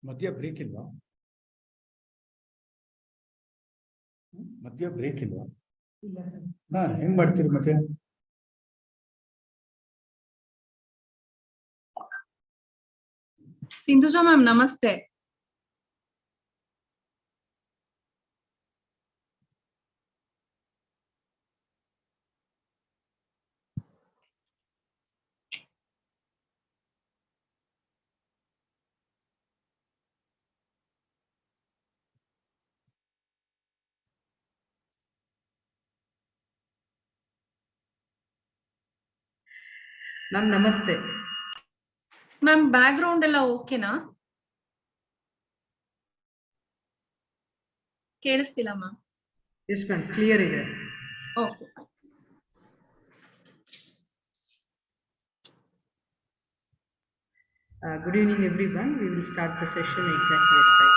ಮಧ್ಯ ಬ್ರೇಕ್ ಇಲ್ವಾ? ಮಧ್ಯ ಬ್ರೇಕ್ ಇಲ್ವಾ? ಇಲ್ಲ ಸರ್. ಹೆಂಗ್ ಮಾಡ್ತೀರಿ ಮತ್ತೆ? ಸಿಂಧುಜಾ ಮ್ಯಾಮ್ ನಮಸ್ತೆ. ಮ್ಯಾಮ್ ನಮಸ್ತೆ. ಮ್ಯಾಮ್ ಬ್ಯಾಕ್ ಗ್ರೌಂಡ್ ಎಲ್ಲ ಓಕೆನಾ? ಕೇಳಿಸ್ತಿಲ್ಲ ಮ್ಯಾಮ್. ಎಸ್ ಮ್ಯಾಮ್, ಕ್ಲಿಯರ್ ಇದೆ. Okay. Good evening everyone. We will start the session exactly at 5.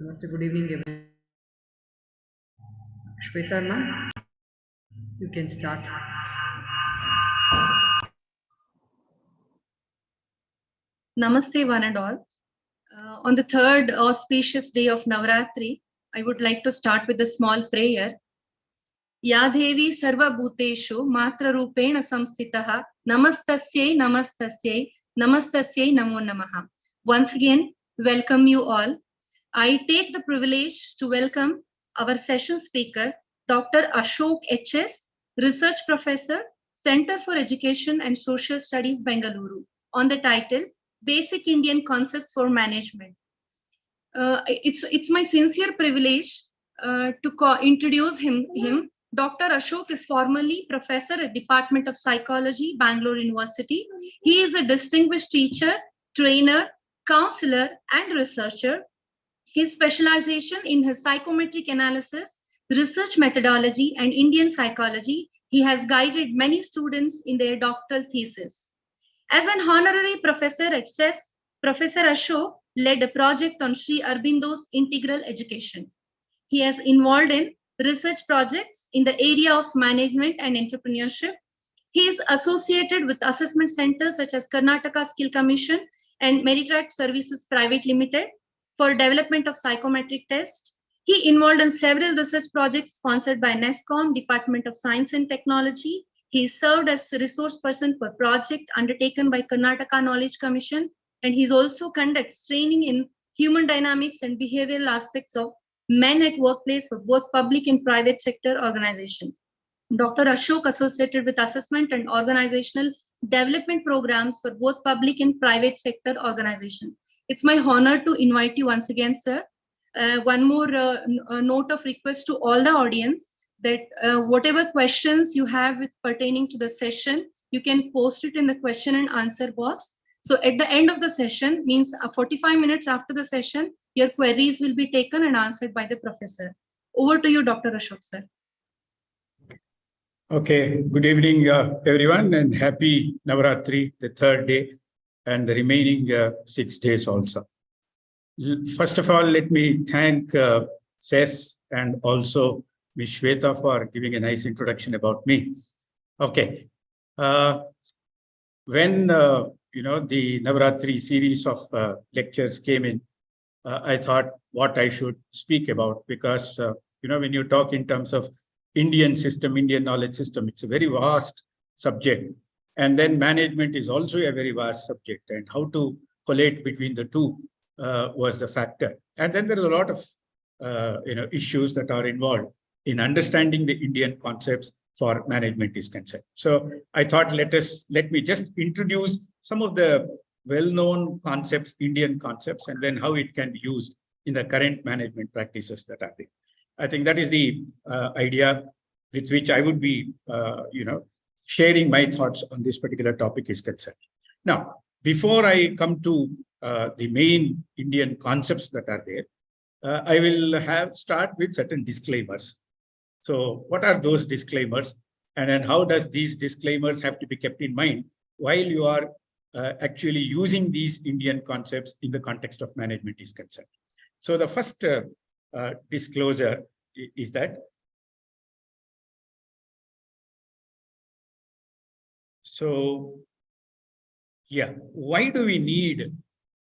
Namaste, good evening, everyone. Shweta, ma'am, you can start. Namaste, one and all. On the third auspicious day of Navaratri, I would like to start with a small prayer. Ya Devi Sarva Bhuteshu Matra Rupena Samstitaha Namastasyai Namastasyai Namastasyai Namo Namaha. Once again, welcome you all. I take the privilege to welcome our session speaker, Dr. Ashok HS, Research Professor, Center for Education and Social Studies, Bengaluru, on the title Basic Indian Concepts for Management. It's my sincere privilege to introduce him. Dr. Ashok is formerly professor at Department of Psychology, Bangalore University. He is a distinguished teacher, trainer, counselor, and researcher. His specialization in his psychometric analysis, research methodology, and Indian psychology, he has guided many students in their doctoral thesis. As an honorary professor at CES, Professor Ashok led a project on Sri Aurobindo's integral education. He has involved in research projects in the area of management and entrepreneurship. He is associated with assessment centers such as Karnataka Skill Commission and Meritrat Services Private Limited for development of psychometric tests. He involved in several research projects sponsored by NESCOM, Department of Science and Technology. He served as a resource person for project undertaken by Karnataka Knowledge Commission, and he's also conducts training in human dynamics and behavioral aspects of men at workplace for both public and private sector organization. Dr. Ashok associated with assessment and organizational development programs for both public and private sector organization. It's my honor to invite you once again, sir. One more note of request to all the audience that whatever questions you have pertaining to the session, you can post it in the question and answer box. So at the end of the session, means 45 minutes after the session, your queries will be taken and answered by the professor. Over to you, Dr. Ashok, sir. Okay, good evening, everyone, and happy Navaratri, the third day, and the remaining 6 days also. First of all, let me thank Ses and also Ms. Shweta for giving a nice introduction about me. Okay, when the Navaratri series of lectures came in, I thought what I should speak about, because when you talk in terms of Indian system, Indian knowledge system, it's a very vast subject. And then management is also a very vast subject, and how to collate between the two was the factor. And then there are a lot of issues that are involved in understanding the Indian concepts for management is concerned. So I thought let me just introduce some of the well-known concepts, Indian concepts, and then how it can be used in the current management practices that are there. I think that is the idea with which I would be, sharing my thoughts on this particular topic is concerned. Now, before I come to the main Indian concepts that are there, I will start with certain disclaimers. So what are those disclaimers? And then how does these disclaimers have to be kept in mind while you are actually using these Indian concepts in the context of management is concerned? So the first disclosure is that why do we need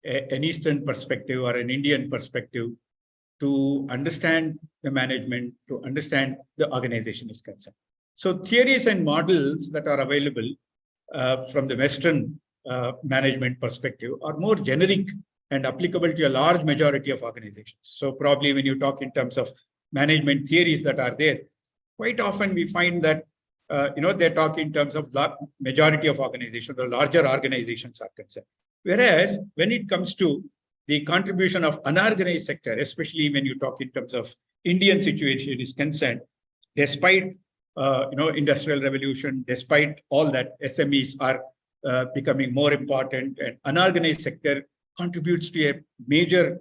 an Eastern perspective or an Indian perspective to understand the management, to understand the organization is concerned? So theories and models that are available from the Western management perspective are more generic and applicable to a large majority of organizations. So probably when you talk in terms of management theories that are there, quite often we find that they talk in terms of majority of organizations, the larger organizations are concerned. Whereas when it comes to the contribution of unorganized sector, especially when you talk in terms of Indian situation is concerned, despite industrial revolution, despite all that, SMEs are becoming more important, and unorganized sector contributes to a major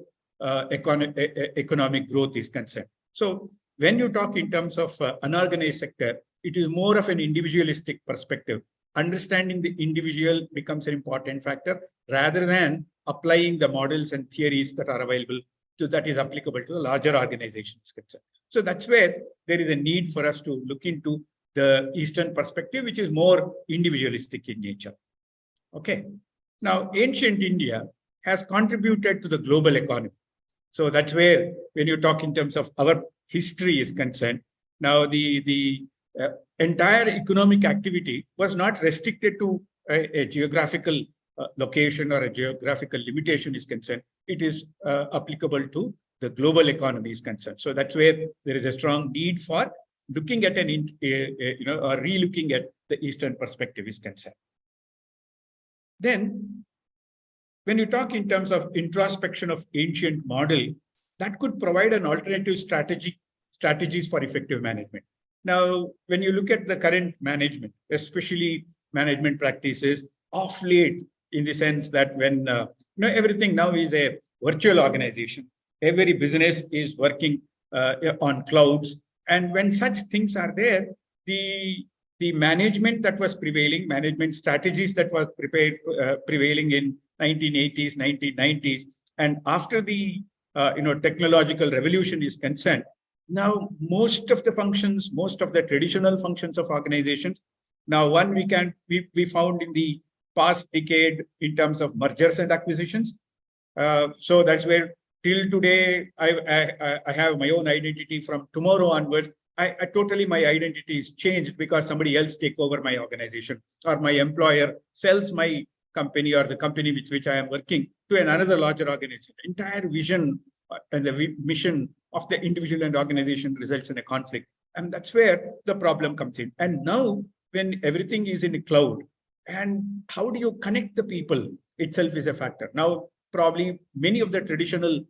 economic growth is concerned. So when you talk in terms of unorganized sector, it is more of an individualistic perspective. Understanding the individual becomes an important factor rather than applying the models and theories that are available that is applicable to the larger organizations concerned. So that's where there is a need for us to look into the Eastern perspective, which is more individualistic in nature. Okay. Now, ancient India has contributed to the global economy. So that's where, when you talk in terms of our history is concerned, now the entire economic activity was not restricted to a geographical location or a geographical limitation is concerned. It is applicable to the global economy is concerned. So that's where there is a strong need for looking at or re-looking at the Eastern perspective is concerned. Then, when you talk in terms of introspection of ancient model, that could provide an alternative strategies for effective management. Now, when you look at the current management, especially management practices of late, in the sense that when everything now is a virtual organization, every business is working on clouds, and when such things are there, the management that was prevailing, management strategies that were prevailing in 1980s, 1990s, and after the technological revolution is concerned, now most of the functions, most of the traditional functions of organizations, now one we found in the past decade in terms of mergers and acquisitions. So that's where till today I have my own identity. From tomorrow onwards, I totally, my identity is changed because somebody else take over my organization, or my employer sells my company or the company with which I am working to another larger organization. Entire vision and the mission of the individual and organization results in a conflict. And that's where the problem comes in. And now when everything is in a cloud, and how do you connect the people itself is a factor. Now, probably many of the traditional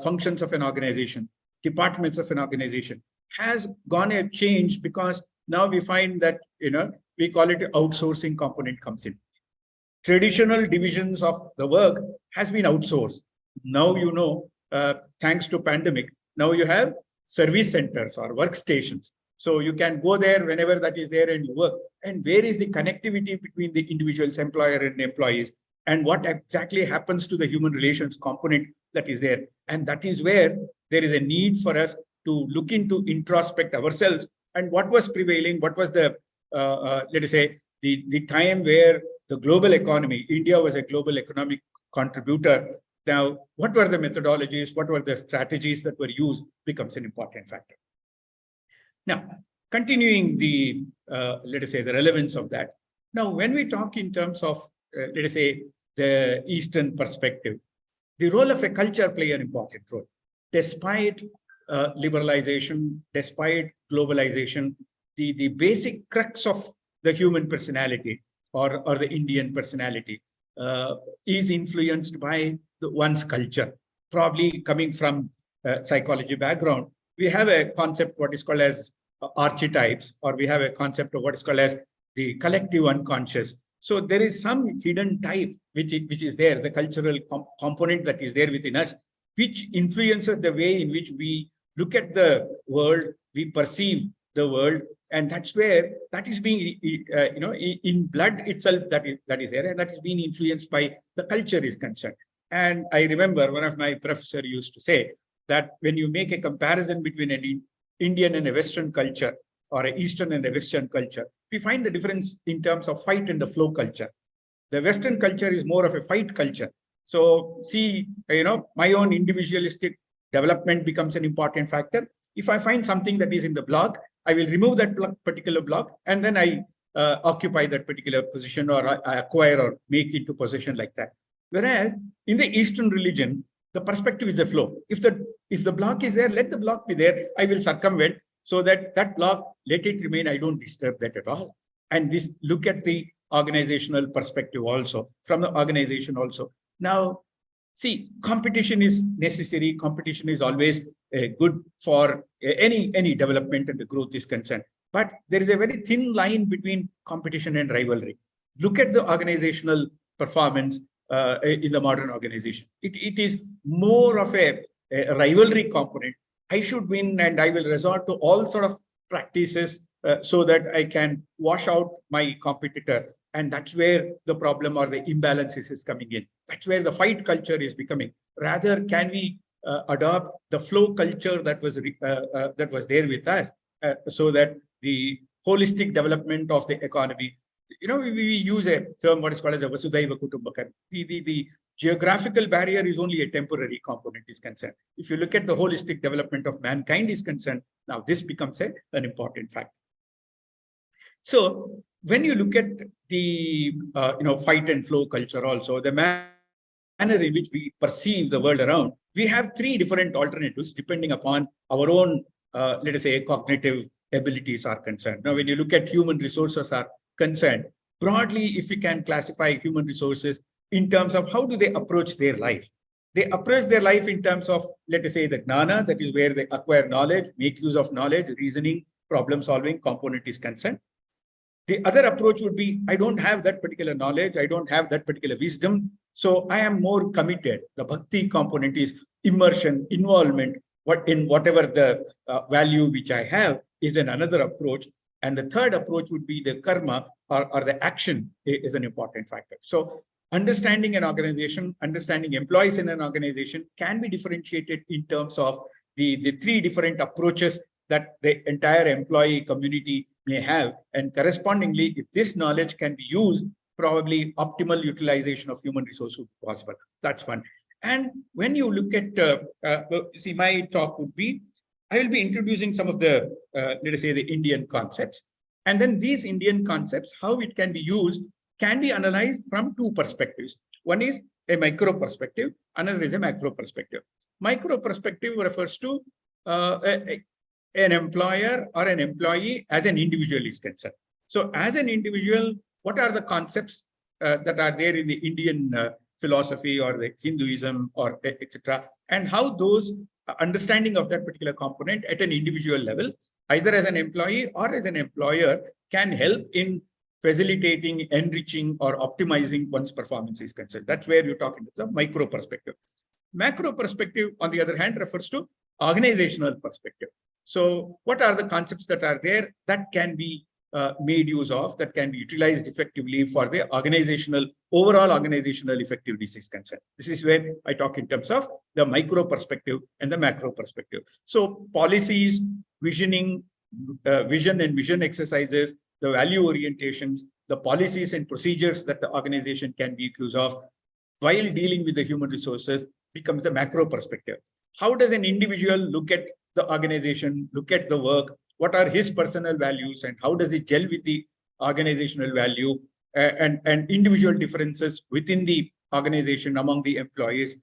functions of an organization, departments of an organization has gone a change, because now we find that, we call it outsourcing component comes in. Traditional divisions of the work has been outsourced. Now, thanks to pandemic, now you have service centers or workstations. So you can go there whenever that is there and you work. And where is the connectivity between the individuals, employer and employees, and what exactly happens to the human relations component that is there? And that is where there is a need for us to look into, introspect ourselves, and what was prevailing, what was the, let us say, the time where the global economy, India was a global economic contributor. Now, what were the methodologies, what were the strategies that were used becomes an important factor. Now, continuing the, let us say, the relevance of that. Now, when we talk in terms of, let us say, the Eastern perspective, the role of a culture play an important role. Despite liberalization, despite globalization, the basic crux of the human personality or the Indian personality is influenced by one's culture. Probably coming from psychology background, we have a concept what is called as archetypes, or we have a concept of what is called as the collective unconscious. So there is some hidden type which is there, the cultural component that is there within us, which influences the way in which we look at the world, we perceive the world, and that's where that is being, in blood itself that is there, and that is being influenced by the culture is concerned. And I remember one of my professor used to say that when you make a comparison between an Indian and a Western culture, or an Eastern and a Western culture, we find the difference in terms of fight and the flow culture. The Western culture is more of a fight culture. So see, my own individualistic development becomes an important factor. If I find something that is in the block, I will remove that particular block, and then I occupy that particular position, or I acquire or make into possession like that. Whereas in the Eastern religion, the perspective is the flow. If the block is there, let the block be there. I will circumvent, so that block, let it remain. I don't disturb that at all. And this, look at the organizational perspective also, from the organization also. Now, see, competition is necessary. Competition is always good for any development and the growth is concerned. But there is a very thin line between competition and rivalry. Look at the organizational performance in the modern organization. It is more of a rivalry component. I should win, and I will resort to all sort of practices so that I can wash out my competitor. And that's where the problem or the imbalances is coming in. That's where the fight culture is becoming. Rather, can we adopt the flow culture that was there with us, so that the holistic development of the economy. We use a term what is called as a Vasudhaiva Kutumbakam. The geographical barrier is only a temporary component is concerned. If you look at the holistic development of mankind is concerned, now this becomes an important factor. So when you look at the fight and flow culture, also the manner in which we perceive the world around, we have three different alternatives depending upon our own, let us say, cognitive abilities are concerned. Now, when you look at human resources are concerned, broadly, if we can classify human resources in terms of how do they approach their life. They approach their life in terms of, let us say, the gnana, that is where they acquire knowledge, make use of knowledge, reasoning, problem solving component is concerned. The other approach would be, I don't have that particular knowledge, I don't have that particular wisdom, so I am more committed. The bhakti component is immersion, involvement, in whatever the value which I have is another approach. And the third approach would be the karma or the action is an important factor. So understanding an organization, understanding employees in an organization can be differentiated in terms of the three different approaches that the entire employee community may have. And correspondingly, if this knowledge can be used, probably optimal utilization of human resources would be possible. That's one. And when you look at, see, my talk would be, I will be introducing some of the, let us say, the Indian concepts. And then these Indian concepts, how it can be used, can be analyzed from two perspectives. One is a micro perspective, another is a macro perspective. Micro perspective refers to an employer or an employee as an individual is concerned. So as an individual, what are the concepts that are there in the Indian philosophy or the Hinduism or etc., and how those understanding of that particular component at an individual level, either as an employee or as an employer, can help in facilitating, enriching, or optimizing one's performance is concerned. That's where you're talking about the micro perspective. Macro perspective, on the other hand, refers to organizational perspective. So what are the concepts that are there that can be made use of, that can be utilized effectively for the overall organizational effectiveness is concerned. This is where I talk in terms of the micro perspective and the macro perspective. So policies, vision and vision exercises, the value orientations, the policies and procedures that the organization can be used of while dealing with the human resources becomes the macro perspective. How does an individual look at the organization, look at the work? What are his personal values and how does it gel with the organizational value and individual differences within the organization among the employees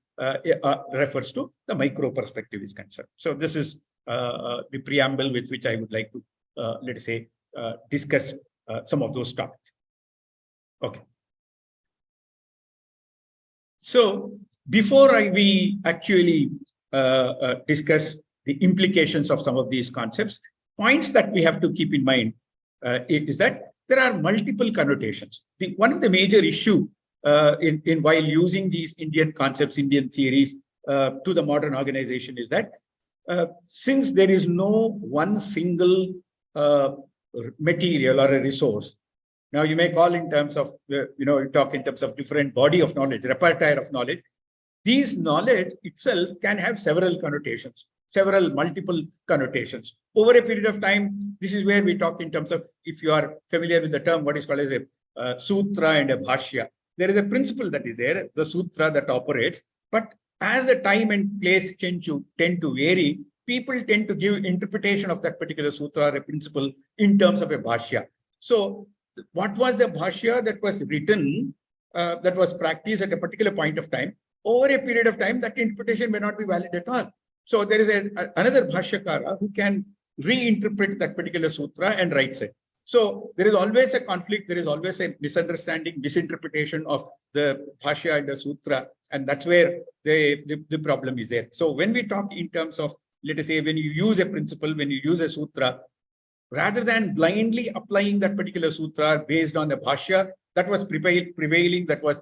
refers to the micro perspective is concerned. So this is the preamble with which I would like to, let us say, discuss some of those topics. Okay. So before we actually discuss the implications of some of these concepts, points that we have to keep in mind is that there are multiple connotations. One of the major issue in while using these Indian concepts, Indian theories to the modern organization is that since there is no one single material or a resource, now you may call in terms of, you talk in terms of different body of knowledge, repertoire of knowledge. These knowledge itself can have several connotations, multiple connotations. Over a period of time, this is where we talk in terms of, if you are familiar with the term, what is called as a sutra and a bhashya. There is a principle that is there, the sutra that operates, but as the time and place tend to vary, people tend to give interpretation of that particular sutra or a principle in terms of a bhashya. So what was the bhashya that was written, that was practiced at a particular point of time? Over a period of time, that interpretation may not be valid at all. So there is another bhashyakara who can reinterpret that particular sutra and writes it. So there is always a conflict, there is always a misunderstanding, misinterpretation of the bhashya and the sutra, and that's where the problem is there. So when we talk in terms of, let us say, when you use a principle, when you use a sutra, rather than blindly applying that particular sutra based on the bhashya that was prevailing, that was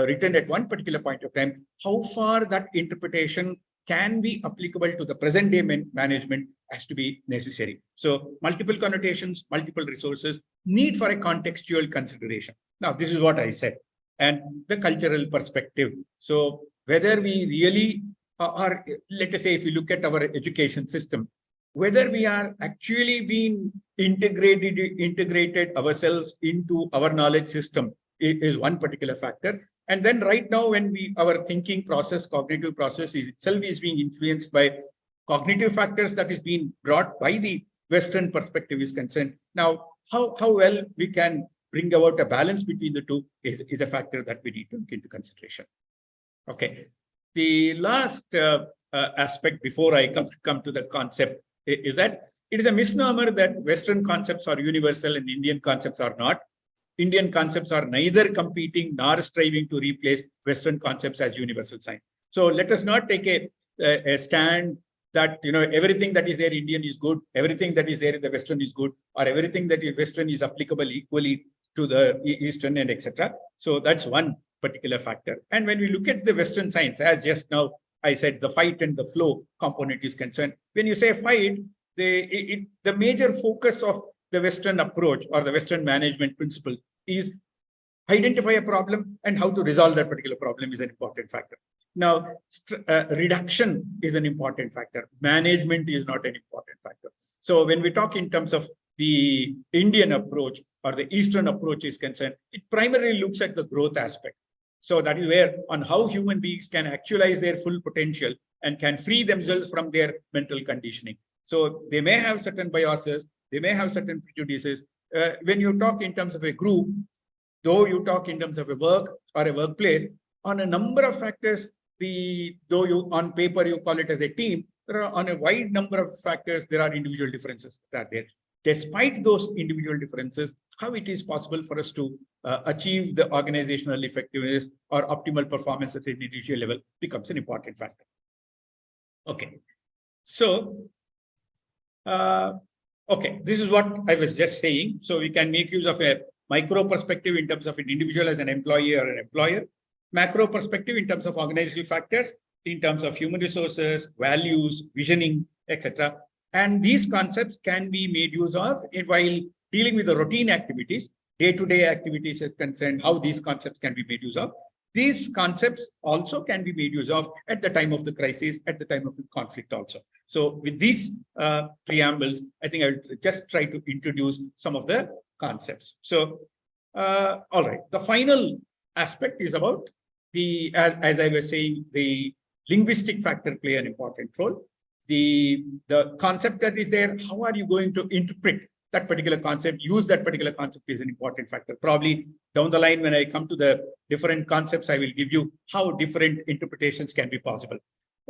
written at one particular point of time, how far that interpretation can be applicable to the present day management has to be necessary. So multiple connotations, multiple resources, need for a contextual consideration. Now, this is what I said. And the cultural perspective. So whether we really or let us say, if you look at our education system, whether we are actually being integrated ourselves into our knowledge system is one particular factor. And then right now, when our thinking process, cognitive process itself is being influenced by cognitive factors that is being brought by the Western perspective is concerned. Now, how well we can bring about a balance between the two is a factor that we need to take into consideration. Okay. The last aspect before I come to the concept is that it is a misnomer that Western concepts are universal and Indian concepts are not. Indian concepts are neither competing nor striving to replace Western concepts as universal science. So let us not take a stand that everything that is there Indian is good, everything that is there in the Western is good, or everything that is Western is applicable equally to the Eastern and etc. So that's one particular factor. And when we look at the Western science, as just now I said, the fight and the flow component is concerned. When you say fight, the major focus of the Western approach or the Western management principle is identify a problem and how to resolve that particular problem is an important factor. Now, reduction is an important factor. Management is not an important factor. So when we talk in terms of the Indian approach or the Eastern approach is concerned, it primarily looks at the growth aspect. So that is where on how human beings can actualize their full potential and can free themselves from their mental conditioning. So they may have certain biases, they may have certain prejudices. When you talk in terms of a group, though you talk in terms of a work or a workplace, on a number of factors, though you on paper you call it as a team, there are on a wide number of factors, there are individual differences that are there. Despite those individual differences, how it is possible for us to achieve the organizational effectiveness or optimal performance at an individual level becomes an important factor. Okay, so okay, this is what I was just saying. So we can make use of a micro perspective in terms of an individual as an employee or an employer, macro perspective in terms of organizational factors, in terms of human resources, values, visioning, etc. And these concepts can be made use of while dealing with the routine activities, day-to-day activities is concerned, how these concepts can be made use of. These concepts also can be made use of at the time of the crisis, at the time of the conflict also. So with these preambles, I think I'll just try to introduce some of the concepts. So, all right, the final aspect is about as I was saying, the linguistic factor play an important role. The concept that is there, how are you going to interpret that particular concept, use that particular concept is an important factor. Probably down the line, when I come to the different concepts, I will give you how different interpretations can be possible.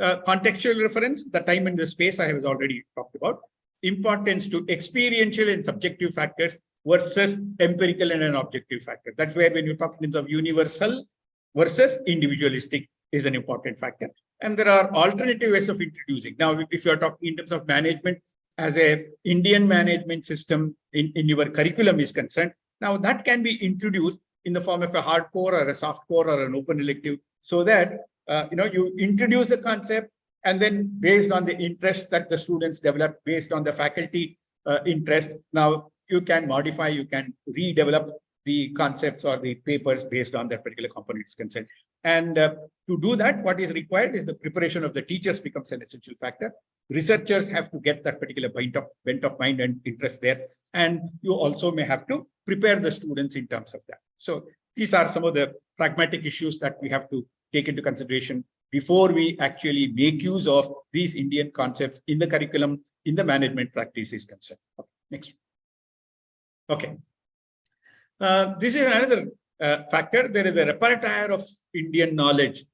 Contextual reference, the time and the space I have already talked about. Importance to experiential and subjective factors versus empirical and an objective factor. That's where when you talk in terms of universal versus individualistic is an important factor. And there are alternative ways of introducing. Now, if you are talking in terms of management, as a Indian management system in your curriculum is concerned, now that can be introduced in the form of a hardcore or a softcore or an open elective, so that you introduce the concept, and then based on the interest that the students develop, based on the faculty interest, now you can modify, you can redevelop the concepts or the papers based on that particular component is concerned. And to do that, what is required is the preparation of the teachers becomes an essential factor. Researchers have to get that particular bent of mind and interest there. And you also may have to prepare the students in terms of that. So these are some of the pragmatic issues that we have to take into consideration before we actually make use of these Indian concepts in the curriculum, in the management practice is concerned. Okay, next. Okay. This is another factor. There is a repertoire of Indian knowledge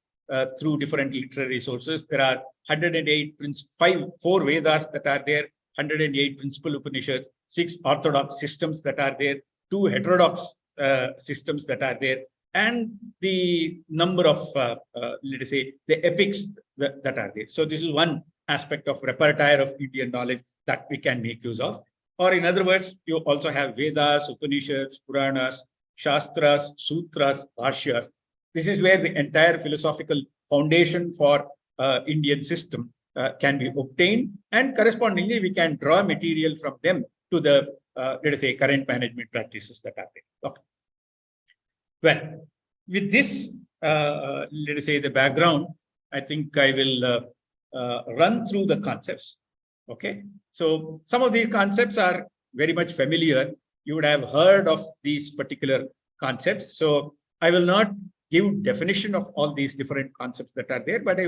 through different literary sources. There are 108, 4 Vedas that are there, 108 principal Upanishads, 6 orthodox systems that are there, 2 heterodox systems that are there, and the number of, let us say, the epics that are there. So this is one aspect of repertoire of Indian knowledge that we can make use of. Or in other words, you also have Vedas, Upanishads, Puranas, Shastras, Sutras, Bhashyas. This is where the entire philosophical foundation for Indian system can be obtained, and correspondingly we can draw material from them to the, let us say, current management practices that are there. Okay. Well, with this, let us say, the background, I think I will run through the concepts. Okay. So some of these concepts are very much familiar. You would have heard of these particular concepts. So I will not give definition of all these different concepts that are there, but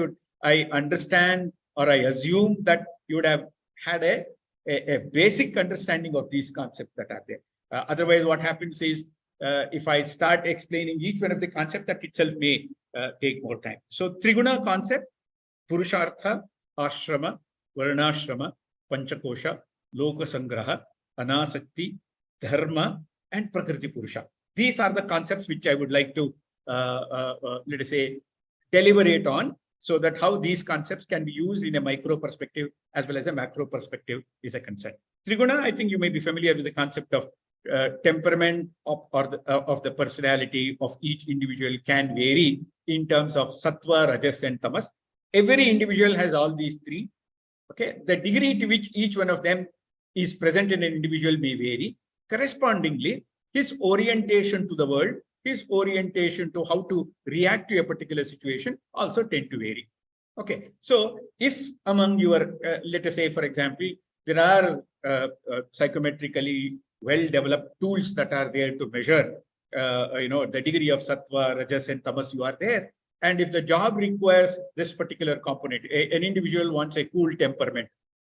I understand, or I assume that you would have had a basic understanding of these concepts that are there. Otherwise, what happens is, if I start explaining each one of the concepts, that itself may take more time. So Triguna concept: Purushartha, Ashrama, Varnashrama, Panchakosha, Loka Sangraha, Anasakti, Dharma, and Prakriti Purusha. These are the concepts which I would like to, let us say, deliberate on, so that how these concepts can be used in a micro perspective as well as a macro perspective is a concern. Triguna, I think you may be familiar with the concept of temperament of the personality of each individual can vary in terms of sattva, rajas, and tamas. Every individual has all these three. Okay, the degree to which each one of them is present in an individual may vary. Correspondingly, his orientation to the world, his orientation to how to react to a particular situation also tend to vary. Okay, so if among your, let us say, for example, there are psychometrically well-developed tools that are there to measure, the degree of sattva, rajas, and tamas you are there. And if the job requires this particular component, an individual wants a cool temperament.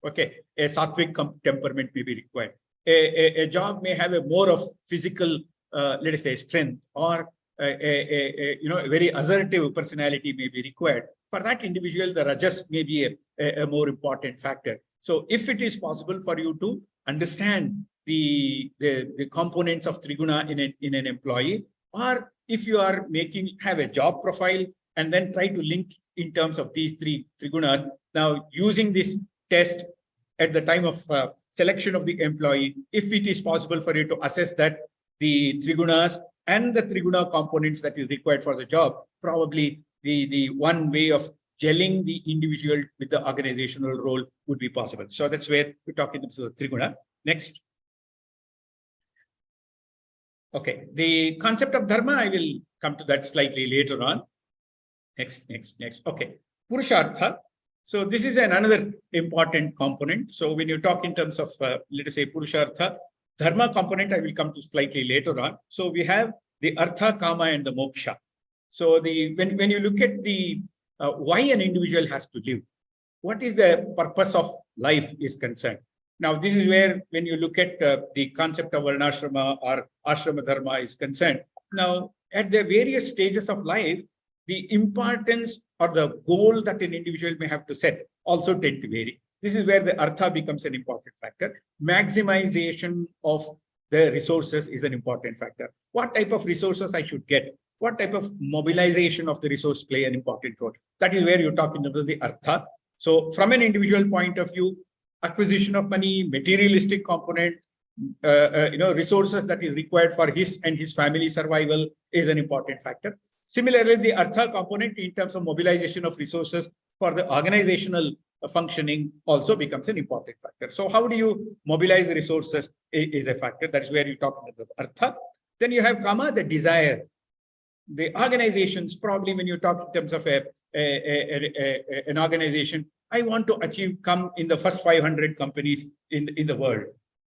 Okay, a sattvic temperament may be required. A job may have a more of physical, let us say, strength, or a very assertive personality may be required. For that individual, the rajas may be a more important factor. So if it is possible for you to understand the components of Triguna in an employee, or if you are have a job profile and then try to link in terms of these three Trigunas, now using this test at the time of selection of the employee, if it is possible for you to assess that the Trigunas and the Triguna components that is required for the job, probably the one way of gelling the individual with the organizational role would be possible. So that's where we're talking about Triguna. Next. Okay, the concept of dharma, I will come to that slightly later on. Next. Okay, Purushartha. So this is another important component. So when you talk in terms of, let us say, Purushartha, dharma component, I will come to slightly later on. So we have the artha, kama, and the moksha. So when you look at the why an individual has to live, what is the purpose of life is concerned. Now, this is where when you look at the concept of varnashrama or ashrama dharma is concerned. Now, at the various stages of life, the importance or the goal that an individual may have to set also tend to vary. This is where the artha becomes an important factor. Maximization of the resources is an important factor. What type of resources I should get? What type of mobilization of the resource play an important role? That is where you're talking about the artha. So from an individual point of view, acquisition of money, materialistic component, resources that is required for his and his family survival is an important factor. Similarly, the artha component in terms of mobilization of resources for the organizational functioning also becomes an important factor. So how do you mobilize the resources is a factor. That is where you talk about artha. Then you have kama, the desire. The organizations, probably when you talk in terms of an organization, I want to come in the first 500 companies in the world.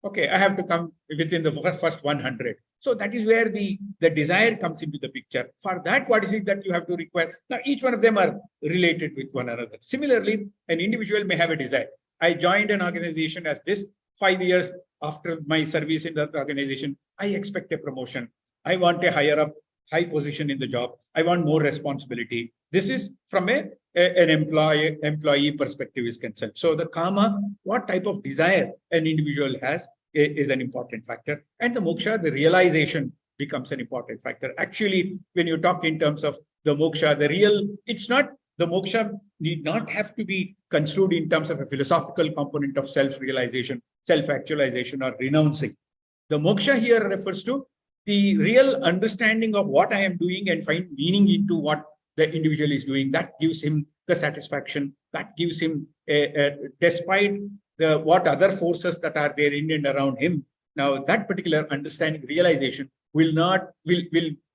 Okay, I have to come within the first 100. So that is where the desire comes into the picture. For that, what is it that you have to require? Now, each one of them are related with one another. Similarly, an individual may have a desire. I joined an organization as this. 5 years after my service in that organization, I expect a promotion. I want a high position in the job. I want more responsibility. This is from an employee perspective is concerned. So the kama, what type of desire an individual has is an important factor. And the moksha, the realization becomes an important factor. Actually, when you talk in terms of the moksha, the moksha need not have to be construed in terms of a philosophical component of self-realization, self-actualization, or renouncing. The moksha here refers to the real understanding of what I am doing and find meaning into what the individual is doing. That gives him the satisfaction. That gives him, despite what other forces that are there in and around him. Now, that particular understanding, realization will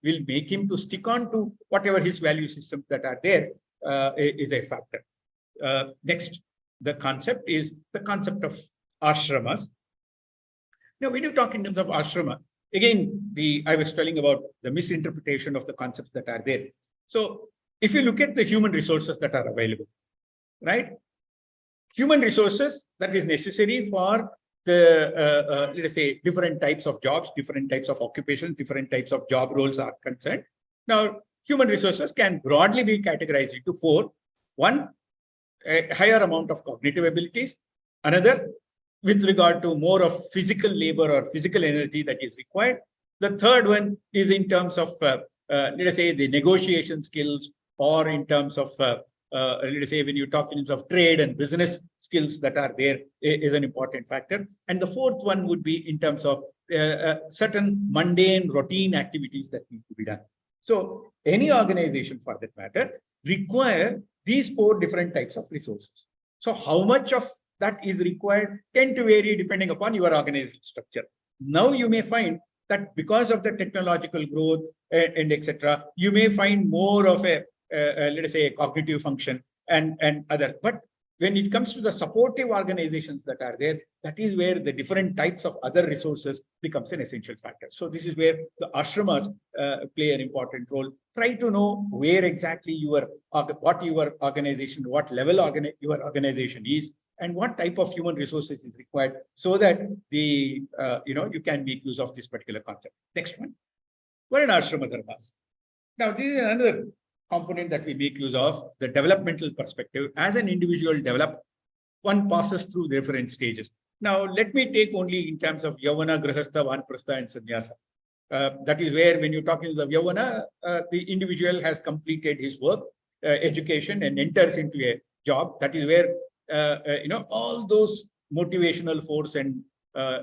make him to stick on to whatever his value systems that are there. is a factor. Next, the concept is the concept of ashramas. Now, when you talk in terms of ashrama, again, I was telling about the misinterpretation of the concepts that are there. So, if you look at the human resources that are available, right? Human resources that is necessary for the, let us say, different types of jobs, different types of occupations, different types of job roles are concerned. Now, human resources can broadly be categorized into four. One, a higher amount of cognitive abilities. Another, with regard to more of physical labor or physical energy that is required. The third one is in terms of, let us say, the negotiation skills, or in terms of, let us say, when you talk in terms of trade and business skills that are there, is an important factor. And the fourth one would be in terms of certain mundane routine activities that need to be done. So any organization, for that matter, require these four different types of resources. So how much of that is required tend to vary depending upon your organizational structure. Now you may find that because of the technological growth and etc., you may find more of a, let us say, a cognitive function and other. But when it comes to the supportive organizations that are there, that is where the different types of other resources becomes an essential factor. So this is where the ashramas play an important role. Try to know where exactly what your organization, what level your organization is, and what type of human resources is required, so that the you can make use of this particular concept. Next one. What are ashrama dharmas? Now, this is another component that we make use of, the developmental perspective. As an individual develop, one passes through different stages. Now, let me take only in terms of Yavana, Grahastha, Vanprastha, and Sannyasa. That is where, when you're talking of Yavana, the individual has completed his work, education, and enters into a job. That is where all those motivational force and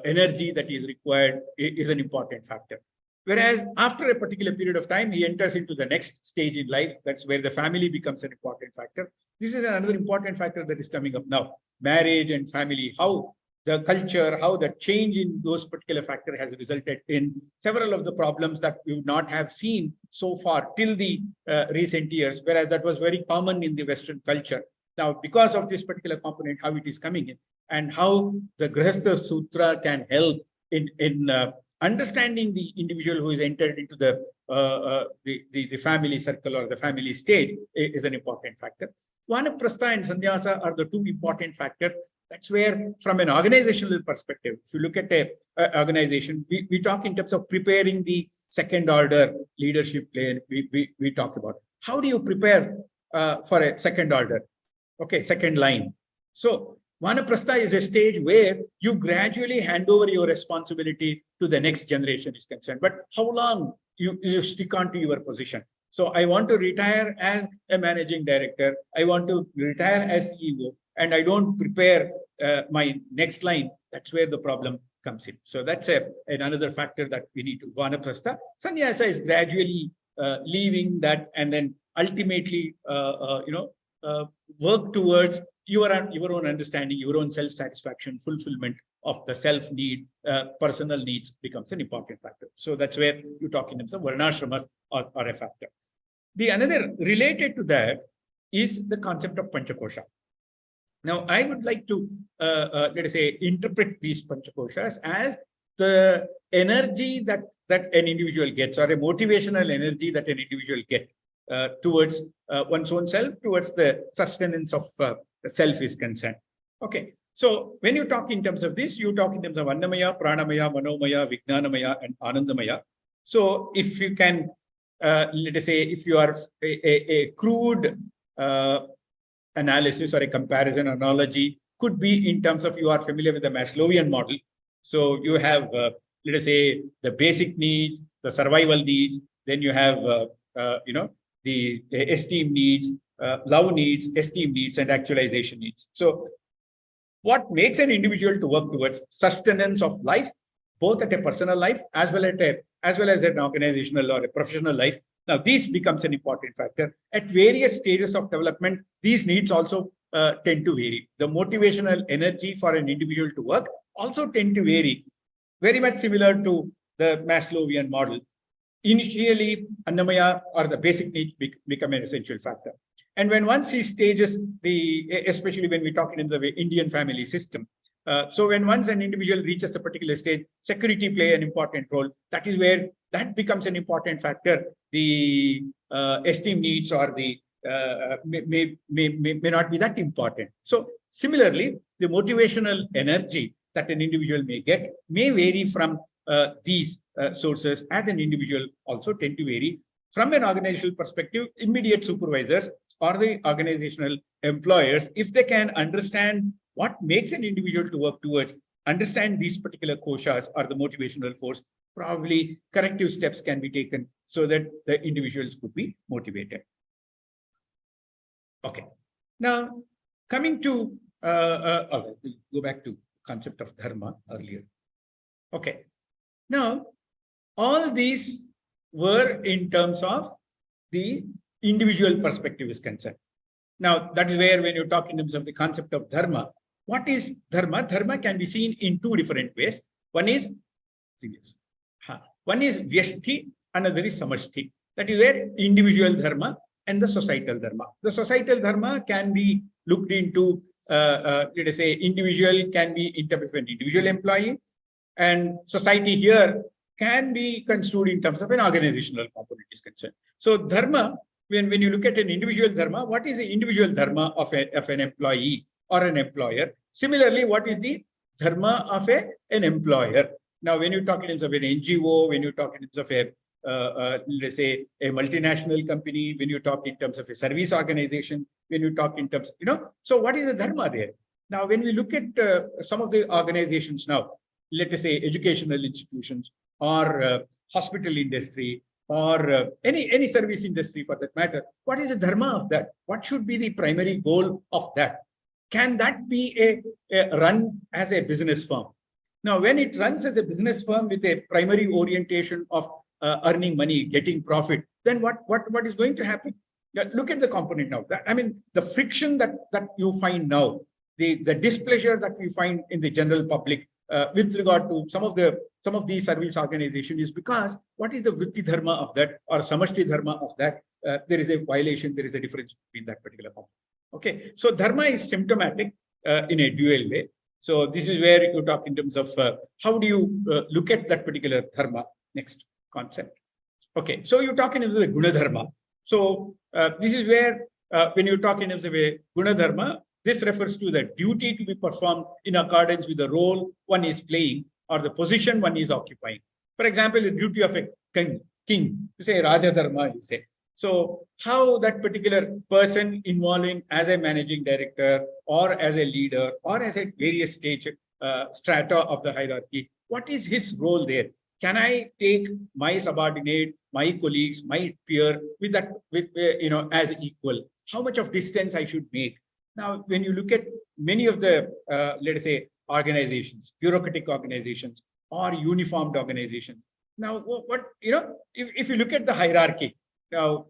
energy that is required is an important factor. Whereas after a particular period of time, he enters into the next stage in life. That's where the family becomes an important factor. This is another important factor that is coming up now. Marriage and family, how the culture, how the change in those particular factors has resulted in several of the problems that we would not have seen so far till the recent years, whereas that was very common in the Western culture. Now, because of this particular component, how it is coming in, and how the Grihastha Sutra can help in understanding the individual who is entered into the family circle or the family state is an important factor. Vanaprastha and Sannyasa are the two important factors. That's where, from an organizational perspective, if you look at an organization, we talk in terms of preparing the second order leadership layer. We talk about how do you prepare for a second order, okay, second line. So Vanaprastha is a stage where you gradually hand over your responsibility to the next generation is concerned. But how long you stick on to your position? So I want to retire as a managing director. I want to retire as CEO, and I don't prepare my next line. That's where the problem comes in. So that's another factor that we need to. Vanaprastha. Sannyasa is gradually leaving that, and then ultimately, work towards your own understanding, your own self-satisfaction, fulfillment of the self-need, personal needs becomes an important factor. So that's where you talk in terms of varnashramas are a factor. The another related to that is the concept of Panchakosha. Now, I would like to, let us say, interpret these Panchakoshas as the energy that an individual gets, or a motivational energy that an individual gets towards one's own self, towards the sustenance of the self is concerned. Okay. So when you talk in terms of this, you talk in terms of Annamaya, Pranamaya, Manomaya, Vijnanamaya, and Anandamaya. So if you can, let us say, if you are a crude analysis or a comparison analogy could be in terms of, you are familiar with the Maslowian model. So you have, let us say, the basic needs, the survival needs, then you have, the esteem needs, love needs, esteem needs, and actualization needs. So what makes an individual to work towards sustenance of life, both at a personal life as well as an organizational or a professional life. Now, this becomes an important factor. At various stages of development, these needs also tend to vary. The motivational energy for an individual to work also tend to vary, very much similar to the Maslowian model. Initially, Annamaya or the basic needs become an essential factor. And when once he stages especially when we talk in the Indian family system, so when once an individual reaches a particular stage, security play an important role. That is where that becomes an important factor. The esteem needs or the may not be that important. So similarly, the motivational energy that an individual may get may vary from these sources. As an individual also tend to vary. From an organizational perspective, immediate supervisors or the organizational employers, if they can understand what makes an individual to work towards, understand these particular koshas or the motivational force, probably corrective steps can be taken so that the individuals could be motivated. Okay. Now, coming to, we'll go back to concept of dharma earlier. Okay. Now, all these were in terms of the individual perspective is concerned. Now, that is where when you talk in terms of the concept of dharma, what is dharma? Dharma can be seen in two different ways. One is vyashti, another is samashti. That is where individual dharma and the societal dharma. The societal dharma can be looked into, let us say, individual can be in terms of an individual employee, and society here can be construed in terms of an organizational component is concerned. So dharma, when you look at an individual dharma, what is the individual dharma of an employee or an employer? Similarly, what is the dharma of an employer? Now, when you talk in terms of an NGO, when you talk in terms of let's say a multinational company, when you talk in terms of a service organization, when you talk in terms, so what is the dharma there? Now, when we look at some of the organizations now, let us say educational institutions or hospital industry or any service industry for that matter, what is the dharma of that? What should be the primary goal of that? Can that be a run as a business firm? Now, when it runs as a business firm with a primary orientation of earning money, getting profit, then what is going to happen? Look at the component now. I mean, the friction that you find now, the displeasure that we find in the general public with regard to some of these service organizations is because what is the vritti dharma of that or samashti dharma of that? There is a violation, there is a difference between that particular component. Okay, so dharma is symptomatic in a dual way. So this is where you talk in terms of how do you look at that particular dharma. Next concept. Okay, so you talk in terms of the guna dharma. So this is where when you talk in terms of a guna dharma, this refers to the duty to be performed in accordance with the role one is playing or the position one is occupying. For example, the duty of a king, you say Raja Dharma, you say. So how that particular person involving as a managing director or as a leader or as a various stage strata of the hierarchy, what is his role there? Can I take my subordinate, my colleagues, my peer with that, as equal? How much of distance I should make? Now, when you look at many of the, let us say, organizations, bureaucratic organizations or uniformed organizations. Now, if you look at the hierarchy, now,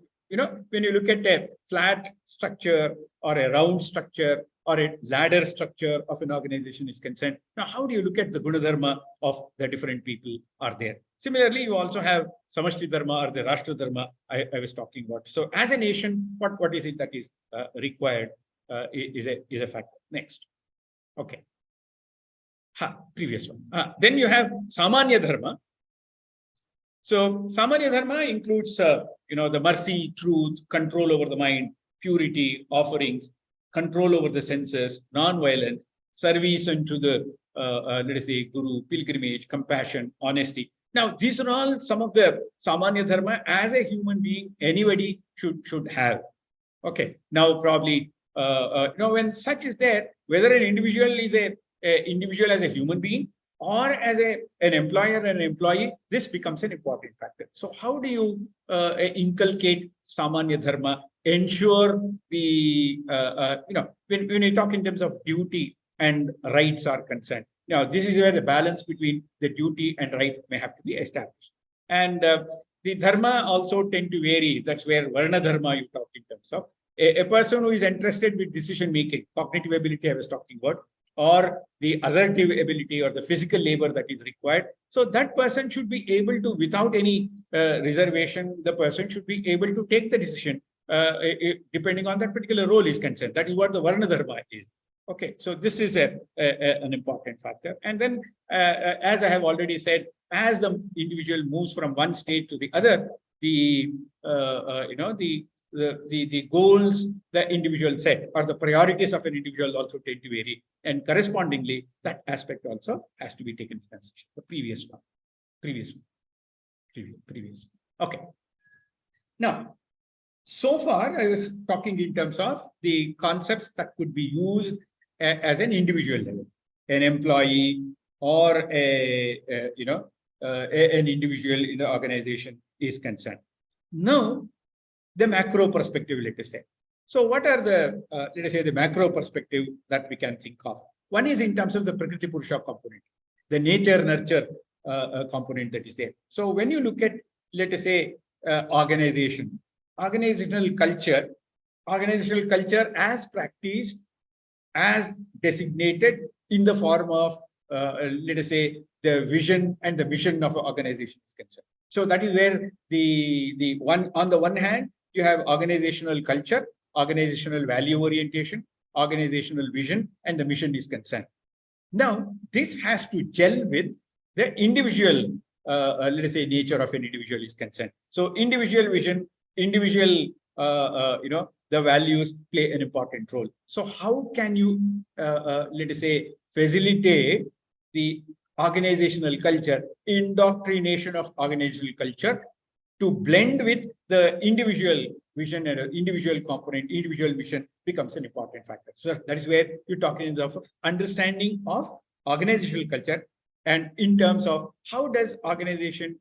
when you look at a flat structure or a round structure or a ladder structure of an organization is concerned, now how do you look at the guna dharma of the different people are there? Similarly, you also have samashti dharma or the rashtra dharma I was talking about. So as a nation, what is it that is required is a factor. Next. Okay. Previous one. Then you have samanya dharma. So samanya dharma includes, the mercy, truth, control over the mind, purity, offerings, control over the senses, non-violence, service unto the, let us say, guru, pilgrimage, compassion, honesty. Now, these are all some of the samanya dharma as a human being, anybody should have. Okay. Now, probably, when such is there, whether an individual is a individual as a human being or as an employer and an employee, this becomes an important factor. So how do you inculcate samanya dharma, ensure the, when you talk in terms of duty and rights are concerned. Now, this is where the balance between the duty and right may have to be established. And the dharma also tend to vary. That's where varna dharma you talk in terms of a person who is interested with decision making, cognitive ability I was talking about, or the assertive ability or the physical labor that is required. So that person should be able to, without any reservation, the person should be able to take the decision depending on that particular role is concerned. That is what the Varna Dharma is. Okay, so this is an important factor. And then, as I have already said, as the individual moves from one state to the other, the the goals the individual set or the priorities of an individual also tend to vary, and correspondingly, that aspect also has to be taken into consideration. The previous one, previous. Okay. Now, so far, I was talking in terms of the concepts that could be used as an individual level, an employee or an individual in the organization is concerned. Now, the macro perspective, let us say. So, what are the let us say the macro perspective that we can think of? One is in terms of the Prakriti Purusha component, the nature nurture component that is there. So, when you look at, let us say, organizational culture as practiced, as designated in the form of, let us say, the vision and the mission of an organization is concerned. So that is where the one, on the one hand, you have organizational culture, organizational value orientation, organizational vision, and the mission is concerned. Now, this has to gel with the individual, let us say, nature of an individual is concerned. So individual vision, individual, the values play an important role. So how can you, let us say, facilitate the organizational culture, indoctrination of organizational culture to blend with the individual vision and individual component, individual mission becomes an important factor. So that is where you're talking in terms of understanding of organizational culture, and in terms of how does organization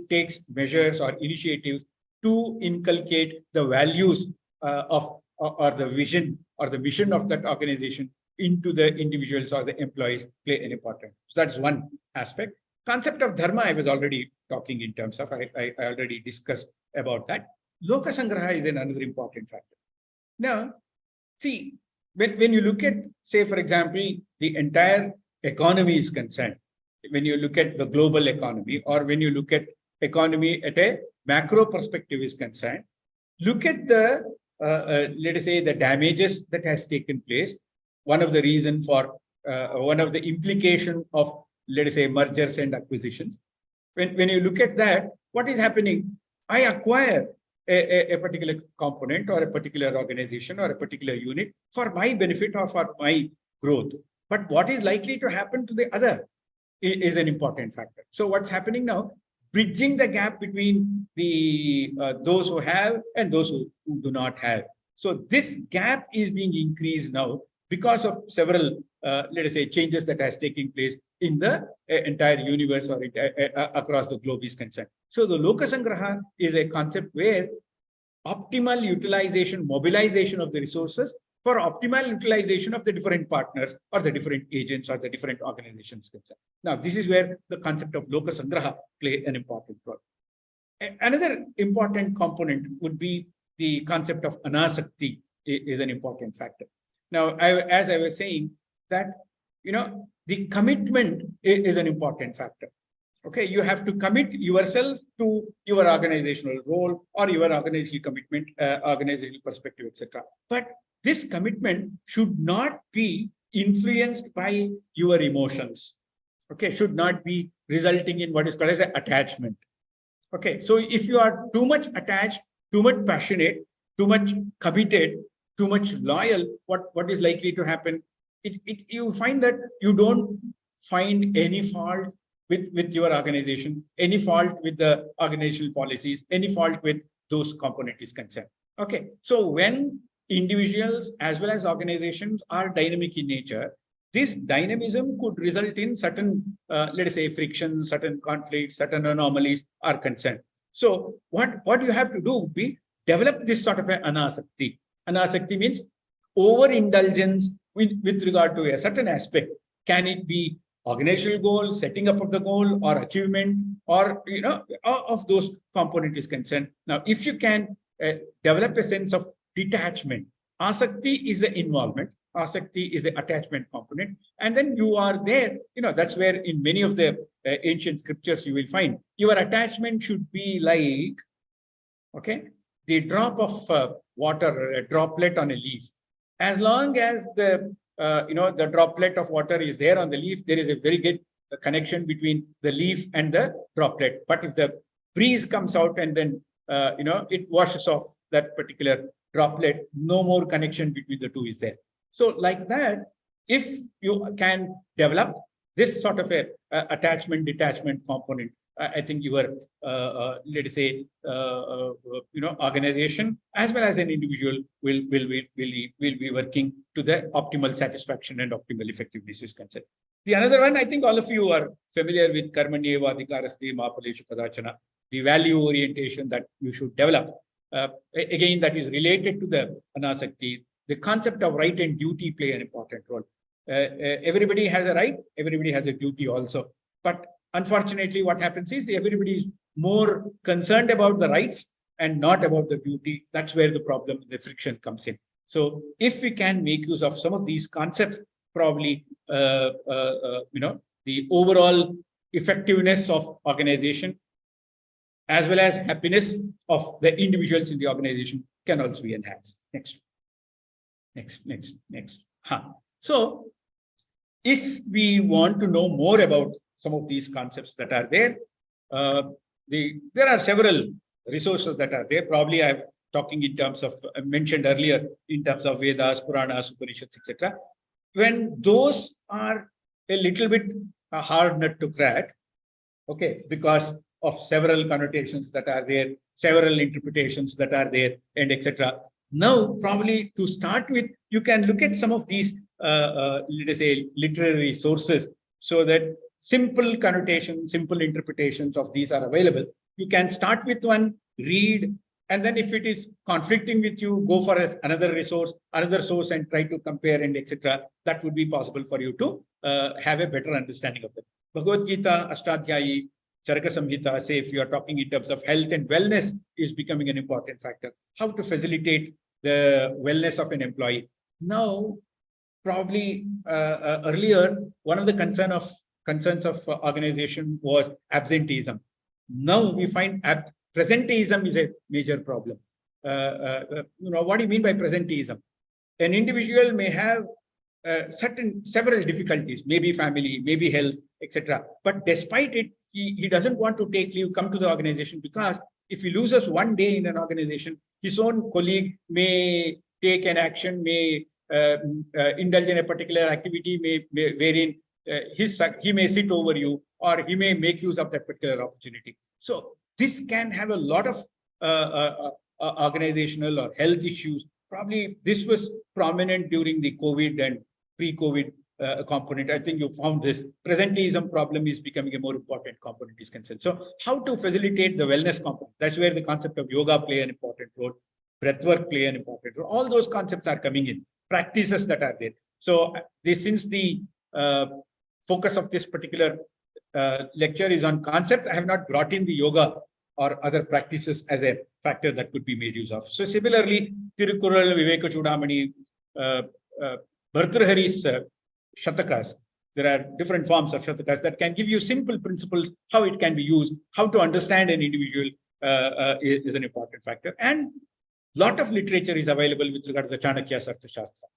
takes measures or initiatives to inculcate the values or the vision or the mission of that organization into the individuals or the employees play an important. So that's one aspect. Concept of dharma, I was already talking in terms of, I already discussed about that. Loka Sangraha is another important factor. Now, see, when you look at, say, for example, the entire economy is concerned, when you look at the global economy, or when you look at economy at a macro perspective is concerned, look at the, let us say, the damages that has taken place. One of the reason for, one of the implication of, let us say, mergers and acquisitions. When you look at that, what is happening? I acquire a particular component or a particular organization or a particular unit for my benefit or for my growth. But what is likely to happen to the other is an important factor. So what's happening now? Bridging the gap between the those who have and those who do not have. So this gap is being increased now because of several, let us say, changes that has taken place in the entire universe or across the globe is concerned. So the Loka Sangraha is a concept where optimal utilization, mobilization of the resources for optimal utilization of the different partners or the different agents or the different organizations concerned. Now, this is where the concept of Loka Sangraha play an important role. Another important component would be the concept of anasakti is an important factor. Now, as I was saying, that, the commitment is an important factor. Okay, you have to commit yourself to your organizational role or your organizational commitment, organizational perspective, etc. But this commitment should not be influenced by your emotions. Okay, should not be resulting in what is called as an attachment. Okay, so if you are too much attached, too much passionate, too much committed, too much loyal, what is likely to happen? You find that you don't find any fault with your organization, any fault with the organizational policies, any fault with those components concerned. Okay, so when individuals as well as organizations are dynamic in nature, this dynamism could result in certain, let us say, friction, certain conflicts, certain anomalies are concerned. So what you have to do would be develop this sort of an anasakti. Anasakti means overindulgence with regard to a certain aspect. Can it be organizational goal, setting up of the goal or achievement, or of those components is concerned. Now, if you can develop a sense of detachment, asakti is the involvement, asakti is the attachment component, and then you are there. That's where in many of the ancient scriptures you will find your attachment should be like, okay, the drop of water, a droplet on a leaf, as long as the the droplet of water is there on the leaf, there is a very good connection between the leaf and the droplet. But if the breeze comes out and then it washes off that particular droplet, no more connection between the two is there. So like that, if you can develop this sort of a attachment detachment component, I think your let us say organization as well as an individual will be working to the optimal satisfaction and optimal effectiveness is concerned. The another one, I think all of you are familiar with karmanyeva adhikarasthi ma phaleshu kadachana, the value orientation that you should develop. Again, that is related to the anasakti. The concept of right and duty play an important role. Everybody has a right, everybody has a duty also. But unfortunately, what happens is everybody is more concerned about the rights and not about the duty. That's where the problem, the friction comes in. So if we can make use of some of these concepts, probably, the overall effectiveness of organization as well as happiness of the individuals in the organization can also be enhanced. Next. So if we want to know more about some of these concepts that are there, there are several resources that are there. Probably I've talking in terms of, I mentioned earlier, in terms of Vedas, Puranas, Upanishads, etc. When those are a little bit a hard nut to crack, okay, because of several connotations that are there, several interpretations that are there, and etc. Now, probably to start with, you can look at some of these, let us say, literary sources, so that simple connotations, simple interpretations of these are available. You can start with one, read, and then if it is conflicting with you, go for another resource, another source, and try to compare and etc. That would be possible for you to have a better understanding of them. Bhagavad Gita, Ashtadhyayi, Charaka Samhita, say if you are talking in terms of health and wellness is becoming an important factor. How to facilitate the wellness of an employee. Now, probably earlier, one of the concerns of organization was absenteeism. Now we find presenteeism is a major problem. What do you mean by presenteeism? An individual may have several difficulties, maybe family, maybe health, etc. But despite it, he doesn't want to take leave, come to the organization, because if he loses one day in an organization, his own colleague may take an action, may indulge in a particular activity, wherein he may sit over you, or he may make use of that particular opportunity. So this can have a lot of organizational or health issues. Probably this was prominent during the COVID and pre-COVID component. I think you found this presenteeism problem is becoming a more important component is concerned. So how to facilitate the wellness component? That's where the concept of yoga play an important role, breathwork play an important role. All those concepts are coming in, practices that are there. So since the focus of this particular lecture is on concept, I have not brought in the yoga or other practices as a factor that could be made use of. So similarly, Tirukural, Viveka Chudamani, Bhartrhari's Shatakas, there are different forms of Shatakas that can give you simple principles, how it can be used, how to understand an individual is an important factor. And lot of literature is available with regard to the Chanakya's Arthashastra.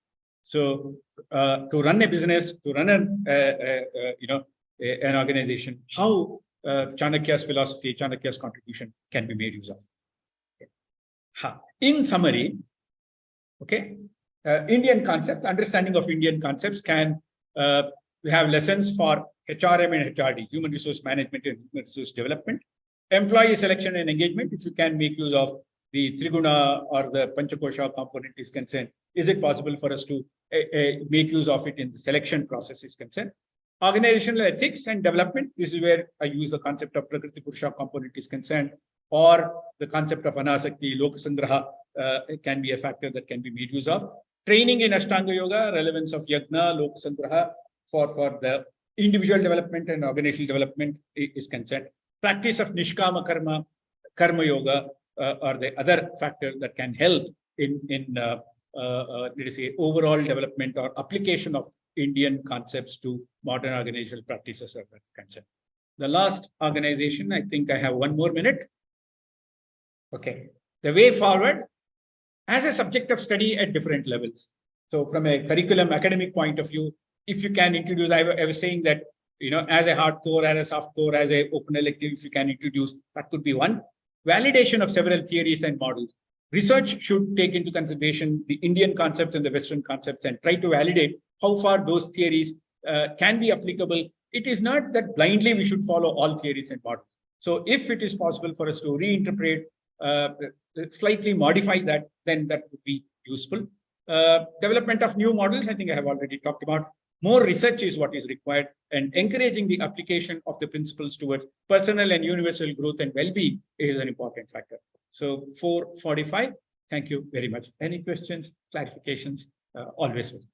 So to run a business, to run an organization, how Chanakya's philosophy, Chanakya's contribution can be made use of. Okay. In summary, okay, Indian concepts, understanding of Indian concepts can we have lessons for HRM and HRD, human resource management and human resource development, employee selection and engagement. If you can make use of the Triguna or the Panchakosha component is concerned, is it possible for us to make use of it in the selection process is concerned? Organizational ethics and development, this is where I use the concept of Prakriti Purusha component is concerned, or the concept of Anasakti, Lokasangraha can be a factor that can be made use of. Training in Ashtanga Yoga, relevance of Yagna, Lokasangraha for the individual development and organizational development is concerned. Practice of Nishkama Karma, Karma Yoga, are the other factor that can help in let us say, overall development or application of Indian concepts to modern organizational practices are concerned. The last organization, I think I have 1 more minute. Okay. the way forward as a subject of study at different levels. So from a curriculum academic point of view, if you can introduce, I was saying that, as a hardcore, as a soft core, as a open elective, if you can introduce, that could be one. Validation of several theories and models. Research should take into consideration the Indian concepts and the Western concepts and try to validate how far those theories can be applicable. It is not that blindly we should follow all theories and models. So if it is possible for us to reinterpret, slightly modify that, then that would be useful. Development of new models, I think I have already talked about. More research is what is required, and encouraging the application of the principles towards personal and universal growth and well-being is an important factor. So 4:45, thank you very much. Any questions, clarifications, always welcome.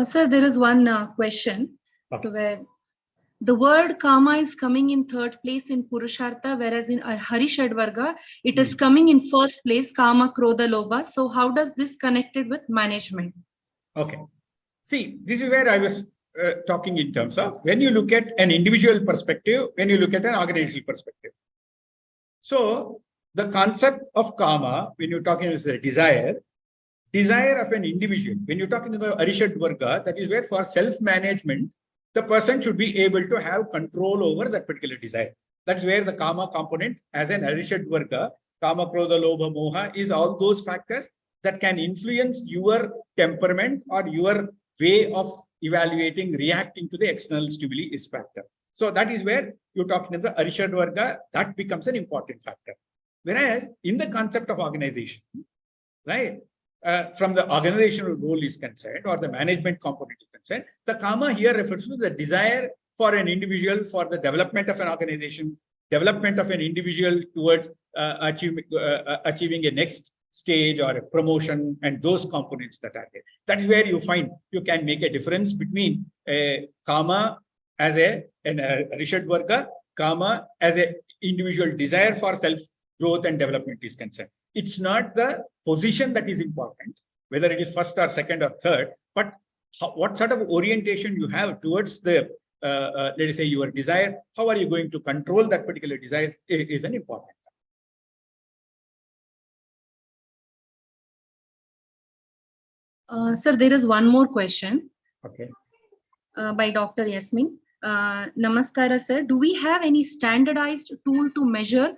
Sir, there is one question. Okay. So where the word karma is coming in third place in Purushartha, whereas in Harishadvarga, it is coming in first place, Kama, Krodha, Lobha. So how does this connected with management? Okay. See, this is where I was talking in terms of when you look at an individual perspective, when you look at an organizational perspective. So the concept of karma, when you're talking about the desire of an individual, when you're talking about Arishadvarga, that is where for self-management, the person should be able to have control over that particular desire. That's where the karma component as an Arishadvarga, Kama, Krodha, Lobha, Moha is all those factors that can influence your temperament or your way of evaluating, reacting to the external stimuli is factor. So that is where you're talking about the Arishadvarga, that becomes an important factor. Whereas in the concept of organization, right, from the organizational role is concerned or the management component is concerned, the karma here refers to the desire for an individual for the development of an organization, development of an individual towards achieving a next stage or a promotion, and those components that are there. That is where you find you can make a difference between a karma as an Rishadvarga, karma as an individual desire for self-growth and development is concerned. It's not the position that is important, whether it is first or second or third, but what sort of orientation you have towards the, let us say, your desire, how are you going to control that particular desire is an important factor. Sir, there is one more question. Okay. By Dr. Yasmin. Namaskara, sir. Do we have any standardized tool to measure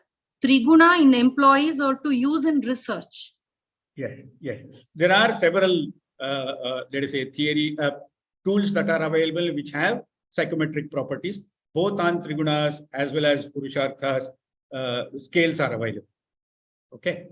Triguna in employees or to use in research? Yes, yes. There are several, let us say, theory tools that are available which have psychometric properties, both on Trigunas as well as Purusharthas. Scales are available. Okay.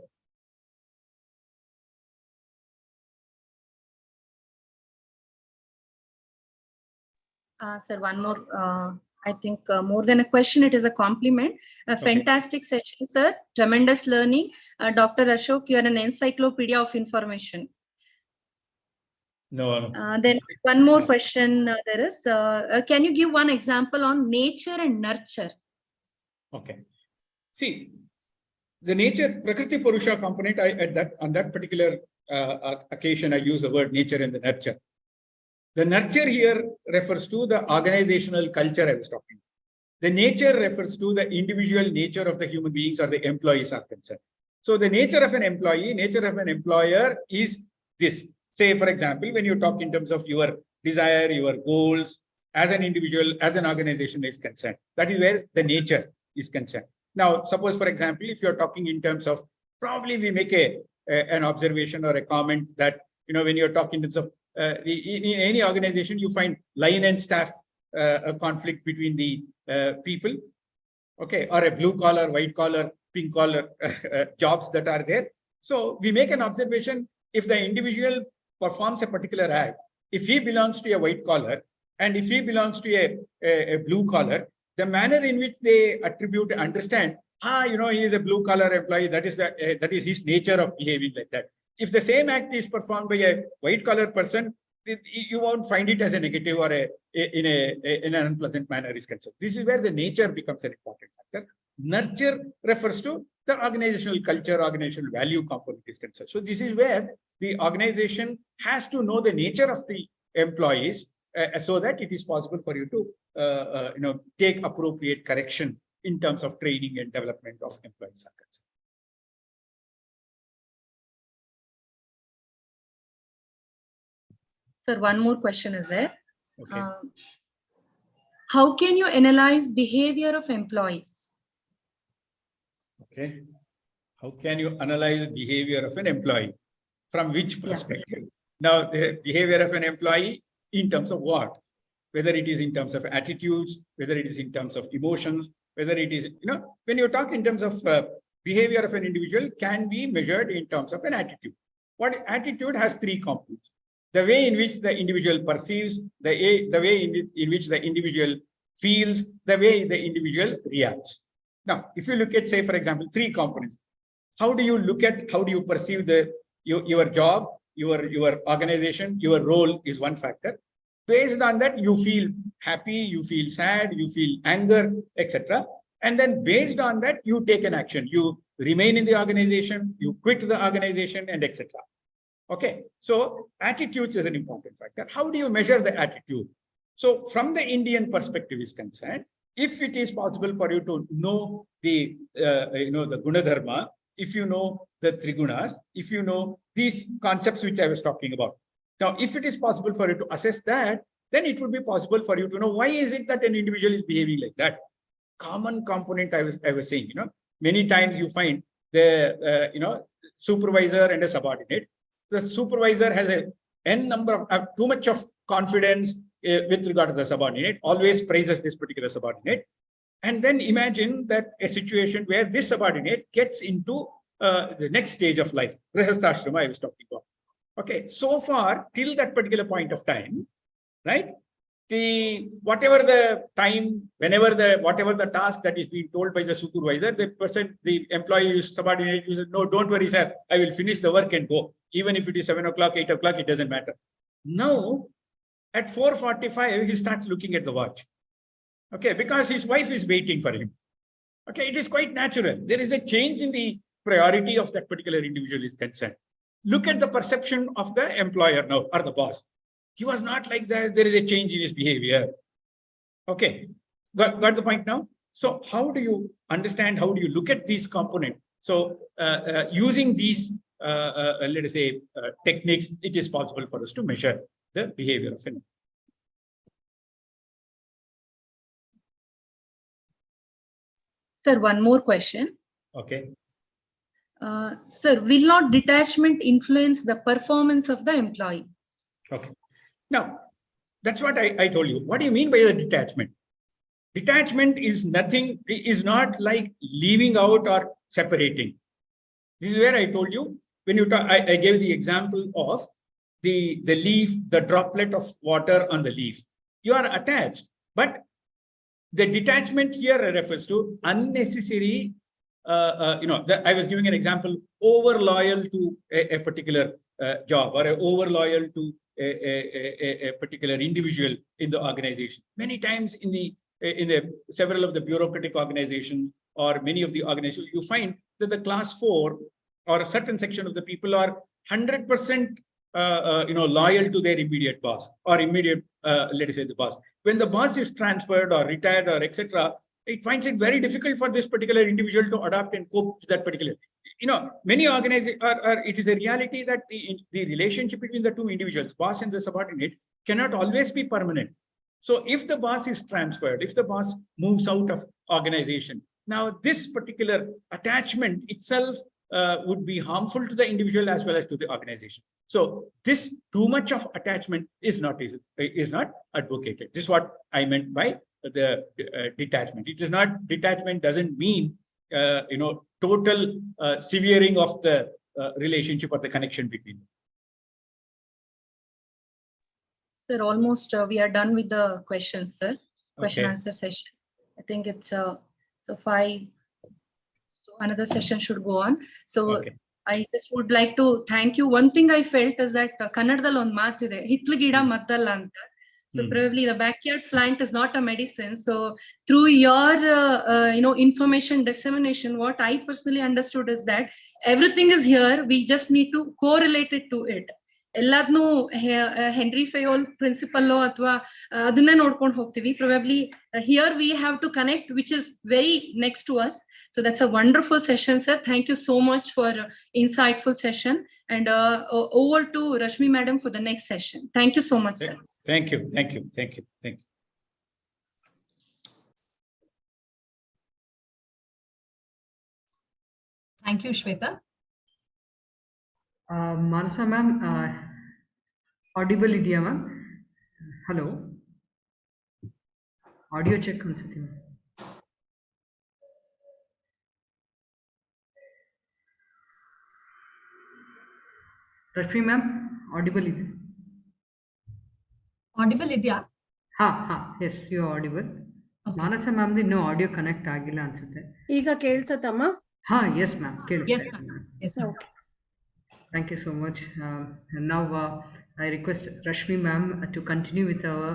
Sir, one more, I think more than a question, it is a compliment. A fantastic session, sir. Tremendous learning. Dr. Ashok, you are an encyclopedia of information. No. Then one more question there is, can you give one example on nature and nurture? Okay. See, the nature, Prakriti Purusha component, on that particular occasion, I use the word nature and the nurture. The nurture here refers to the organizational culture I was talking about. The nature refers to the individual nature of the human beings or the employees are concerned. So the nature of an employee, nature of an employer is this. Say, for example, when you talk in terms of your desire, your goals, as an individual, as an organization is concerned, that is where the nature is concerned. Now, suppose, for example, if you're talking in terms of, probably we make an observation or a comment that, when you're talking in terms of, in any organization, you find line and staff a conflict between the people, okay, or a blue collar, white collar, pink collar jobs that are there. So we make an observation, if the individual performs a particular act, if he belongs to a white collar and if he belongs to a blue collar, the manner in which they attribute, understand, he is a blue collar employee, that is his nature of behaving like that. If the same act is performed by a white collar person, you won't find it as a negative or in an unpleasant manner is concerned. This is where the nature becomes an important factor. Nurture refers to the organizational culture, organizational value component is concerned. So this is where the organization has to know the nature of the employees so that it is possible for you to take appropriate correction in terms of training and development of employees are concerned. Sir, one more question is there. Okay. How can you analyze behavior of employees? Okay. How can you analyze behavior of an employee? From which perspective? Now, the behavior of an employee in terms of what? Whether it is in terms of attitudes, whether it is in terms of emotions, whether it is, when you talk in terms of behavior of an individual can be measured in terms of an attitude. What attitude has three components. The way in which the individual perceives, the way in which the individual feels, the way the individual reacts. Now, if you look at, say, for example, three components, how do you perceive your job, your organization, your role is one factor. Based on that, you feel happy, you feel sad, you feel anger, etc. And then based on that, you take an action. You remain in the organization, you quit the organization, and etc. Okay, so attitudes is an important factor. How do you measure the attitude? So from the Indian perspective is concerned, if it is possible for you to know the the Gunadharma, if you know the Trigunas, if you know these concepts which I was talking about. Now, if it is possible for you to assess that, then it would be possible for you to know why is it that an individual is behaving like that. Common component I was saying, many times you find the supervisor and a subordinate. The supervisor has n number of too much of confidence with regard to the subordinate, always praises this particular subordinate. And then imagine that a situation where this subordinate gets into the next stage of life, Grihastha I was talking about. Okay, so far till that particular point of time, right? Whatever the time, whatever the task that is being told by the supervisor, the employee is subordinate, you say, no, don't worry, sir, I will finish the work and go. Even if it is 7 o'clock, 8 o'clock, it doesn't matter. Now, at 4:45, he starts looking at the watch. Okay, because his wife is waiting for him. Okay, it is quite natural. There is a change in the priority of that particular individual is concerned. Look at the perception of the employer now, or the boss. He was not like that. There is a change in his behavior. Okay, got the point now? So how do you understand, how do you look at these components? So using these, let us say, techniques, it is possible for us to measure the behavior of an. Sir, one more question. Okay. Sir, will not detachment influence the performance of the employee? Okay. Now, that's what I told you. What do you mean by the detachment? Detachment is nothing, is not like leaving out or separating. This is where I told you, when you talk, I gave the example of the leaf, the droplet of water on the leaf. You are attached, but the detachment here refers to unnecessary, I was giving an example, over loyal to a particular job, or over loyal to a particular individual in the organization. Many times in the several of the bureaucratic organizations or many of the organizations, you find that the class 4 or a certain section of the people are 100% loyal to their immediate boss or immediate, let us say, the boss. When the boss is transferred or retired or etc., it finds it very difficult for this particular individual to adapt and cope with that particular. Many organizations it is a reality that the relationship between the two individuals, boss and the subordinate, cannot always be permanent. So if the boss is transferred, if the boss moves out of organization, now this particular attachment itself would be harmful to the individual as well as to the organization. So this too much of attachment is not advocated. This is what I meant by the detachment. It is not, detachment doesn't mean total severing of the relationship or the connection between them. Sir, almost we are done with the questions, sir. Question Okay. answer session. I think it's so 5. So another session should go on. So Okay. I just would like to thank you. One thing I felt is that Kannadadalli ಒಂದು ಮಾತಿದೆ, ಹಿತ್ಲು ಗಿಡ ಮದ್ದಲ್ಲ ಅಂತ. So probably the backyard plant is not a medicine. So through your information dissemination, what I personally understood is that everything is here. We just need to correlate it to it. ಎಲ್ಲಾದ್ನೂ Henri Fayol principle ಅಥವಾ ಅದನ್ನೇ ನೋಡ್ಕೊಂಡು ಹೋಗ್ತೀವಿ. Probably here we have to connect, which is very next to us. So that's a wonderful session, sir. Thank you so much for insightful session. And over to Rashmi madam for the next session. Thank you so much, sir. Thank you. Thank you. Thank you. Thank you. Thank you, Shweta. Manasa ma'am, audible idea ma'am? Hello? Audio check ಅನ್ಸುತ್ತೆ ma'am. Rashmi ma'am, audible ಇದೆ? Audible ಇದೆಯಾ? Yes, you are audible. ಮಾನಸ ಮ್ಯಾಮ್ದು ಇನ್ನೂ audio connect ಆಗಿಲ್ಲ ಅನ್ಸುತ್ತೆ. ಈಗ ಕೇಳಿಸತ್ತಮ್ಮ? Yes ma'am, Yes, ಕೇಳಿಸ್ತಾ ma'am. ಇದೆ. Yes, ma'am. Okay. Thank you so much. And now I request Rashmi ma'am to continue with our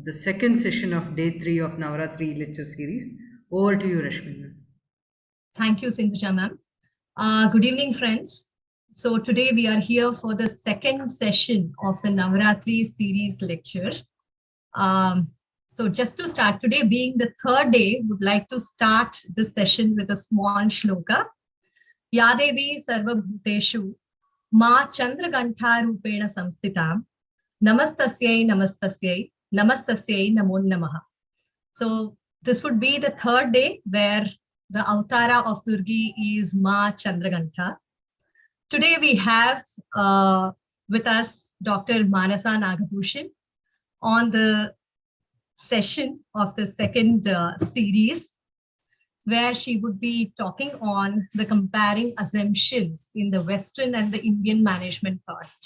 the second session of day 3 of Navaratri lecture series. Over to you, Rashmi ma'am. Thank you, Sindhuja ma'am. Good evening, friends. So today we are here for the second session of the Navaratri series lecture. So just to start, today being the third day, would like to start this session with a small shloka. Yadevi sarvabhuteshu ma chandragantha rupena samsthitam namastasyai namastasyai namastasyai namo namaha. So this would be the third day where the avatara of Durgi is Ma Chandragantha. Today we have with us Dr. Manasa Nagabhushan on the session of the second series, where she would be talking on the comparing assumptions in the Western and the Indian management thought.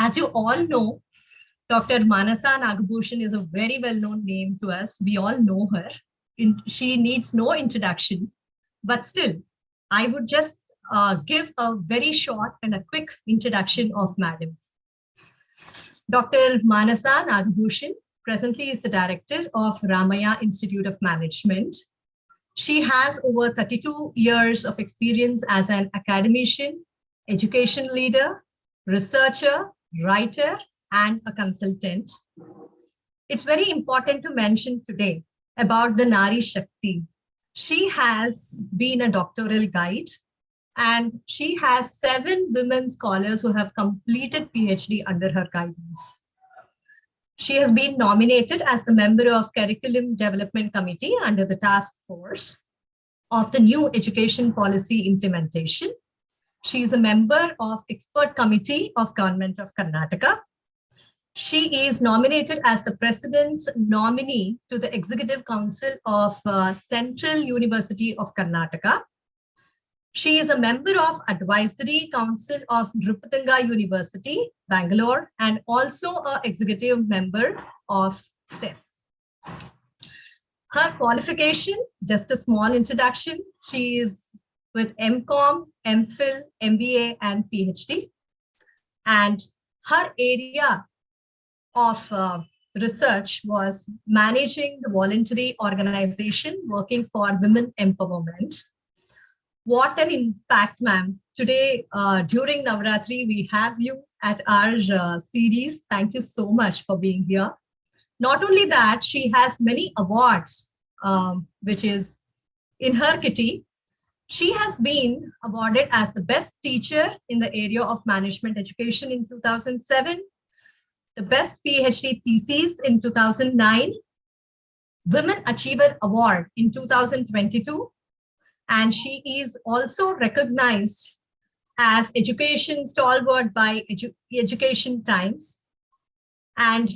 As you all know, Dr. Manasa Nagabhushan is a very well-known name to us. We all know her. She needs no introduction, but still, I would just give a very short and a quick introduction of Madam. Dr. Manasa Nagabhushan presently is the director of Ramaya Institute of Management. She has over 32 years of experience as an academician, education leader, researcher, writer, and a consultant. It's very important to mention today about the Nari Shakti. She has been a doctoral guide, and she has 7 women scholars who have completed PhD under her guidance. She has been nominated as the member of Curriculum Development Committee under the task force of the new education policy implementation. She is a member of expert committee of Government of Karnataka. She is nominated as the president's nominee to the Executive Council of Central University of Karnataka. She is a member of Advisory Council of Nrupatanga University, Bangalore, and also an executive member of CES. Her qualification, just a small introduction, she is with MCOM, MPhil, MBA, and PhD. And her area of research was managing the voluntary organization working for women empowerment. What an impact, ma'am. Today, during Navaratri, we have you at our series. Thank you so much for being here. Not only that, she has many awards, which is in her kitty. She has been awarded as the best teacher in the area of management education in 2007, the best PhD thesis in 2009, Women Achiever Award in 2022, and she is also recognized as education stalwart by Education Times. And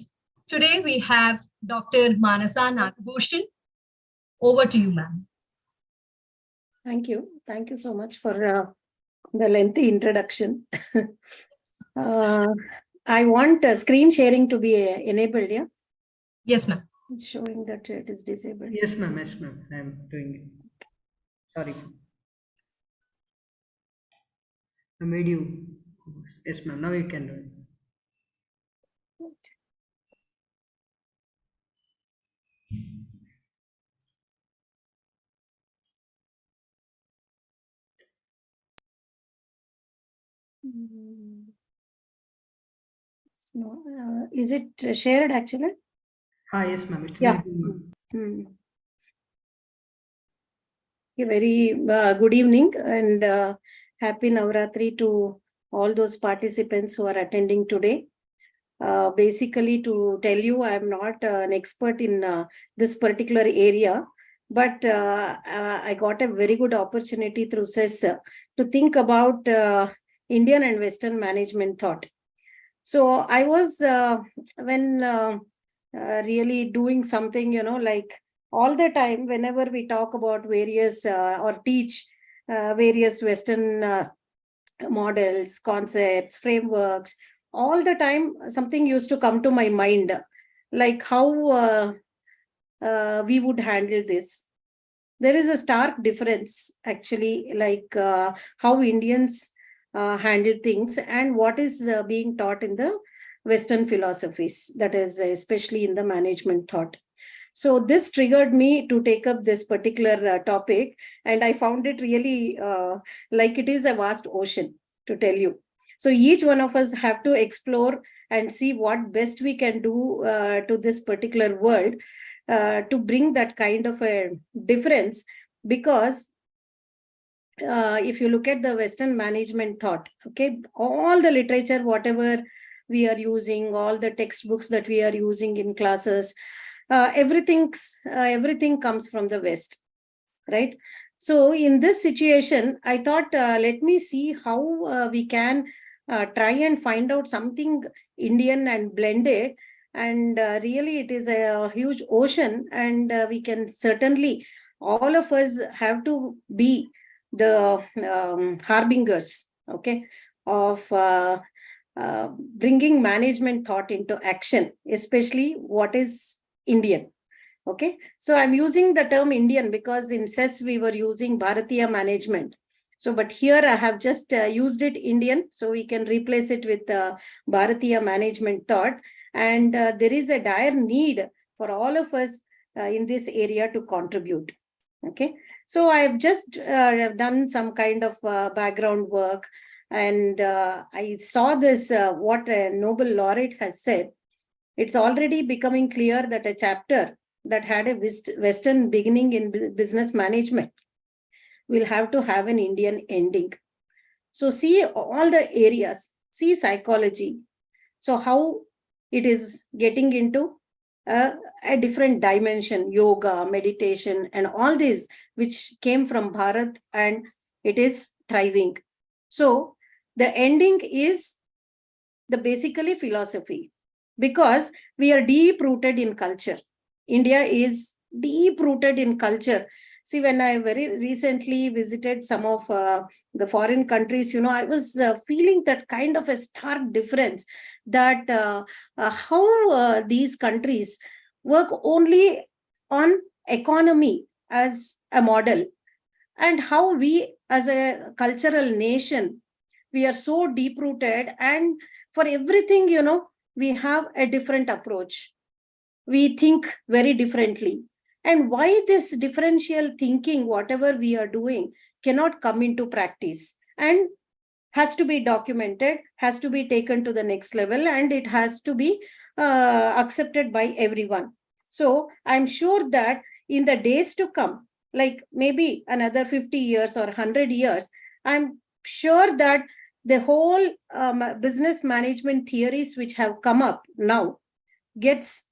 today we have Dr. Manasa Nagabhushan. Over to you, ma'am. Thank you. Thank you so much for the lengthy introduction. I want screen sharing to be enabled, yeah? Yes, ma'am. It's showing that it is disabled. Yes ma'am, I am doing it. Sorry. I made you. Yes ma'am, now you can do it. No, is it shared actually? Yes, ma'am. It's Yeah. visible. Very good evening and happy Navaratri to all those participants who are attending today. Basically, to tell you, I'm not an expert in this particular area, but I got a very good opportunity through CES to think about Indian and Western management thought. So I was, when really doing something, like all the time, whenever we talk about various or teach various Western models, concepts, frameworks, all the time something used to come to my mind, like how we would handle this. There is a stark difference actually, like how Indians handle things and what is being taught in the Western philosophies, that is especially in the management thought. So this triggered me to take up this particular topic, and I found it really like it is a vast ocean, to tell you. So each one of us have to explore and see what best we can do to this particular world to bring that kind of a difference. Because if you look at the Western management thought, okay, all the literature, whatever we are using, all the textbooks that we are using in classes, everything comes from the West, right? So in this situation, I thought, let me see how we can try and find out something Indian and blend it. And really, it is a huge ocean, and we can certainly, all of us have to be the harbingers, okay, of bringing management thought into action, especially what is Indian. Okay, so I'm using the term Indian because in CES we were using Bharatiya Management. So, but here I have just used it Indian, so we can replace it with Bharatiya Management thought. And there is a dire need for all of us in this area to contribute. Okay, so I have just done some kind of background work, and I saw this, what a Nobel laureate has said. It's already becoming clear that a chapter that had a Western beginning in business management will have to have an Indian ending. So see all the areas, see psychology. So how it is getting into a different dimension, yoga, meditation, and all these which came from Bharat, and it is thriving. So the ending is the basically philosophy, because we are deep rooted in culture. India is deep rooted in culture. See, when I very recently visited some of the foreign countries, I was feeling that kind of a stark difference, that how these countries work only on economy as a model, and how we as a cultural nation, we are so deep rooted, and for everything, we have a different approach. We think very differently. And why this differential thinking, whatever we are doing, cannot come into practice and has to be documented, has to be taken to the next level, and it has to be accepted by everyone. So I'm sure that in the days to come, like maybe another 50 years or 100 years, I'm sure that the whole business management theories which have come up now gets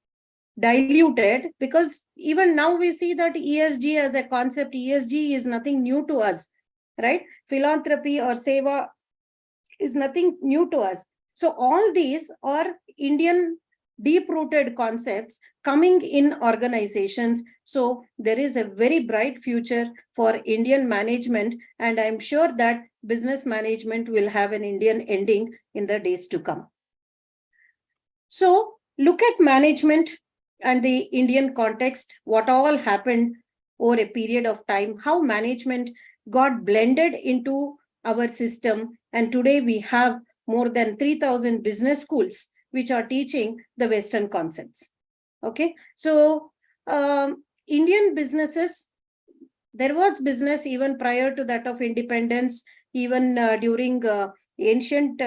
diluted, because even now we see that ESG as a concept, ESG is nothing new to us, right? Philanthropy or seva is nothing new to us. So all these are Indian deep-rooted concepts coming in organizations. So there is a very bright future for Indian management, and I'm sure that business management will have an Indian ending in the days to come. So look at management and the Indian context, what all happened over a period of time, how management got blended into our system. And today we have more than 3,000 business schools which are teaching the Western concepts. Okay, so Indian businesses, there was business even prior to that of independence, even during ancient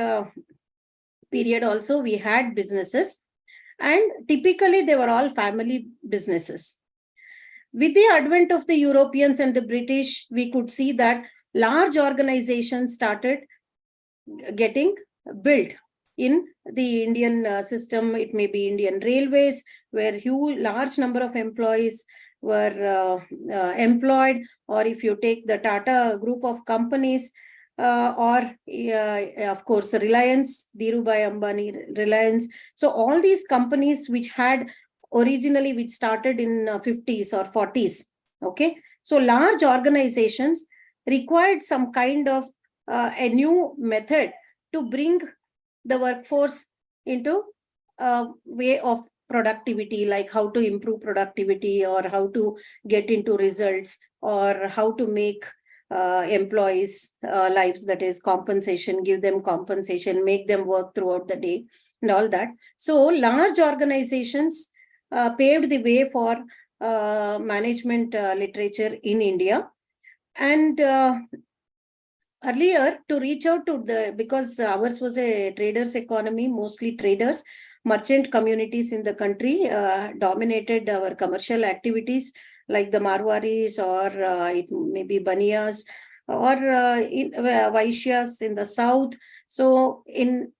period also we had businesses, and typically they were all family businesses. With the advent of the Europeans and the British, we could see that large organizations started getting built in the Indian system. It may be Indian Railways, where large number of employees were employed, or if you take the Tata group of companies, or of course Reliance, Dhirubhai Ambani, Reliance. So all these companies which started in 50s or 40s. Okay, so large organizations required some kind of a new method to bring the workforce into a way of productivity, like how to improve productivity, or how to get into results, or how to make employees' lives, that is compensation, give them compensation, make them work throughout the day and all that. So large organizations paved the way for management literature in India. And earlier, to reach out to because ours was a traders economy, mostly traders, merchant communities in the country dominated our commercial activities, like the Marwaris, or it may be Baniyas, or Vaishyas in the south. So in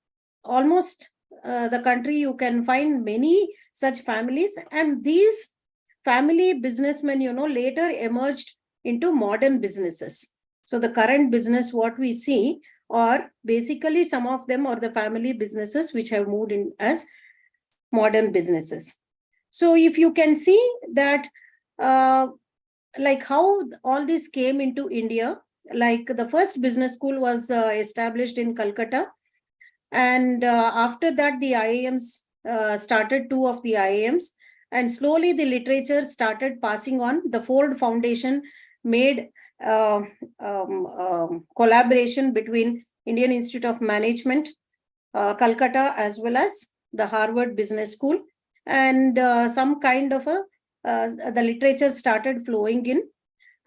almost the country, you can find many such families, and these family businessmen, later emerged into modern businesses. So the current business, what we see, are basically some of them are the family businesses which have moved in as modern businesses. So if you can see that, like how all this came into India, like the first business school was established in Calcutta. And after that, the IIMs started, 2 of the IIMs, and slowly the literature started passing on. The Ford Foundation made collaboration between Indian Institute of Management, Calcutta, as well as the Harvard Business School, and some kind of the literature started flowing in.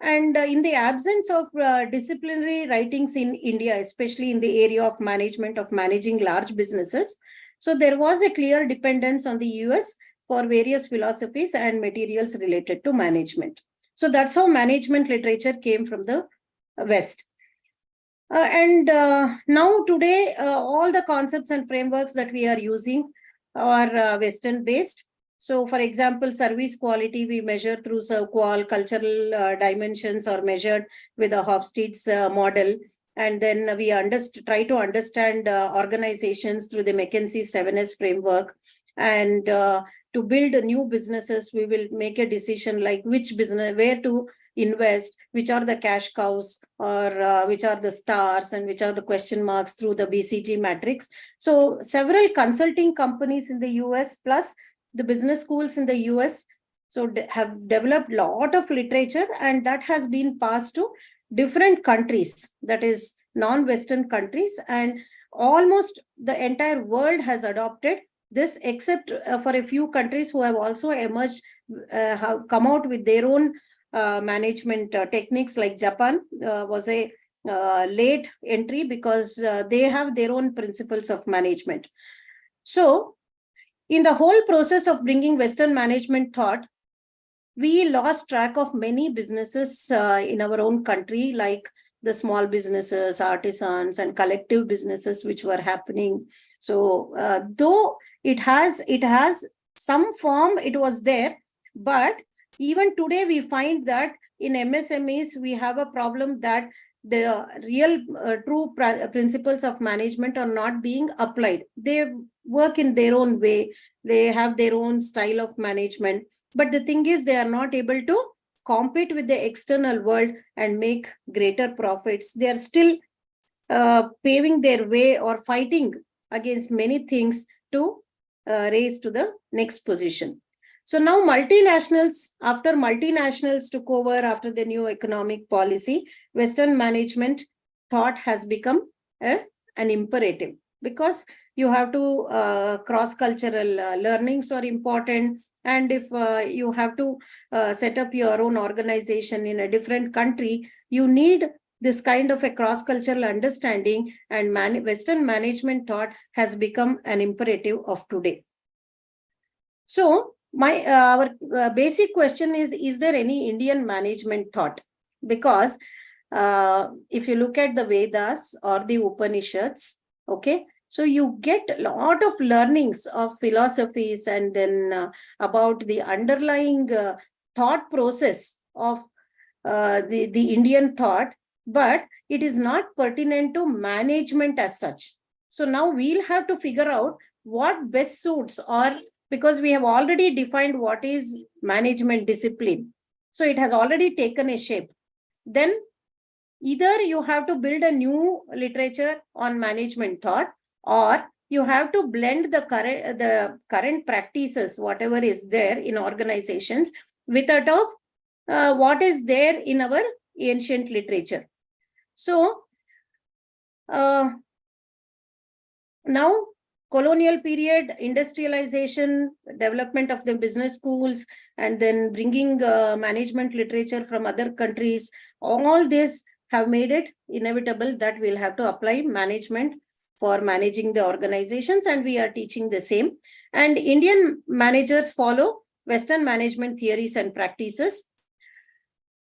And in the absence of disciplinary writings in India, especially in the area of management, of managing large businesses, so there was a clear dependence on the US for various philosophies and materials related to management. So that's how management literature came from the West. And now today, all the concepts and frameworks that we are using are Western based. So for example, service quality we measure through ServQual, cultural dimensions are measured with a Hofstede's model. And then we try to understand organizations through the McKinsey 7S framework. And to build new businesses, we will make a decision like which business, where to invest, which are the cash cows, or which are the stars, and which are the question marks through the BCG matrix. So several consulting companies in the US, plus the business schools in the US, so have developed a lot of literature, and that has been passed to different countries, that is non-Western countries, and almost the entire world has adopted this, except for a few countries who have also emerged, have come out with their own management techniques, like Japan was a late entry because they have their own principles of management. So in the whole process of bringing Western management thought, we lost track of many businesses in our own country, like the small businesses, artisans, and collective businesses which were happening. So though it has some form, it was there, but even today we find that in MSMEs we have a problem that the real true principles of management are not being applied. They work in their own way, they have their own style of management, but the thing is they are not able to compete with the external world and make greater profits. They are still paving their way or fighting against many things to raise to the next position. So now multinationals, after multinationals took over after the new economic policy, Western management thought has become an imperative, because you have to cross-cultural learnings are important. And if you have to set up your own organization in a different country, you need this kind of a cross-cultural understanding and Western management thought has become an imperative of today. So our basic question is there any Indian management thought? Because if you look at the Vedas or the Upanishads, okay, so you get a lot of learnings of philosophies and then about the underlying thought process of the Indian thought, but it is not pertinent to management as such. So now we'll have to figure out what best suits, or because we have already defined what is management discipline. So it has already taken a shape. Then either you have to build a new literature on management thought, or you have to blend the current practices, whatever is there in organizations, with that of what is there in our ancient literature. So now colonial period, industrialization, development of the business schools, and then bringing management literature from other countries, all this have made it inevitable that we'll have to apply management for managing the organizations, and we are teaching the same. And Indian managers follow Western management theories and practices.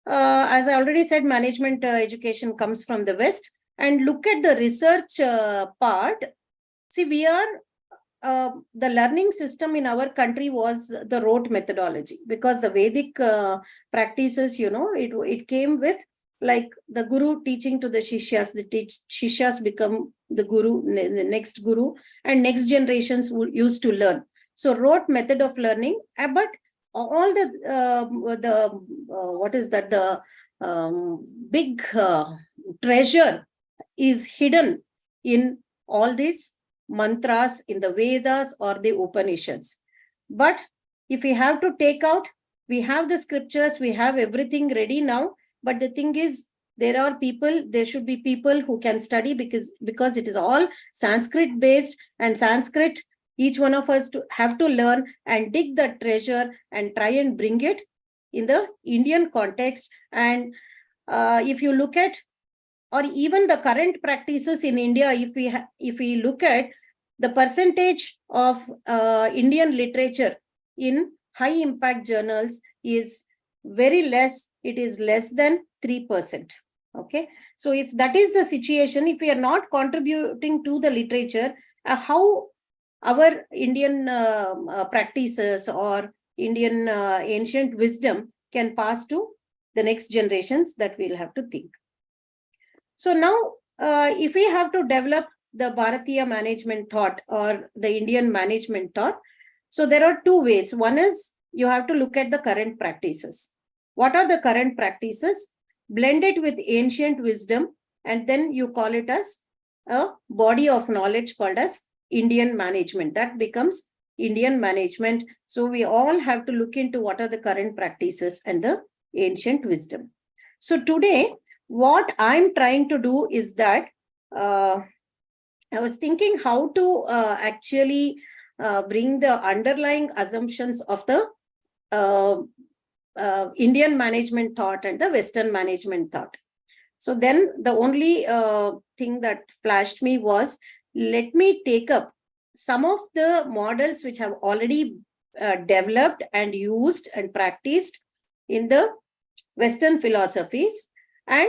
As I already said, management education comes from the West. And look at the research part. See, we are, the learning system in our country was the rote methodology, because the Vedic practices, it came with like the guru teaching to the shishyas, shishyas become the guru, the next guru, and next generations used to learn. So rote method of learning, but all the what is that, the big treasure is hidden in all these mantras in the Vedas or the Upanishads. But if we have to take out, we have the scriptures, we have everything ready now. But the thing is, there should be people who can study, because it is all Sanskrit based, and Sanskrit, each one of us have to learn and dig the treasure and try and bring it in the Indian context. And if you look at, or even the current practices in India, if we look at the percentage of Indian literature in high impact journals is very less. It is less than 3%. Okay. So if that is the situation, if we are not contributing to the literature, how our Indian practices or Indian ancient wisdom can pass to the next generations, that we'll have to think. So now, if we have to develop the Bharatiya management thought or the Indian management thought, so there are two ways. One is you have to look at the current practices. What are the current practices? Blend it with ancient wisdom, and then you call it as a body of knowledge called as Indian management. That becomes Indian management. So we all have to look into what are the current practices and the ancient wisdom. So today, what I'm trying to do is that I was thinking how to actually bring the underlying assumptions of the Indian management thought and the Western management thought. So then the only thing that flashed me was, let me take up some of the models which have already developed and used and practiced in the Western philosophies, and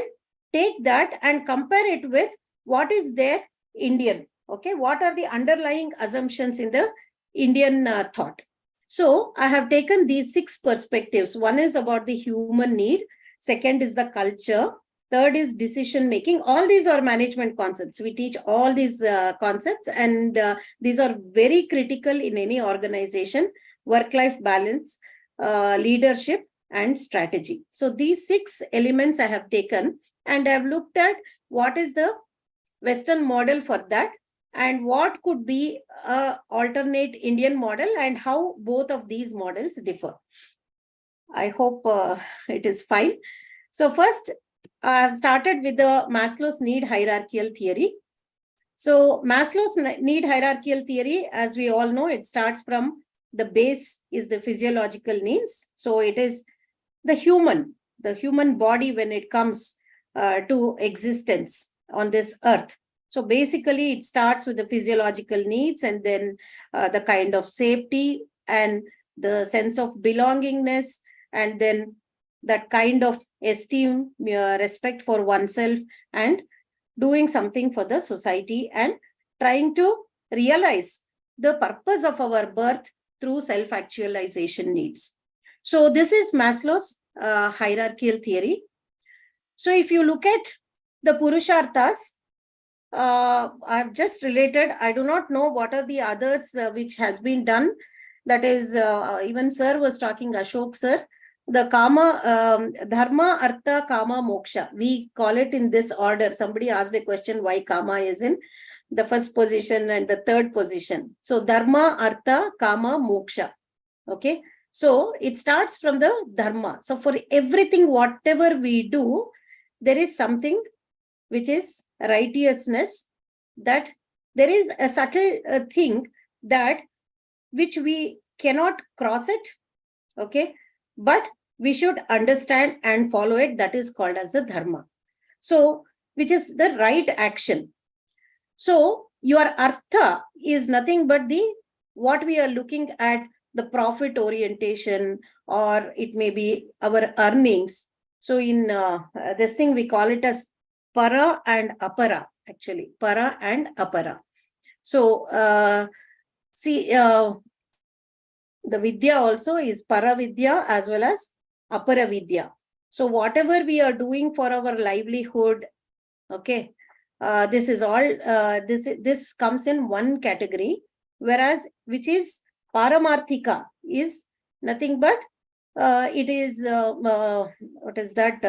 take that and compare it with what is there Indian. Okay, what are the underlying assumptions in the Indian thought? So I have taken these 6 perspectives. One is about the human need. Second is the culture. Third is decision making. All these are management concepts. We teach all these concepts, and these are very critical in any organization: work-life balance, leadership, and strategy. So these 6 elements I have taken, and I have looked at what is the Western model for that, and what could be an alternate Indian model, and how both of these models differ. I hope it is fine. So first, I have started with the Maslow's need hierarchical theory. So Maslow's need hierarchical theory, as we all know, it starts from the base is the physiological needs. So it is the human body when it comes to existence on this earth. So basically, it starts with the physiological needs, and then the kind of safety and the sense of belongingness, and then that kind of esteem, respect for oneself, and doing something for the society, and trying to realize the purpose of our birth through self-actualization needs. So this is Maslow's hierarchical theory. So if you look at the Purusharthas, I've just related. I do not know what are the others which has been done. That is, even sir was talking, Ashok sir, the Kama, Dharma, Artha, Kama, Moksha. We call it in this order. Somebody asked a question why Kama is in the first position and the third position. So Dharma, Artha, Kama, Moksha. Okay. So it starts from the Dharma. So for everything, whatever we do, there is something which is righteousness, that there is a subtle thing that which we cannot cross it, okay, but we should understand and follow it. That is called as the dharma. So which is the right action. So your artha is nothing but the what we are looking at, the profit orientation, or it may be our earnings. So in this thing we call it as para and apara, actually, para and apara. So see, the vidya also is para vidya as well as apara vidya. So whatever we are doing for our livelihood, okay, this is all, this comes in one category, whereas which is paramarthika is nothing but it is what is that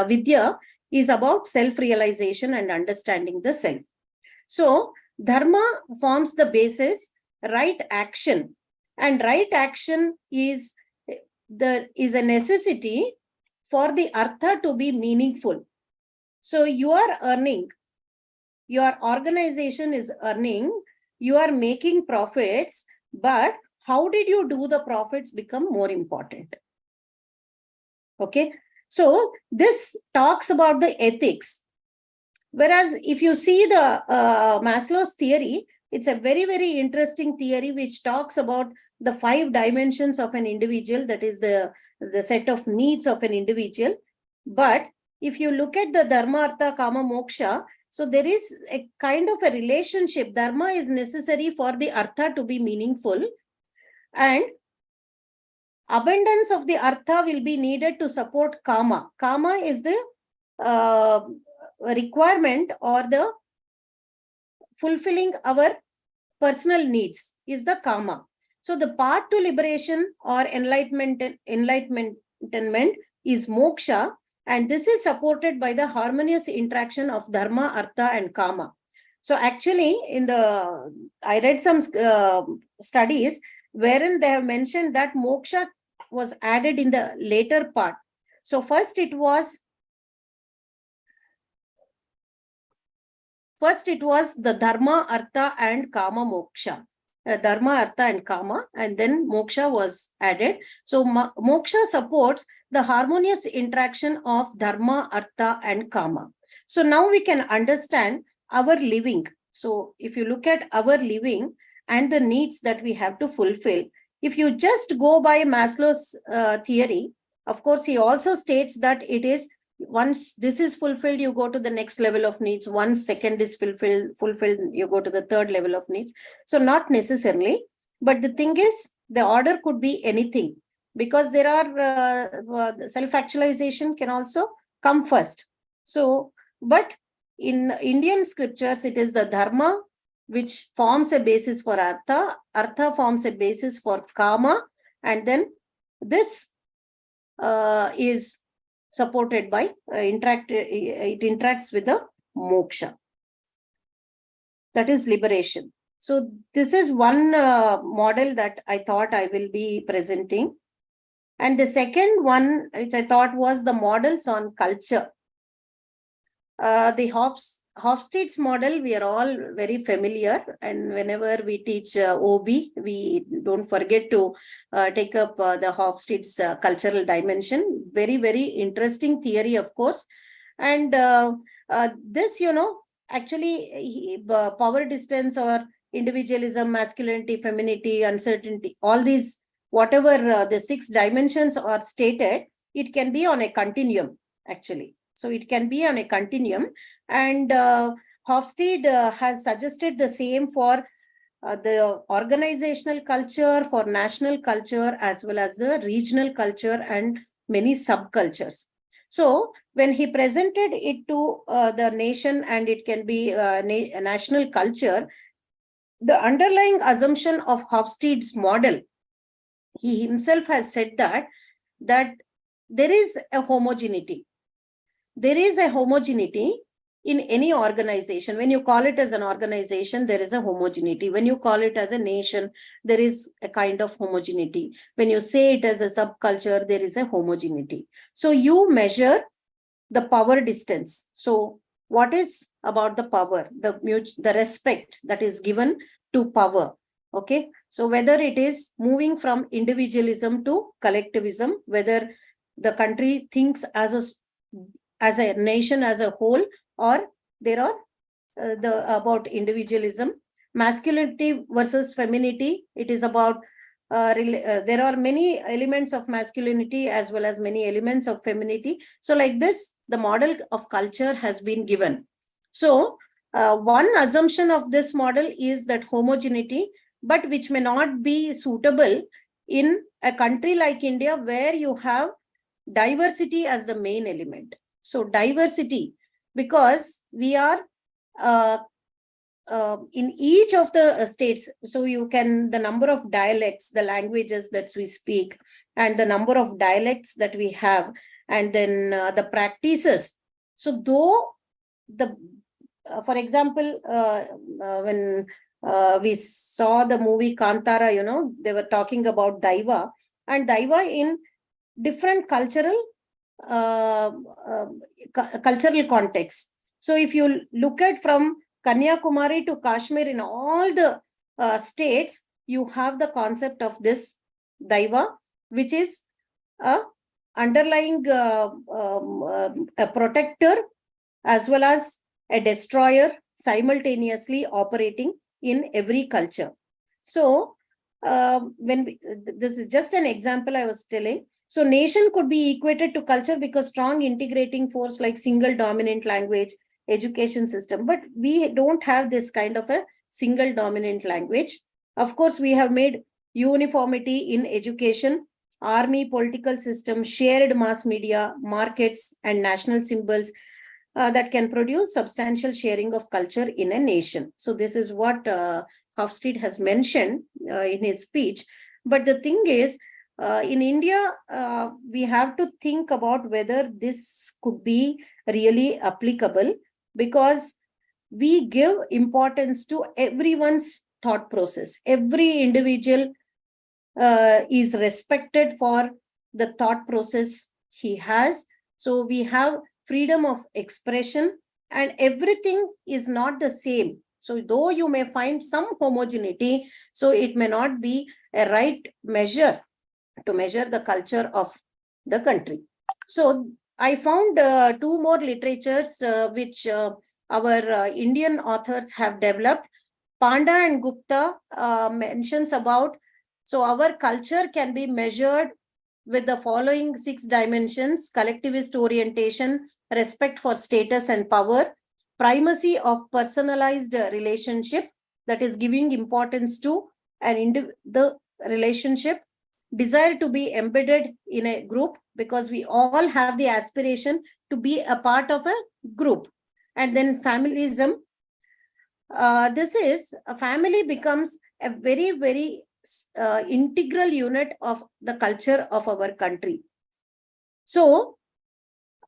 vidya is about self-realization and understanding the self. So dharma forms the basis, right action, and right action is a necessity for the artha to be meaningful. So you are earning, your organization is earning, you are making profits, but how did you do the profits become more important? Okay. So this talks about the ethics. Whereas if you see the Maslow's theory, it's a very, very interesting theory which talks about the 5 dimensions of an individual, that is the set of needs of an individual. But if you look at the dharma, artha, kama, moksha, so there is a kind of a relationship. Dharma is necessary for the artha to be meaningful, and abundance of the artha will be needed to support kama. Kama is the requirement or the fulfilling our personal needs is the kama. So the path to liberation or enlightenment is moksha, and this is supported by the harmonious interaction of dharma, artha, and kama. So actually, I read some studies wherein they have mentioned that moksha was added in the later part. So first it was the dharma, artha, and kama moksha. Dharma, artha, and kama, and then moksha was added. So moksha supports the harmonious interaction of dharma, artha, and kama. So now we can understand our living. So if you look at our living and the needs that we have to fulfill, if you just go by Maslow's theory, of course, he also states that it is once this is fulfilled, you go to the next level of needs. Once second is fulfilled, you go to the third level of needs. So not necessarily, but the thing is, the order could be anything, because there are self-actualization can also come first. So, but in Indian scriptures, it is the dharma which forms a basis for artha, artha forms a basis for kama, and then this is supported by it interacts with the moksha, that is liberation. So this is one model that I thought I will be presenting, and the second one which I thought was the models on culture. The Hofstede's model we are all very familiar, and whenever we teach OB, we don't forget to take up the Hofstede's cultural dimension. very, very interesting theory, of course. And this, actually power distance or individualism, masculinity, femininity, uncertainty, all these, whatever the 6 dimensions are stated, it can be on a continuum, actually. So it can be on a continuum. And Hofstede has suggested the same for the organizational culture, for national culture, as well as the regional culture and many subcultures. So when he presented it to the nation, and it can be a national culture, the underlying assumption of Hofstede's model, he himself has said that there is a homogeneity. There is a homogeneity in any organization. When you call it as an organization, there is a homogeneity. When you call it as a nation, there is a kind of homogeneity. When you say it as a subculture, there is a homogeneity. So you measure the power distance. So what is about the power, the respect that is given to power? Okay. So whether it is moving from individualism to collectivism, whether the country thinks as a nation as a whole, or there are about individualism, masculinity versus femininity. It is about there are many elements of masculinity as well as many elements of femininity. So like this, the model of culture has been given. So one assumption of this model is that homogeneity, but which may not be suitable in a country like India, where you have diversity as the main element. So diversity, because we are in each of the states, so you can, the number of dialects, the languages that we speak, and the number of dialects that we have, and then the practices. So though for example, when we saw the movie Kantara, they were talking about Daiva, and Daiva in different cultural context. So if you look at from Kanyakumari to Kashmir, in all the states, you have the concept of this Daiva, which is a underlying a protector as well as a destroyer, simultaneously operating in every culture. So this is just an example I was telling. So nation could be equated to culture because strong integrating force like single dominant language, education system, but we don't have this kind of a single dominant language. Of course, we have made uniformity in education, army, political system, shared mass media, markets, and national symbols that can produce substantial sharing of culture in a nation. So this is what Hofstede has mentioned in his speech. But the thing is, in India, we have to think about whether this could be really applicable, because we give importance to everyone's thought process. Every individual is respected for the thought process he has. So we have freedom of expression, and everything is not the same. So though you may find some homogeneity, so it may not be a right measure to measure the culture of the country. So I found 2 more literatures which our Indian authors have developed. Panda and Gupta mentions about, so our culture can be measured with the following 6 dimensions: collectivist orientation, respect for status and power, primacy of personalized relationship, that is giving importance to the relationship, desire to be embedded in a group, because we all have the aspiration to be a part of a group, and then familism. This is, a family becomes a very, very integral unit of the culture of our country. So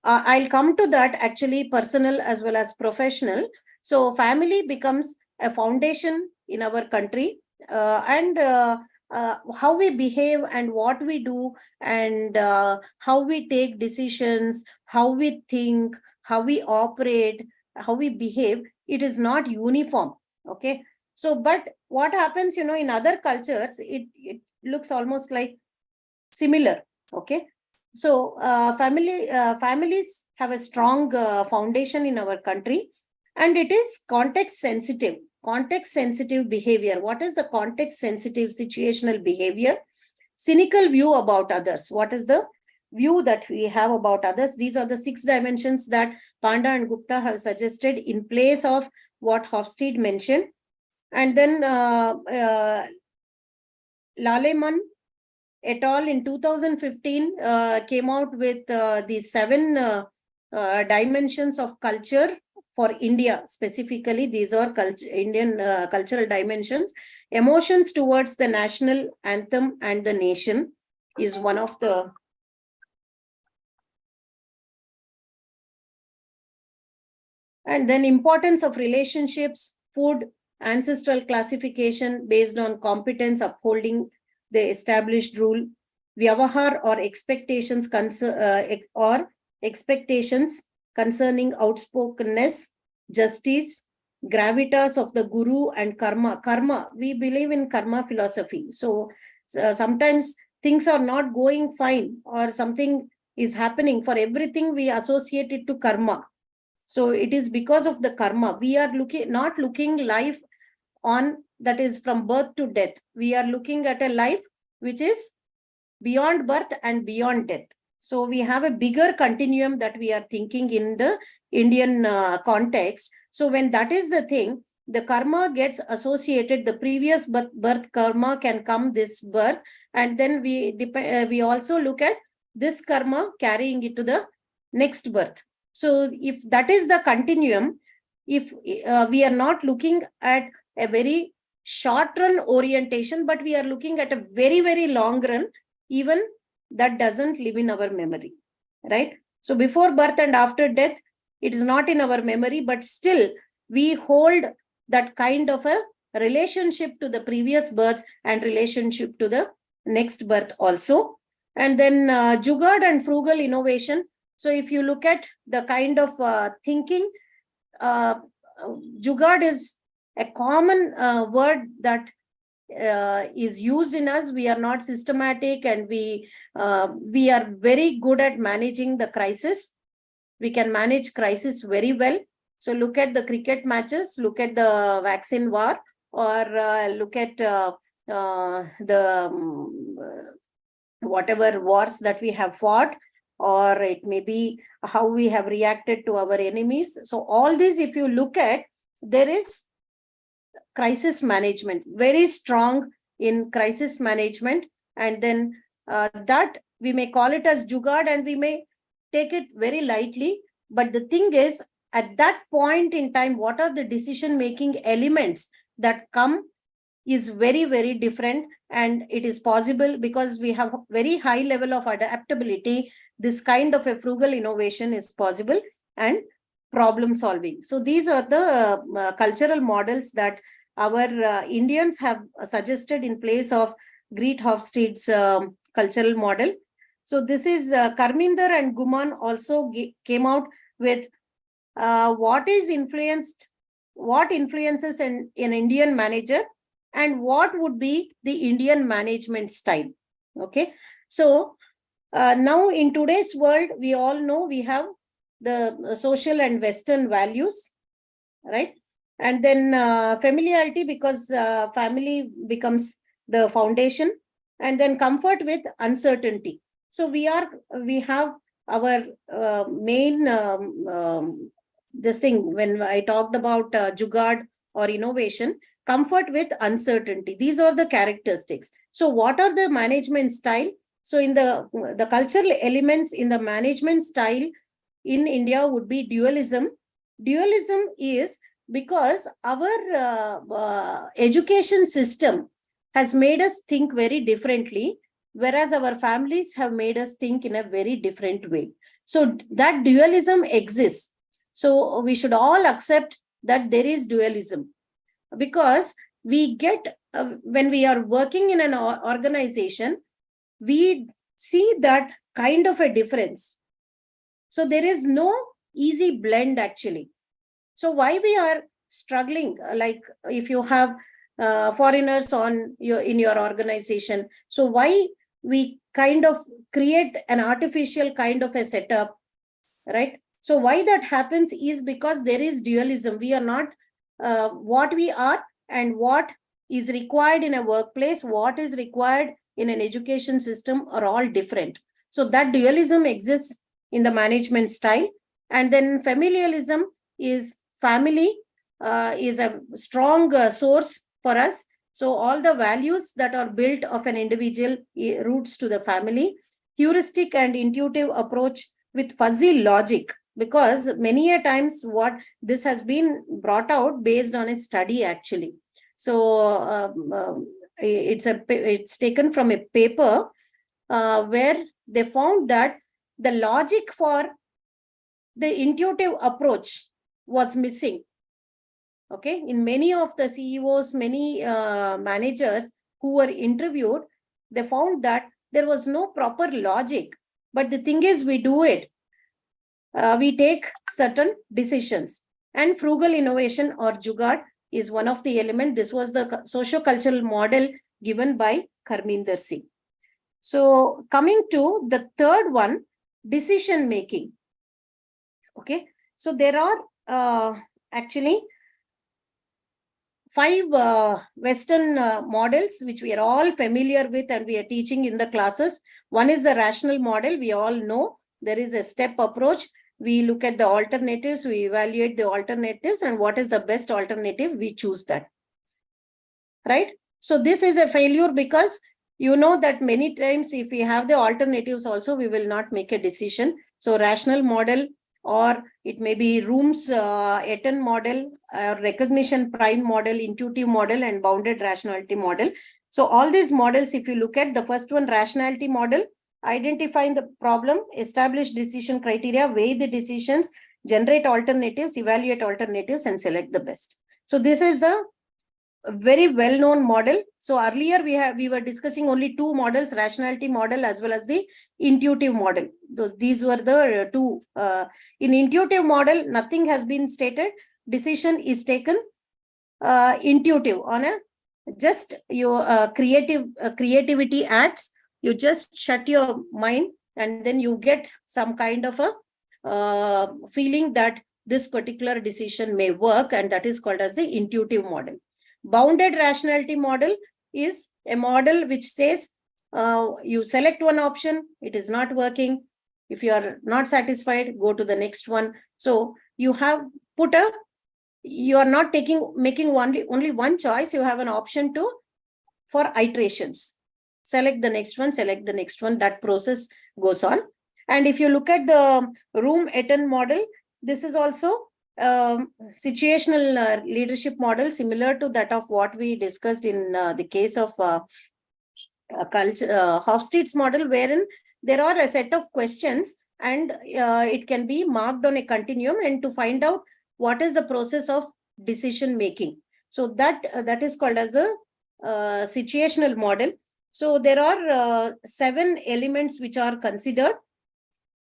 I'll come to that, actually, personal as well as professional. So family becomes a foundation in our country, and how we behave and what we do, and how we take decisions, how we think, how we operate, how we behave, it is not uniform. Okay. So, but what happens, in other cultures, it looks almost like similar. Okay. So families have a strong foundation in our country, and it is context sensitive. Context sensitive behavior. What is the context sensitive situational behavior? Cynical view about others. What is the view that we have about others? These are the 6 dimensions that Panda and Gupta have suggested in place of what Hofstede mentioned. And then Laleman et al. In 2015 came out with the 7 dimensions of culture for India. Specifically, these are Indian cultural dimensions. Emotions towards the national anthem and the nation is one of the and then importance of relationships, food, ancestral classification based on competence, upholding the established rule, vyavahar or expectations concerning outspokenness, justice, gravitas of the guru, and karma. Karma, we believe in karma philosophy. So sometimes things are not going fine or something is happening. For everything we associate it to karma. So it is because of the karma. We are not looking life on that is from birth to death. We are looking at a life which is beyond birth and beyond death. So we have a bigger continuum that we are thinking in the Indian context. So when that is the thing, the karma gets associated, the previous birth karma can come this birth, and then we also look at this karma carrying it to the next birth. So if that is the continuum, if we are not looking at a very short run orientation, but we are looking at a very, very long run, even that doesn't live in our memory, right? So before birth and after death, it is not in our memory, but still we hold that kind of a relationship to the previous births and relationship to the next birth also. And then Jugaad and frugal innovation. So if you look at the kind of thinking, Jugaad is a common word that is used in us. We are not systematic, and we are very good at managing the crisis. We can manage crisis very well. So look at the cricket matches, look at the vaccine war, or look at the whatever wars that we have fought, or it may be how we have reacted to our enemies. So all this, if you look at, there is crisis management, very strong in crisis management. And then that we may call it as Jugaad, and we may take it very lightly. But the thing is, at that point in time, what are the decision-making elements that come is very, very different. And it is possible because we have very high level of adaptability. This kind of a frugal innovation is possible, and problem solving. So these are the cultural models that our Indians have suggested in place of Greet Hofstede's cultural model. So this is Karminder and Guman also came out with what influences an Indian manager, and what would be the Indian management style. Okay, so now in today's world, we all know we have the social and Western values, right? And then familiarity, because family becomes the foundation, and then comfort with uncertainty. So we have our main this thing when I talked about Jugaad or innovation, comfort with uncertainty. These are the characteristics. So what are the management style? So in the cultural elements in the management style in India would be dualism. Dualism is because our education system has made us think very differently, whereas our families have made us think in a very different way. So that dualism exists. So we should all accept that there is dualism, because we get, when we are working in an organization, we see that kind of a difference. So there is no easy blend actually. So why we are struggling, like if you have foreigners in your organization, so why we kind of create an artificial kind of a setup, right? So why that happens is because there is dualism. We are not what we are and what is required in a workplace, what is required in an education system are all different. So that dualism exists in the management style. And then familialism is family is a strong source for us. So all the values that are built of an individual roots to the family. Heuristic and intuitive approach with fuzzy logic, because many a times what this has been brought out based on a study actually. So it's taken from a paper where they found that the logic for the intuitive approach was missing. Okay, in many of the CEOs, many managers who were interviewed, they found that there was no proper logic. But the thing is, we do it. We take certain decisions. And frugal innovation or jugaad is one of the elements. This was the socio-cultural model given by Karminder Singh. So coming to the third one, decision making. Okay, so there are actually 5 Western models, which we are all familiar with and we are teaching in the classes. One is the rational model. We all know there is a step approach. We look at the alternatives, we evaluate the alternatives, and what is the best alternative, we choose that. Right? So this is a failure because you know that many times if we have the alternatives also, we will not make a decision. So rational model, or it may be Room's Etten model, recognition prime model, intuitive model, and bounded rationality model. So all these models, if you look at the first one, rationality model, identifying the problem, establish decision criteria, weigh the decisions, generate alternatives, evaluate alternatives, and select the best. So this is a very well-known model. So earlier we were discussing only 2 models, rationality model as well as the intuitive model. These were the 2. In intuitive model, nothing has been stated. Decision is taken intuitive on a just your creativity acts. You just shut your mind and then you get some kind of a feeling that this particular decision may work, and that is called as the intuitive model. Bounded rationality model is a model which says you select one option, it is not working. If you are not satisfied, go to the next one. So you have you are not making only one choice. You have an option for iterations. Select the next one, select the next one. That process goes on. And if you look at the Room-Etten model, this is also situational leadership model similar to that of what we discussed in the case of Hofstede's model, wherein there are a set of questions and it can be marked on a continuum and to find out what is the process of decision making. So that is called as a situational model. So there are 7 elements which are considered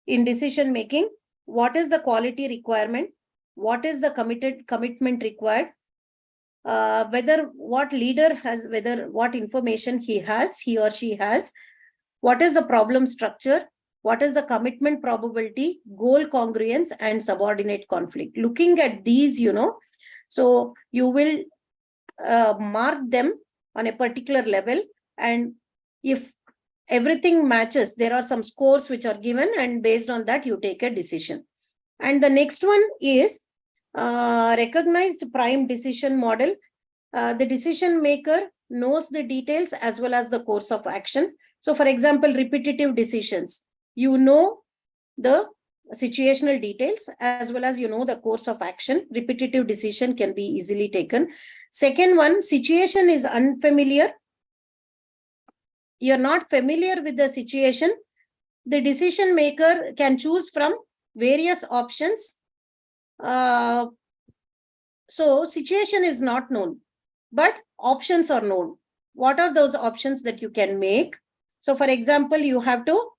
in decision making. What is the quality requirement? What is the commitment required? Whether what leader has, whether what information he or she has, what is the problem structure, what is the commitment probability, goal congruence, and subordinate conflict. Looking at these, so you will mark them on a particular level, and if everything matches, there are some scores which are given, and based on that you take a decision. And the next one is recognized prime decision model. The decision maker knows the details as well as the course of action. So for example, repetitive decisions, you know the situational details as well as the course of action. Repetitive decision can be easily taken. Second one, situation is unfamiliar. You're not familiar with the situation. The decision maker can choose from various options. So situation is not known, but options are known. What are those options that you can make? So for example, you have to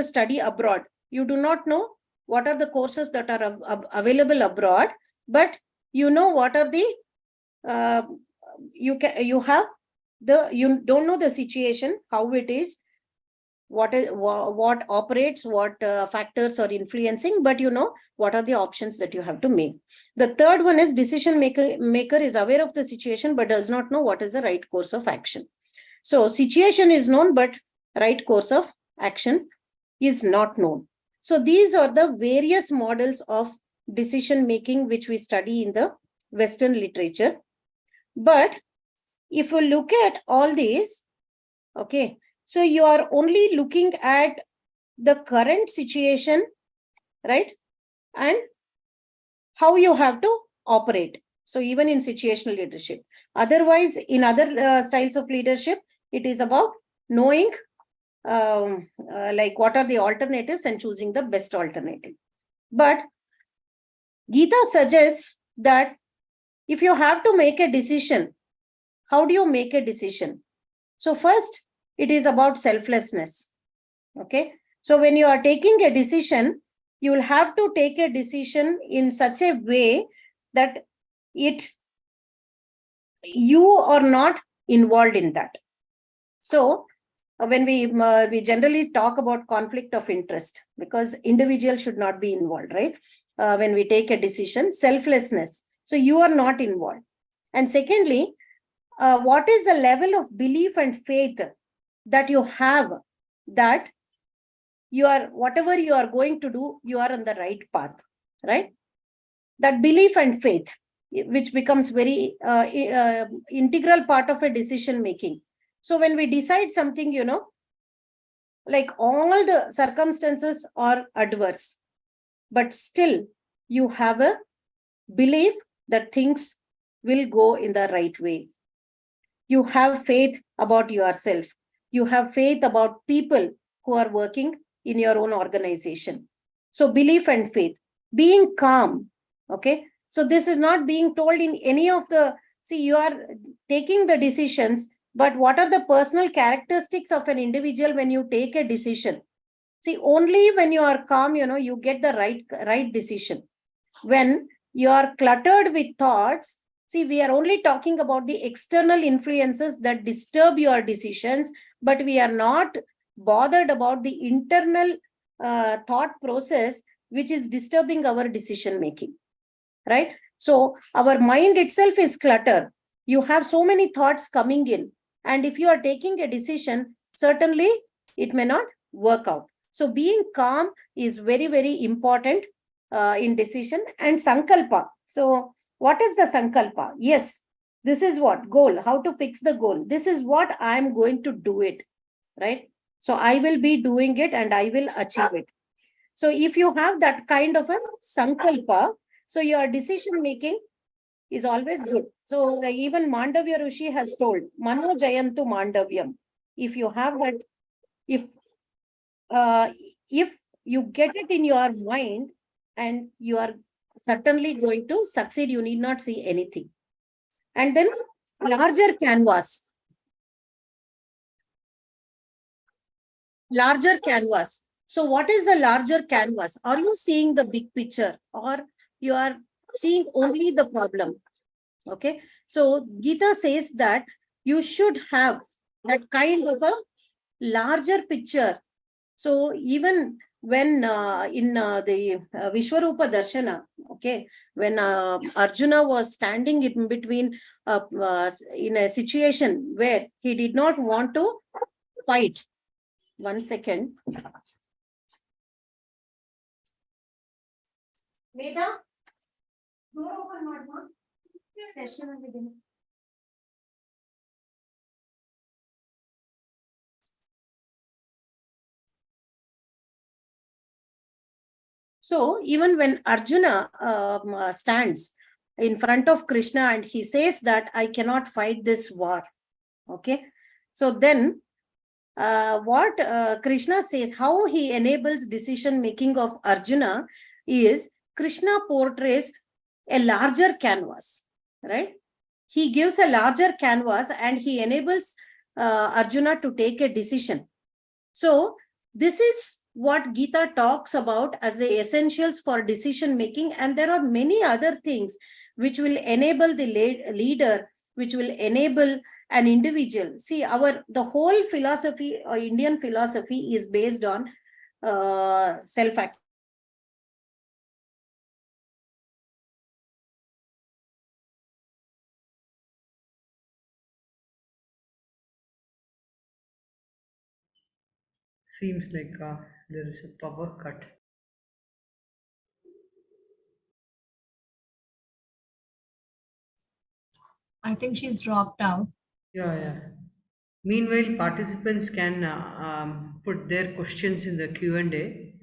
study abroad. You do not know what are the courses that are available abroad, but you know what are the you don't know the situation, how it is, what operates, what factors are influencing, but you know what are the options that you have to make. The third one is decision maker is aware of the situation but does not know what is the right course of action. So situation is known, but right course of action is not known. So these are the various models of decision making which we study in the Western literature. But if you look at all these, okay, so you are only looking at the current situation, right? And how you have to operate. So even in situational leadership, otherwise in other styles of leadership, it is about knowing like what are the alternatives and choosing the best alternative. But Gita suggests that if you have to make a decision, how do you make a decision? So first, it is about selflessness. Okay. So when you are taking a decision, you will have to take a decision in such a way that you are not involved in that. So when we generally talk about conflict of interest, because individual should not be involved, right? When we take a decision, selflessness. So you are not involved. And secondly, what is the level of belief and faith that you have that you are, whatever you are going to do, you are on the right path, right? That belief and faith, which becomes very integral part of a decision making. So when we decide something, you know, like all the circumstances are adverse, but still you have a belief that things will go in the right way. You have faith about yourself. You have faith about people who are working in your own organization. So belief and faith, being calm. Okay. So this is not being told in any of the, see, you are taking the decisions, but what are the personal characteristics of an individual when you take a decision? See, only when you are calm, you know, you get the right decision. When you are cluttered with thoughts, see, we are only talking about the external influences that disturb your decisions, but we are not bothered about the internal thought process which is disturbing our decision making, right? So our mind itself is cluttered. You have so many thoughts coming in, and if you are taking a decision, certainly it may not work out. So being calm is very, very important in decision. And sankalpa. So what is the sankalpa? Yes, this is what goal, how to fix the goal. This is what I'm going to do it, right? So I will be doing it and I will achieve it. So if you have that kind of a sankalpa, so your decision making is always good. So even Mandavya Rishi has told, Mano Jayantu Mandavyam. If you have that, if you get it in your mind and you are certainly going to succeed, you need not see anything. And then larger canvas. Larger canvas. So what is a larger canvas? Are you seeing the big picture or you are seeing only the problem? Okay. So Gita says that you should have that kind of a larger picture. So even when in the Vishwarupa Darshana, okay, when Arjuna was standing in between in a situation where he did not want to fight. 1 second. Veda, door open madma. Session begin. So even when Arjuna stands in front of Krishna and he says that I cannot fight this war, okay. So then what Krishna says, how he enables decision making of Arjuna is Krishna portrays a larger canvas, right? He gives a larger canvas and he enables Arjuna to take a decision. So this is what Gita talks about as the essentials for decision making. And there are many other things which will enable the leader, which will enable an individual. See, the whole philosophy, Indian philosophy, is based on self. Seems like there is a power cut. I think she's dropped out. Yeah, yeah. Meanwhile, participants can put their questions in the Q&A.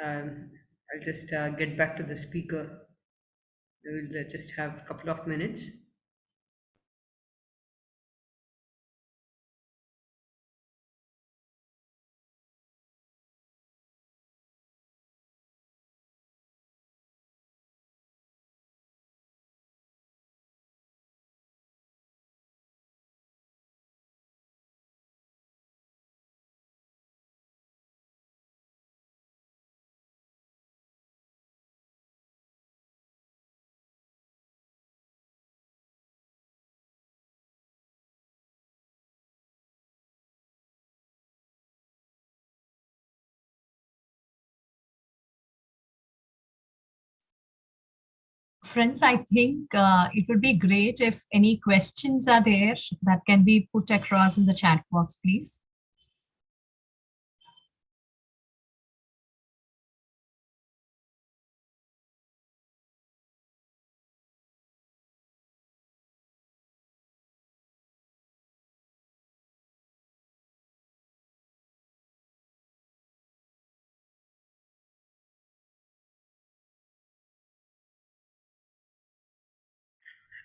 I'll just get back to the speaker. We'll just have a couple of minutes. Friends, I think it would be great if any questions are there that can be put across in the chat box, please.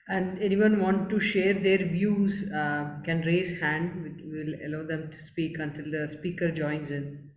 And anyone want to share their views can raise hand. We'll allow them to speak until the speaker joins in.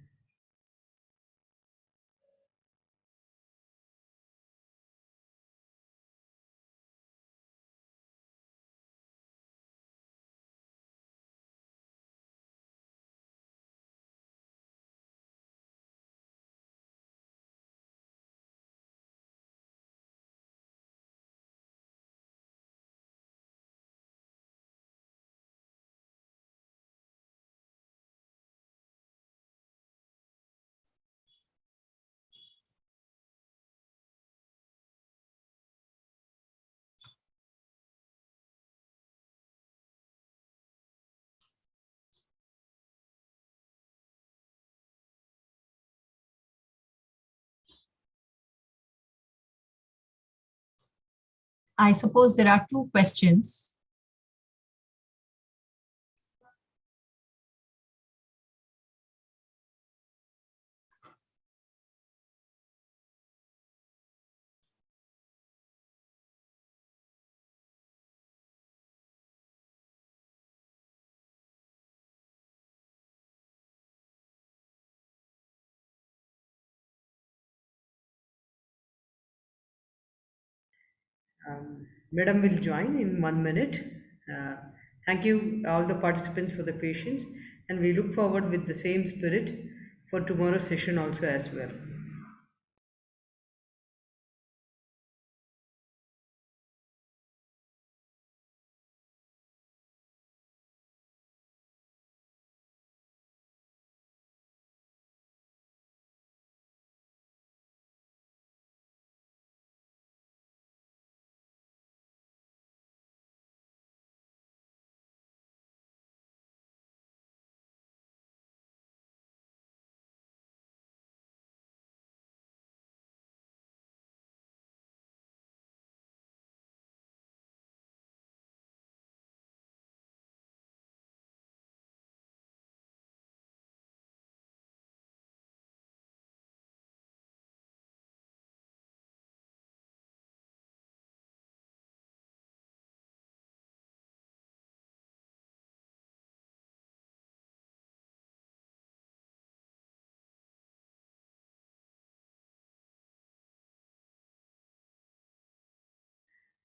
I suppose there are two questions. Madam will join in 1 minute. Uh, Thank you, all the participants, for the patience, and we look forward with the same spirit for tomorrow's session also as well.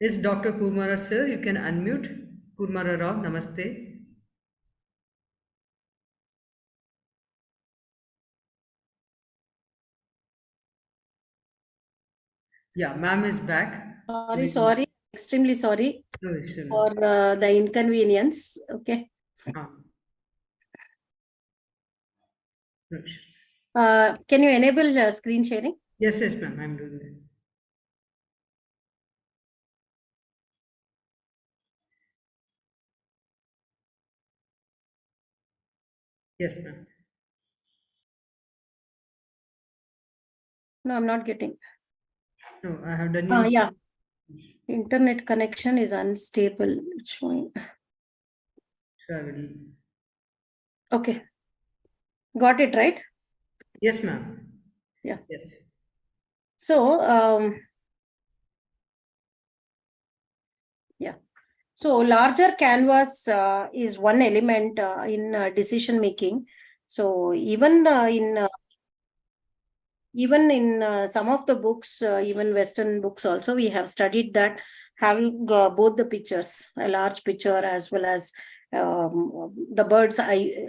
Yes, Dr. Kumara sir, you can unmute. Kumara Rao, namaste. Yeah, ma'am is back. Sorry. extremely sorry No issue. for the inconvenience. Okay. Ah. No issue. Can you enable screen sharing? Yes, yes, ma'am. I'm doing that. Yes, ma'am. No, I'm not getting. No, I have done it. Yeah. Internet connection is unstable. It's showing. So I will. Okay. Got it, right? Yes, ma'am. Yeah. Yes. So, yeah. So larger canvas is one element in decision making. So even in some of the books, even Western books also, we have studied that having both the pictures, a large picture as well as the bird's eye,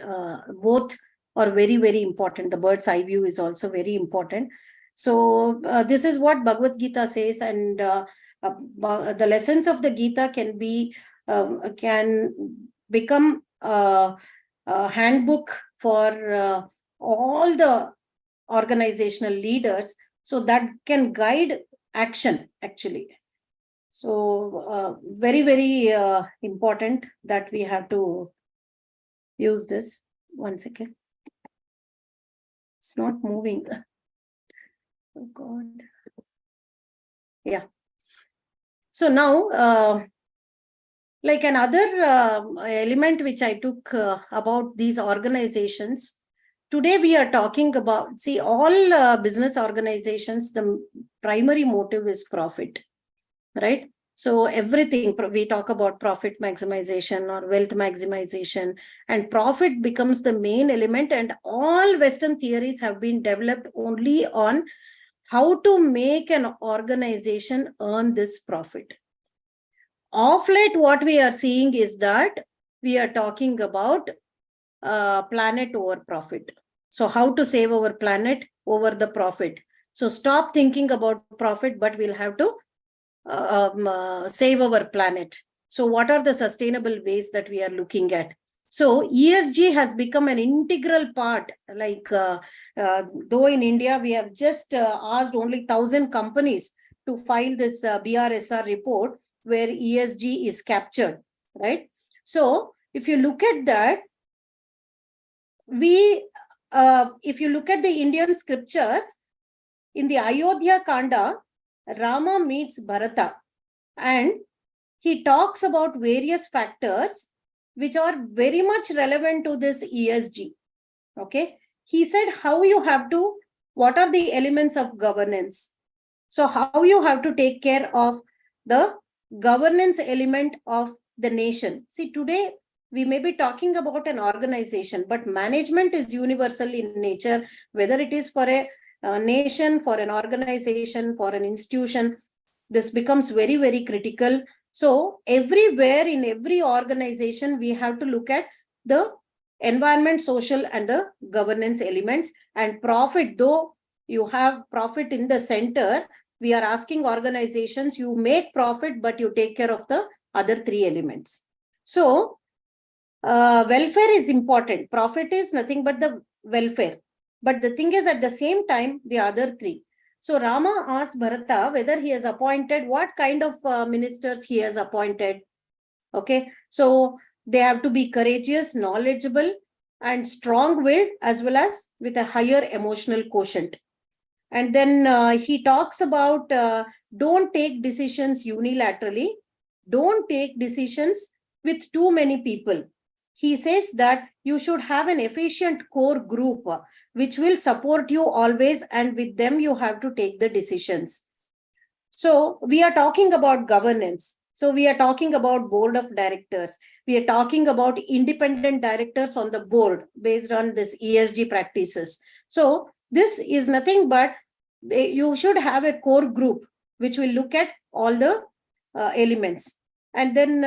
both are very, very important. The bird's eye view is also very important. So this is what Bhagavad Gita says, and the lessons of the Gita can become a handbook for all the organizational leaders, so that can guide action actually. So very, very important that we have to use this. One second. It's not moving. Oh God. Yeah. So now like another element which I took about these organizations, today we are talking about, see, all business organizations, the primary motive is profit, right? So everything, we talk about profit maximization or wealth maximization, and profit becomes the main element, and all Western theories have been developed only on how to make an organization earn this profit. Of late, what we are seeing is that we are talking about planet over profit. So how to save our planet over the profit. So stop thinking about profit, but we'll have to save our planet. So what are the sustainable ways that we are looking at? So ESG has become an integral part, like though in India, we have just asked only 1,000 companies to file this BRSR report where ESG is captured, right? So if you look at that, if you look at the Indian scriptures, in the Ayodhya Kanda, Rama meets Bharata, and he talks about various factors which are very much relevant to this ESG. Okay. He said how you have to, what are the elements of governance? So how you have to take care of the governance element of the nation. See, today we may be talking about an organization, but management is universal in nature, whether it is for a nation, for an organization, for an institution. This becomes very, very critical. So everywhere in every organization, we have to look at the environment, social, and the governance elements. And profit, though you have profit in the center, we are asking organizations, you make profit, but you take care of the other three elements. So welfare is important. Profit is nothing but the welfare. But the thing is, at the same time, the other three. So Rama asked Bharata whether he has appointed, what kind of ministers he has appointed. Okay. So they have to be courageous, knowledgeable, and strong-willed, as well as with a higher emotional quotient. And then he talks about don't take decisions unilaterally. Don't take decisions with too many people. He says that you should have an efficient core group which will support you always, and with them you have to take the decisions. So we are talking about governance. So we are talking about board of directors. We are talking about independent directors on the board based on this ESG practices. So this is nothing but you should have a core group which will look at all the elements. And then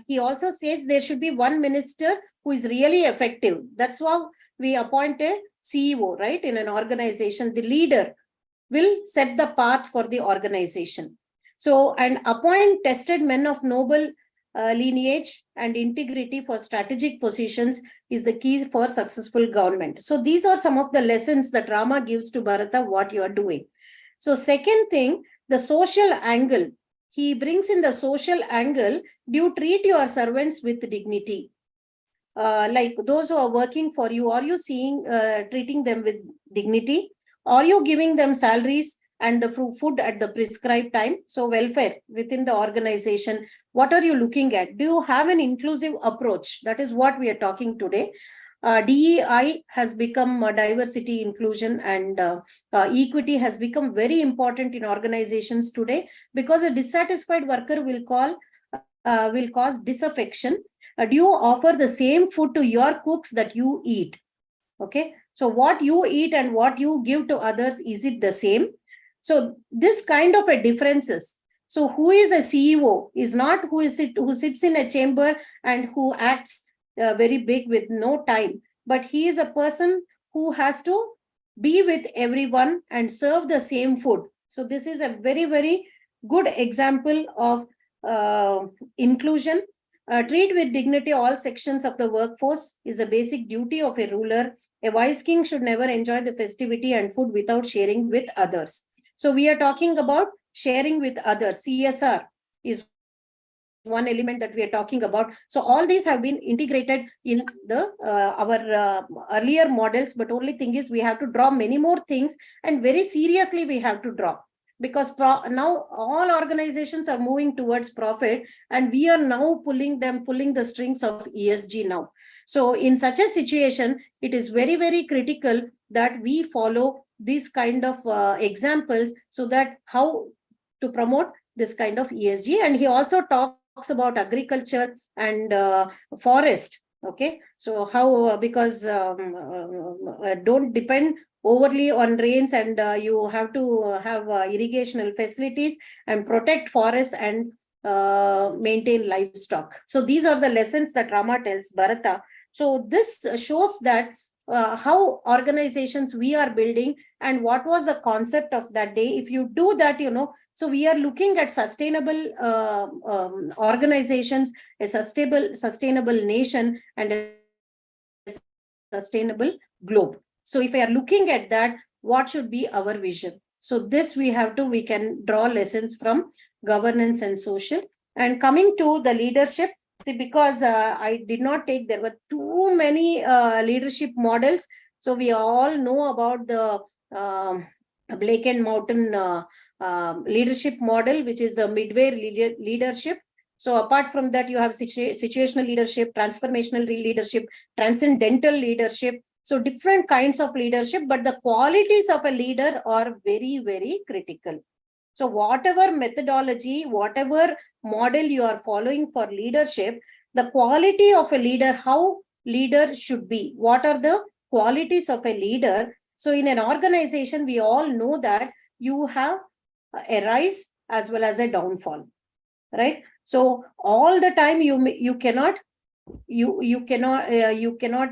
he also says there should be one minister who is really effective. That's why we appoint a CEO, right? In an organization, the leader will set the path for the organization. So, and appoint tested men of noble lineage and integrity for strategic positions is the key for successful government. So these are some of the lessons that Rama gives to Bharata, what you are doing. So second thing, the social angle. He brings in the social angle. Do you treat your servants with dignity? Like those who are working for you, are you treating them with dignity? Are you giving them salaries and the food at the prescribed time? So welfare within the organization, what are you looking at? Do you have an inclusive approach? That is what we are talking today. DEI has become diversity, inclusion, and equity has become very important in organizations today, because a dissatisfied worker will cause disaffection. Do you offer the same food to your cooks that you eat? Okay, so what you eat and what you give to others, is it the same? So this kind of a differences. So who is a CEO is not who sits in a chamber and who acts very big with no time, but he is a person who has to be with everyone and serve the same food. So this is a very, very good example of inclusion. Treat with dignity all sections of the workforce is the basic duty of a ruler. A wise king should never enjoy the festivity and food without sharing with others. So we are talking about sharing with others. CSR is one element that we are talking about. So all these have been integrated in the our earlier models, but only thing is we have to draw many more things, and very seriously we have to draw, because now all organizations are moving towards profit, and we are now pulling the strings of ESG now. So in such a situation, it is very, very critical that we follow these kind of examples, so that how to promote this kind of ESG. And he also talks about agriculture and forest. Okay, so how because don't depend overly on rains, and you have to have irrigational facilities and protect forests and maintain livestock. So these are the lessons that Rama tells Bharata. So this shows that how organizations we are building and what was the concept of that day. If you do that, so we are looking at sustainable organizations, a sustainable nation, and a sustainable globe. So if we are looking at that, what should be our vision? So this we can draw lessons from governance and social. And coming to the leadership, see, because I did not take, there were too many leadership models. So we all know about the Blake and Mountain leadership model, which is a midway leadership. So apart from that, you have situational leadership, transformational leadership, transcendental leadership. So different kinds of leadership, but the qualities of a leader are very, very critical. So whatever methodology, whatever model you are following for leadership, the quality of a leader, how leader should be, what are the qualities of a leader. So in an organization, we all know that you have a rise as well as a downfall, right? So all the time you cannot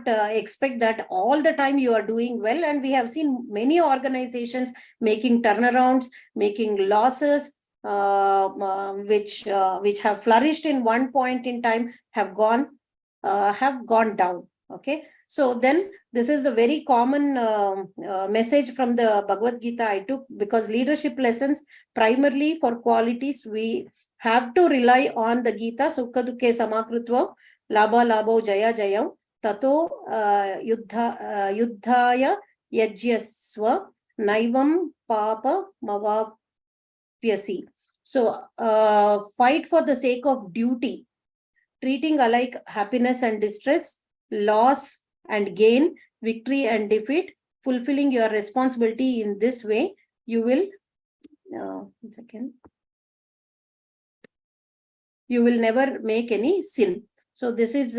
expect that all the time you are doing well. And we have seen many organizations making turnarounds, making losses, which have flourished in one point in time, have gone down. Okay, so then this is a very common message from the Bhagavad Gita I took, because leadership lessons primarily for qualities, we have to rely on the Gita. Sukha dukhe samakrutva labha labho jaya jayam tato yuddhaya yajyasva naivam papa mavapyasi. So fight for the sake of duty, treating alike happiness and distress, loss and gain, victory and defeat, fulfilling your responsibility in this way, you will you will never make any sin. So this is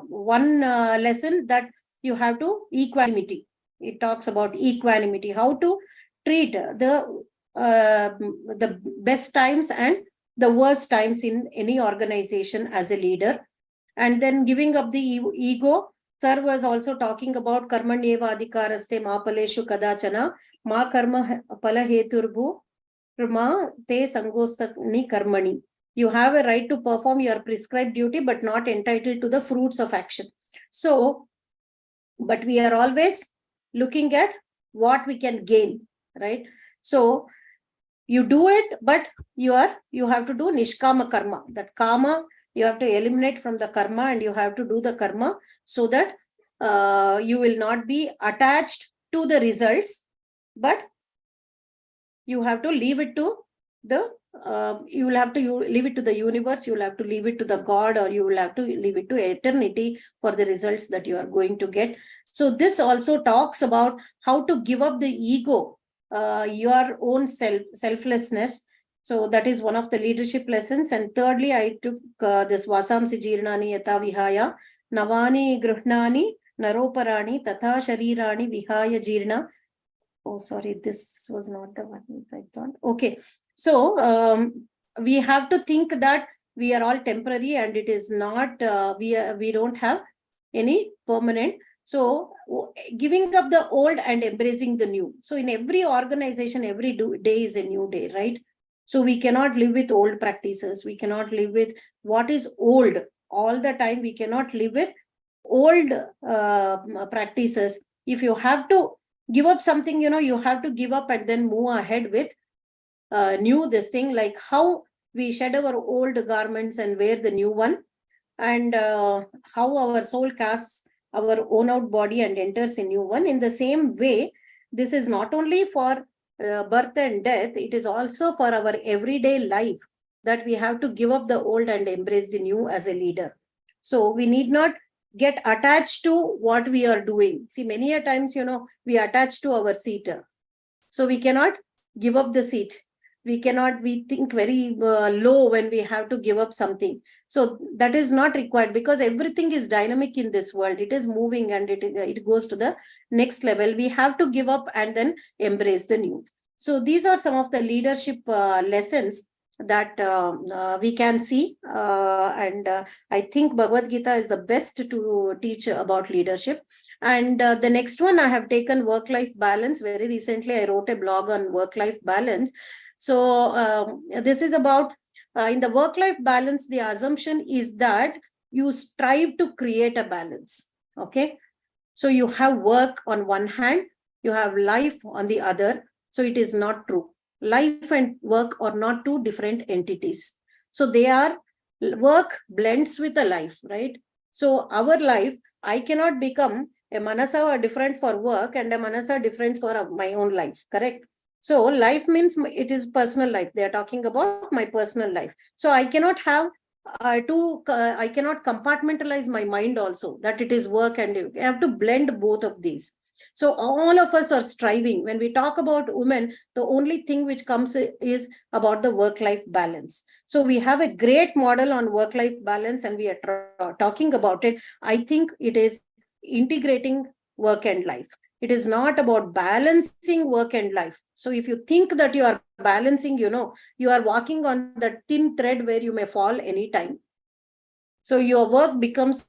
one lesson, that you have to equanimity. It talks about equanimity, how to treat the best times and the worst times in any organization as a leader. And then giving up the ego. Sir was also talking about karmanyeva adhikaraste mapaleshu kadachana Ma karma pala heturbu prama te sangostani karmani. You have a right to perform your prescribed duty, but not entitled to the fruits of action. So, but we are always looking at what we can gain, right? So you do it, but you have to do nishkama karma. That karma you have to eliminate from the karma, and you have to do the karma so that you will not be attached to the results, but you have to leave it to the you will have to leave it to the universe, you will have to leave it to the God, or you will have to leave it to eternity for the results that you are going to get. So this also talks about how to give up the ego, your own selflessness. So that is one of the leadership lessons. And thirdly, I took this Vasamsi Jirnani Yata Vihaya Navani Gruhnani Naroparani Tatha Sharirani Vihaya Jirna. Oh, sorry, this was not the one I thought. Okay, so we have to think that we are all temporary, and it is not, we don't have any permanent. So giving up the old and embracing the new. So in every organization, every day is a new day, right? So we cannot live with old practices. We cannot live with what is old all the time. We cannot live with old practices. If you have to give up something, you have to give up and then move ahead with new this thing, like how we shed our old garments and wear the new one, and how our soul casts our own out body and enters a new one. In the same way, this is not only for birth and death, it is also for our everyday life, that we have to give up the old and embrace the new as a leader. So we need not get attached to what we are doing. See, many a times, we attach to our seat. So we cannot give up the seat. We think very low when we have to give up something. So that is not required, because everything is dynamic in this world. It is moving, and it goes to the next level. We have to give up and then embrace the new. So these are some of the leadership lessons that we can see. And I think Bhagavad Gita is the best to teach about leadership. And the next one, I have taken work-life balance. Very recently, I wrote a blog on work-life balance. So this is about, in the work-life balance, the assumption is that you strive to create a balance. Okay. So you have work on one hand, you have life on the other. So it is not true. Life and work are not two different entities. So they are, work blends with a life, right? So our life, I cannot become a manasa different for work and a manasa different for my own life, correct? So life means it is personal life. They are talking about my personal life. So I cannot have I cannot compartmentalize my mind also, that it is work, and you have to blend both of these. So all of us are striving. When we talk about women, the only thing which comes is about the work-life balance. So we have a great model on work-life balance, and we are talking about it. I think it is integrating work and life. It is not about balancing work and life. So if you think that you are balancing, you are walking on the thin thread where you may fall anytime. So your work becomes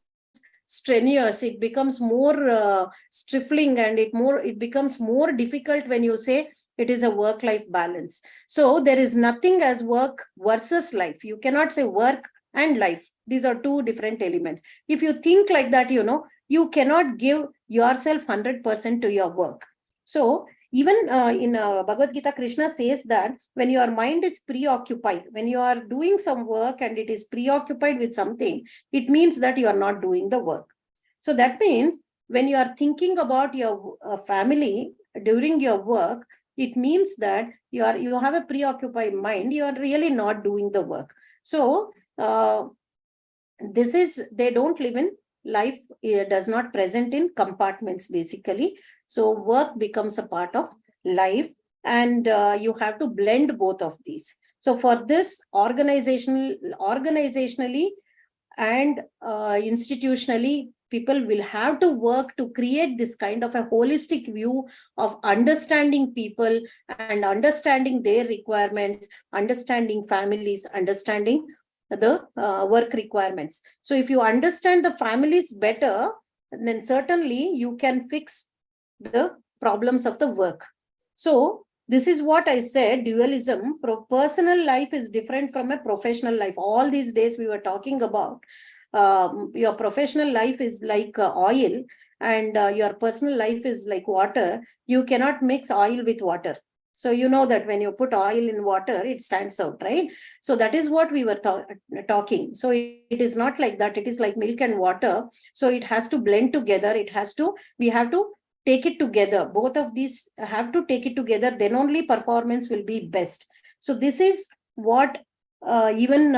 strenuous, it becomes more stifling, and it becomes more difficult when you say it is a work-life balance. So there is nothing as work versus life. You cannot say work and life. These are two different elements. If you think like that, you cannot give yourself 100% to your work. So even in Bhagavad Gita, Krishna says that when your mind is preoccupied, when you are doing some work and it is preoccupied with something, it means that you are not doing the work. So that means when you are thinking about your family during your work, it means that you have a preoccupied mind. You are really not doing the work. So they don't live in life, does not present in compartments basically. So work becomes a part of life, and you have to blend both of these. So for this, organizationally and institutionally, people will have to work to create this kind of a holistic view of understanding people and understanding their requirements, understanding families, understanding the work requirements. So if you understand the families better, then certainly you can fix the problems of the work. So this is what I said, dualism. Personal life is different from a professional life. All these days we were talking about your professional life is like oil, and your personal life is like water. You cannot mix oil with water. So you know that when you put oil in water, it stands out, right? So that is what we were talking. So it is not like that. It is like milk and water. So it has to blend together. We have to take it together. Both of these have to take it together. Then only performance will be best. So this is what even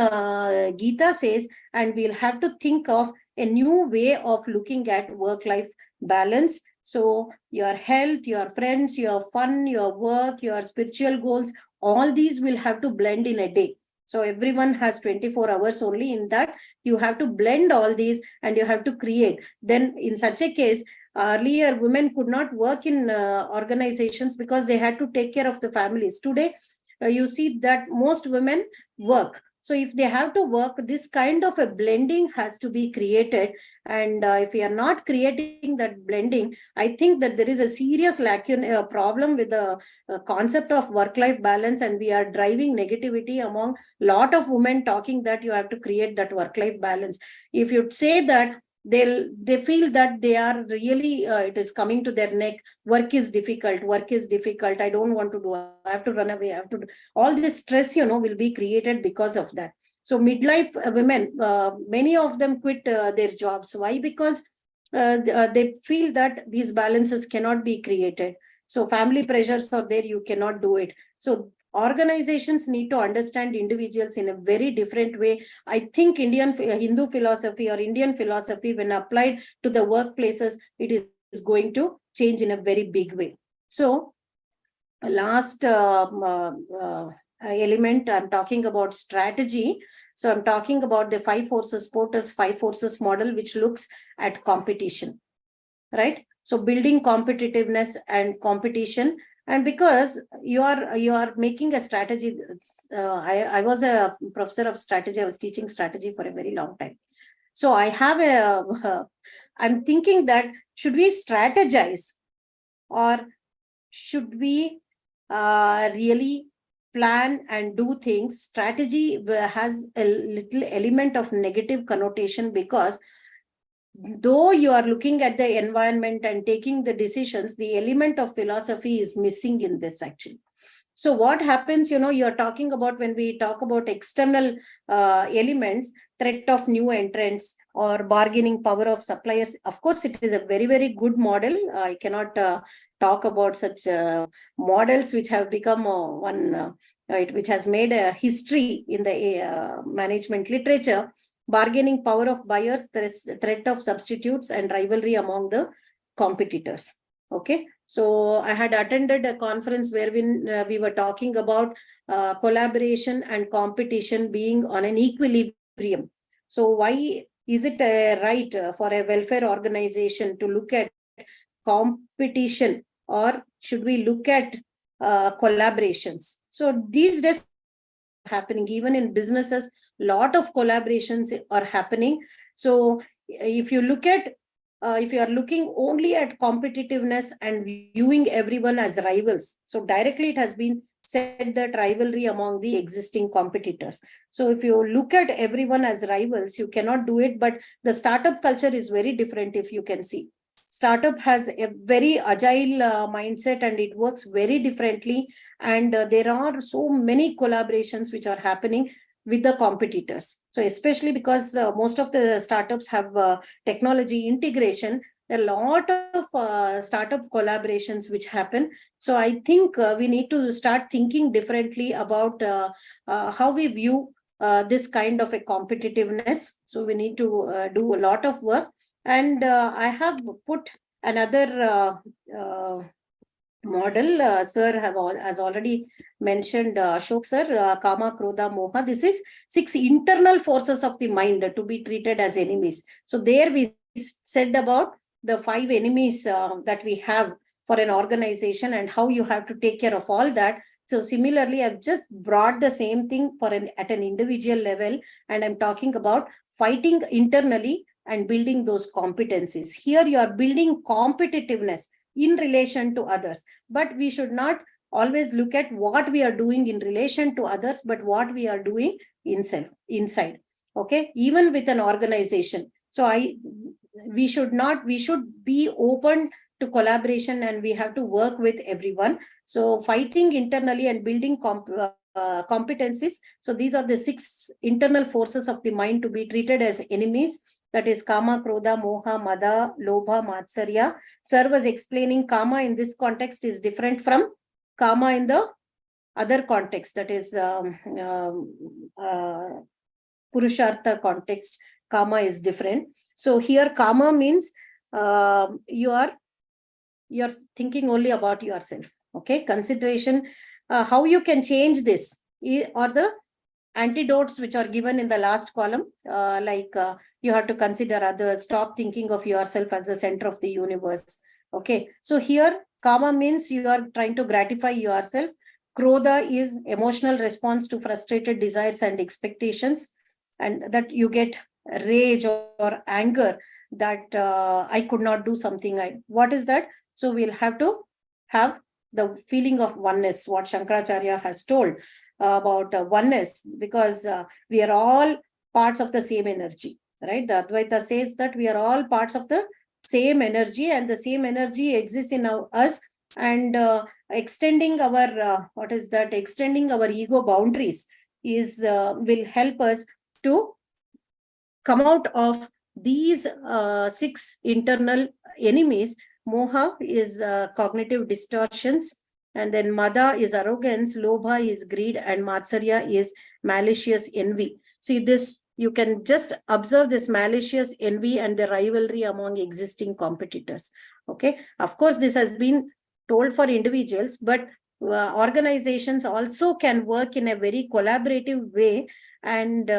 Gita says, and we'll have to think of a new way of looking at work-life balance. So your health, your friends, your fun, your work, your spiritual goals, all these will have to blend in a day. So everyone has 24 hours only. In that, you have to blend all these and you have to create. Then in such a case, earlier women could not work in organizations because they had to take care of the families. Today, you see that most women work. So if they have to work, this kind of a blending has to be created. And if we are not creating that blending, I think that there is a serious problem with the concept of work-life balance, and we are driving negativity among a lot of women talking that you have to create that work-life balance. If you say that, they feel that they are really it is coming to their neck. Work is difficult, I don't want to do, I have to run away, I have to do. All this stress will be created because of that. So midlife women, many of them quit their jobs. Why? Because they feel that these balances cannot be created. So family pressures are there, you cannot do it. So organizations need to understand individuals in a very different way. I think Hindu philosophy or Indian philosophy, when applied to the workplaces, it is going to change in a very big way. So last element, I'm talking about strategy. So I'm talking about the 5 forces, Porter's 5 forces model, which looks at competition, right? So building competitiveness and competition. And because you are making a strategy, I was a professor of strategy. I was teaching strategy for a very long time. So I have I'm thinking that should we strategize, or should we really plan and do things? Strategy has a little element of negative connotation, because though you are looking at the environment and taking the decisions, the element of philosophy is missing in this actually. So what happens, you're talking about, when we talk about external elements, threat of new entrants or bargaining power of suppliers, of course, it is a very, very good model. I cannot talk about such models which have become which has made a history in the management literature. Bargaining power of buyers, there is threat of substitutes and rivalry among the competitors. Okay, so I had attended a conference where we were talking about collaboration and competition being on an equilibrium. So why is it right for a welfare organization to look at competition, or should we look at collaborations? So these days happening, even in businesses, lot of collaborations are happening. So if you look at if you are looking only at competitiveness and viewing everyone as rivals, so directly it has been said that rivalry among the existing competitors. So if you look at everyone as rivals, you cannot do it. But the startup culture is very different. If you can see, startup has a very agile mindset, and it works very differently. And there are so many collaborations which are happening with the competitors. So especially because most of the startups have technology integration, there are a lot of startup collaborations which happen. So I think we need to start thinking differently about how we view this kind of a competitiveness. So we need to do a lot of work. And I have put another model. Sir has already mentioned, Ashok sir, Kama, Krodha, Moha. This is 6 internal forces of the mind to be treated as enemies. So there we said about the 5 enemies that we have for an organization and how you have to take care of all that. So similarly, I've just brought the same thing at an individual level, and I'm talking about fighting internally and building those competencies. Here you are building competitiveness in relation to others, but we should not always look at what we are doing in relation to others, but what we are doing inside. Okay, even with an organization. So we should be open to collaboration, and we have to work with everyone. So fighting internally and building competencies. So these are the 6 internal forces of the mind to be treated as enemies. That is Kama, Krodha, Moha, Mada, Lobha, Matsarya. Sir was explaining Kama in this context is different from Kama in the other context, that is Purushartha context. Kama is different. So here Kama means you're thinking only about yourself. Okay, consideration, how you can change this, or the antidotes which are given in the last column, you have to consider others, stop thinking of yourself as the center of the universe. Okay, so here Kama means you are trying to gratify yourself. Krodha is emotional response to frustrated desires and expectations, and that you get rage or anger that I could not do something. What is that? So we'll have to have the feeling of oneness, what Shankaracharya has told about oneness, because we are all parts of the same energy, right? The Advaita says that we are all parts of the same energy, and the same energy exists in us, and extending our extending our ego boundaries is will help us to come out of these 6 internal enemies. Moha is cognitive distortions, and then Mada is arrogance, Lobha is greed, and Matsarya is malicious envy. See this, you can just observe this malicious envy and the rivalry among existing competitors. Okay, of course, this has been told for individuals, but organizations also can work in a very collaborative way, and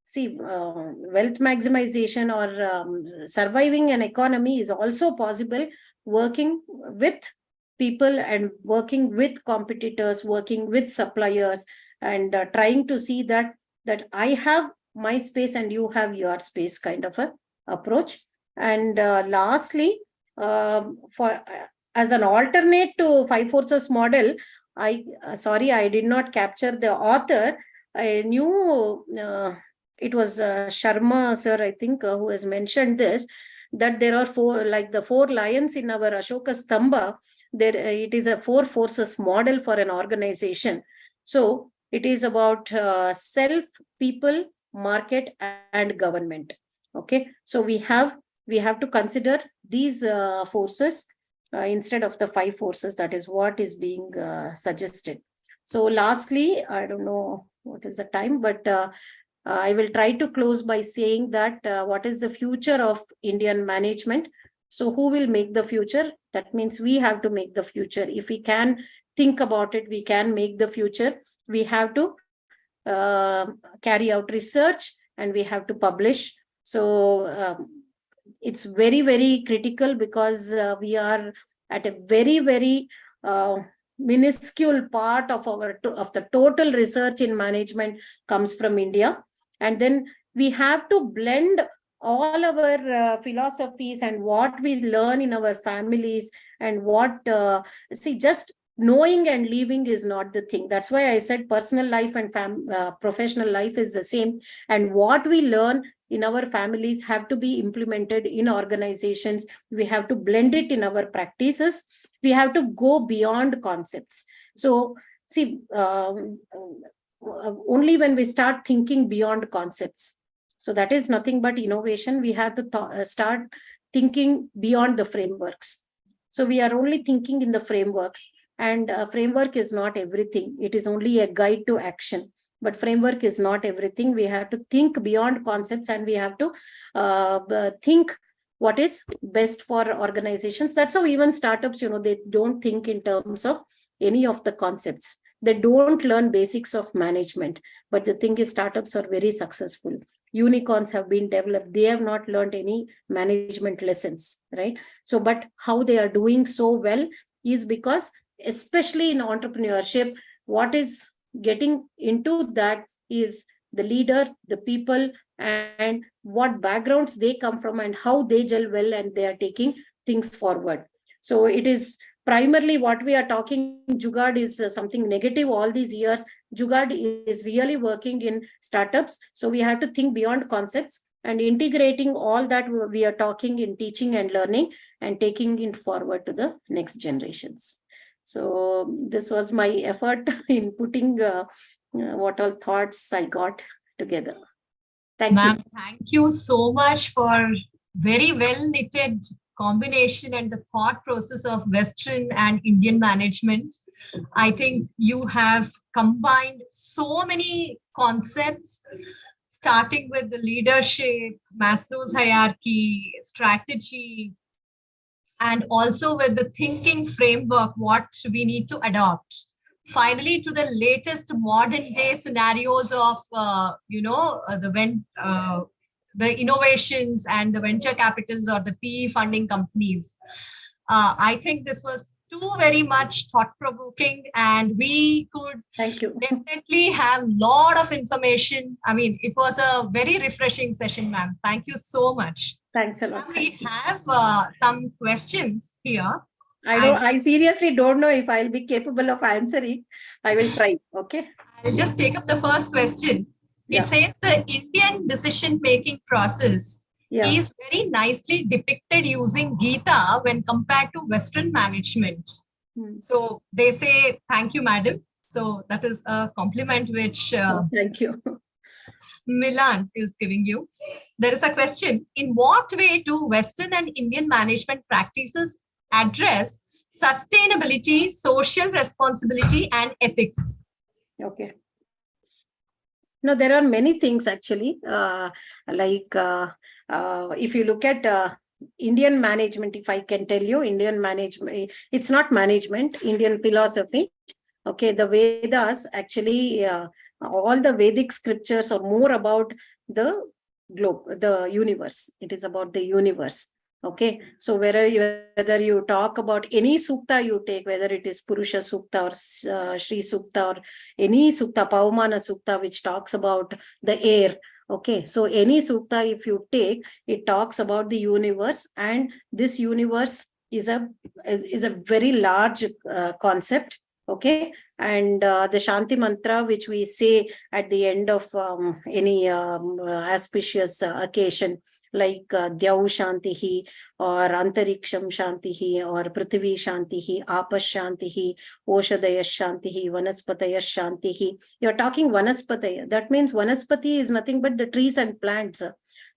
wealth maximization or surviving an economy is also possible working with people and working with competitors, working with suppliers, and trying to see that I have my space and you have your space, kind of a approach. And lastly, for as an alternate to 5 forces model, I did not capture the author. I knew it was Sharma sir, I think, who has mentioned this, that there are 4, like the 4 lions in our Ashoka Stamba. There, it is a 4 forces model for an organization. So it is about self, people, market, and government. Okay, so we have to consider these forces instead of the 5 forces. That is what is being suggested. So lastly, I don't know what is the time, but I will try to close by saying that what is the future of Indian management? So who will make the future? That means we have to make the future. If we can think about it, we can make the future. We have to carry out research, and we have to publish. So it's very, very critical, because we are at a very, very minuscule part of the total research in management comes from India. And then we have to blend all our philosophies and what we learn in our families, and what just knowing and leaving is not the thing. That's why I said personal life and professional life is the same, and what we learn in our families have to be implemented in organizations. We have to blend it in our practices. We have to go beyond concepts. So see, only when we start thinking beyond concepts, so that is nothing but innovation. We have to start thinking beyond the frameworks. So we are only thinking in the frameworks, and framework is not everything. It is only a guide to action, but framework is not everything. We have to think beyond concepts, and we have to think what is best for organizations. That's how even startups, they don't think in terms of any of the concepts. They don't learn basics of management. But the thing is, startups are very successful. Unicorns have been developed. They have not learned any management lessons, right? So, but how they are doing so well is because, especially in entrepreneurship, what is getting into that is the leader, the people, and what backgrounds they come from, and how they gel well, and they are taking things forward. So it is primarily what we are talking, Jugaad is something negative all these years. Jugaad is really working in startups. So we have to think beyond concepts and integrating all that we are talking in teaching and learning and taking it forward to the next generations. So this was my effort in putting what all thoughts I got together. Thank you. Ma'am, thank you so much for very well knitted combination and the thought process of Western and Indian management. I think you have combined so many concepts, starting with the leadership, Maslow's hierarchy, strategy, and also with the thinking framework, what we need to adopt. Finally, to the latest modern day scenarios of, the innovations and the venture capitals or the PE funding companies. I think this was too very much thought-provoking, and we could Thank you. definitely have a lot of information. I mean, it was a very refreshing session, ma'am. Thank you so much. Thanks a lot. Now we have some questions here. I seriously don't know if I'll be capable of answering. I will try. Okay. I'll just take up the first question. Yeah. It says the Indian decision-making process is very nicely depicted using Gita when compared to Western management. So they say, thank you, madam. So that is a compliment which thank you. Milan is giving you. There is a question. In what way do Western and Indian management practices address sustainability, social responsibility, and ethics? Okay. No, there are many things actually. If you look at Indian management, if I can tell you, Indian management, it's not management, Indian philosophy. Okay, the Vedas actually, all the Vedic scriptures are more about the globe, the universe. It is about the universe. Okay, so whether you talk about any sukta you take, whether it is Purusha Sukta or Shri Sukta or any sukta, Pavamana Sukta, which talks about the air. Okay, so any sukta if you take, it talks about the universe, and this universe is a very large concept. Okay, and the Shanti mantra, which we say at the end of any auspicious occasion, like Dhyau Shantihi or Antariksham Shantihi or Prithvi Shantihi, Apas Shantihi, Oshadaya Shantihi, Vanaspataya Shantihi. You're talking Vanaspataya. That means Vanaspati is nothing but the trees and plants.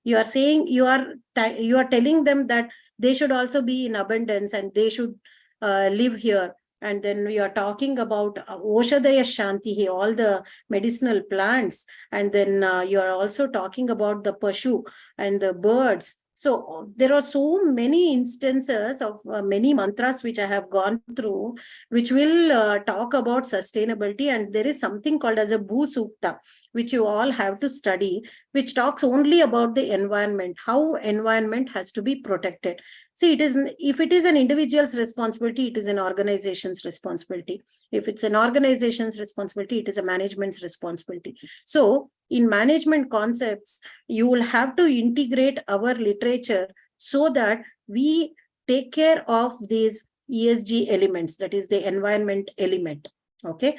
You are saying, you are telling them that they should also be in abundance and they should live here. And then we are talking about Oshadaya Shantihi, all the medicinal plants. And then you are also talking about the Pashu and the birds. So there are so many instances of many mantras which I have gone through, which will talk about sustainability. And there is something called as a Bhu Sukta, which you all have to study, which talks only about the environment, how environment has to be protected. See, if it is an individual's responsibility, it is an organization's responsibility. If it's an organization's responsibility, it is a management's responsibility. So in management concepts, you will have to integrate our literature so that we take care of these ESG elements, that is the environment element. Okay.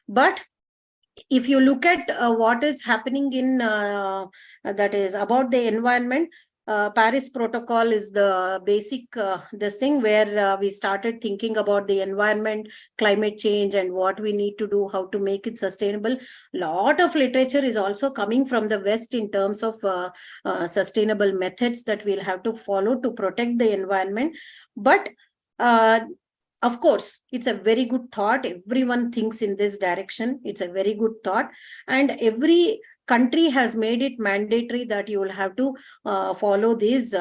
But if you look at what is happening in that is about the environment, Paris Protocol is the basic this thing where we started thinking about the environment, climate change, and what we need to do, how to make it sustainable. A lot of literature is also coming from the West in terms of sustainable methods that we'll have to follow to protect the environment. But of course, it's a very good thought. Everyone thinks in this direction. It's a very good thought. And every country has made it mandatory that you will have to follow these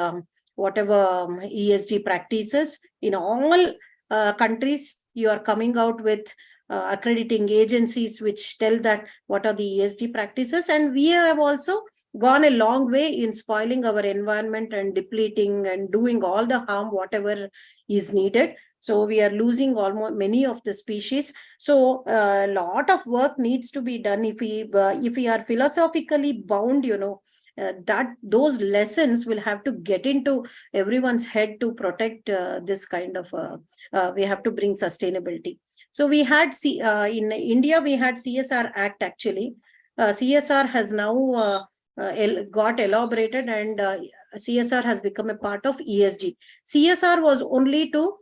whatever ESG practices. In all countries, you are coming out with accrediting agencies which tell that what are the ESG practices. And we have also gone a long way in spoiling our environment and depleting and doing all the harm, whatever is needed. So we are losing almost many of the species. So a lot of work needs to be done if we are philosophically bound, that those lessons will have to get into everyone's head to protect this kind of we have to bring sustainability. So we had in India we had CSR Act actually. CSR has now got elaborated, and CSR has become a part of ESG. CSR was only to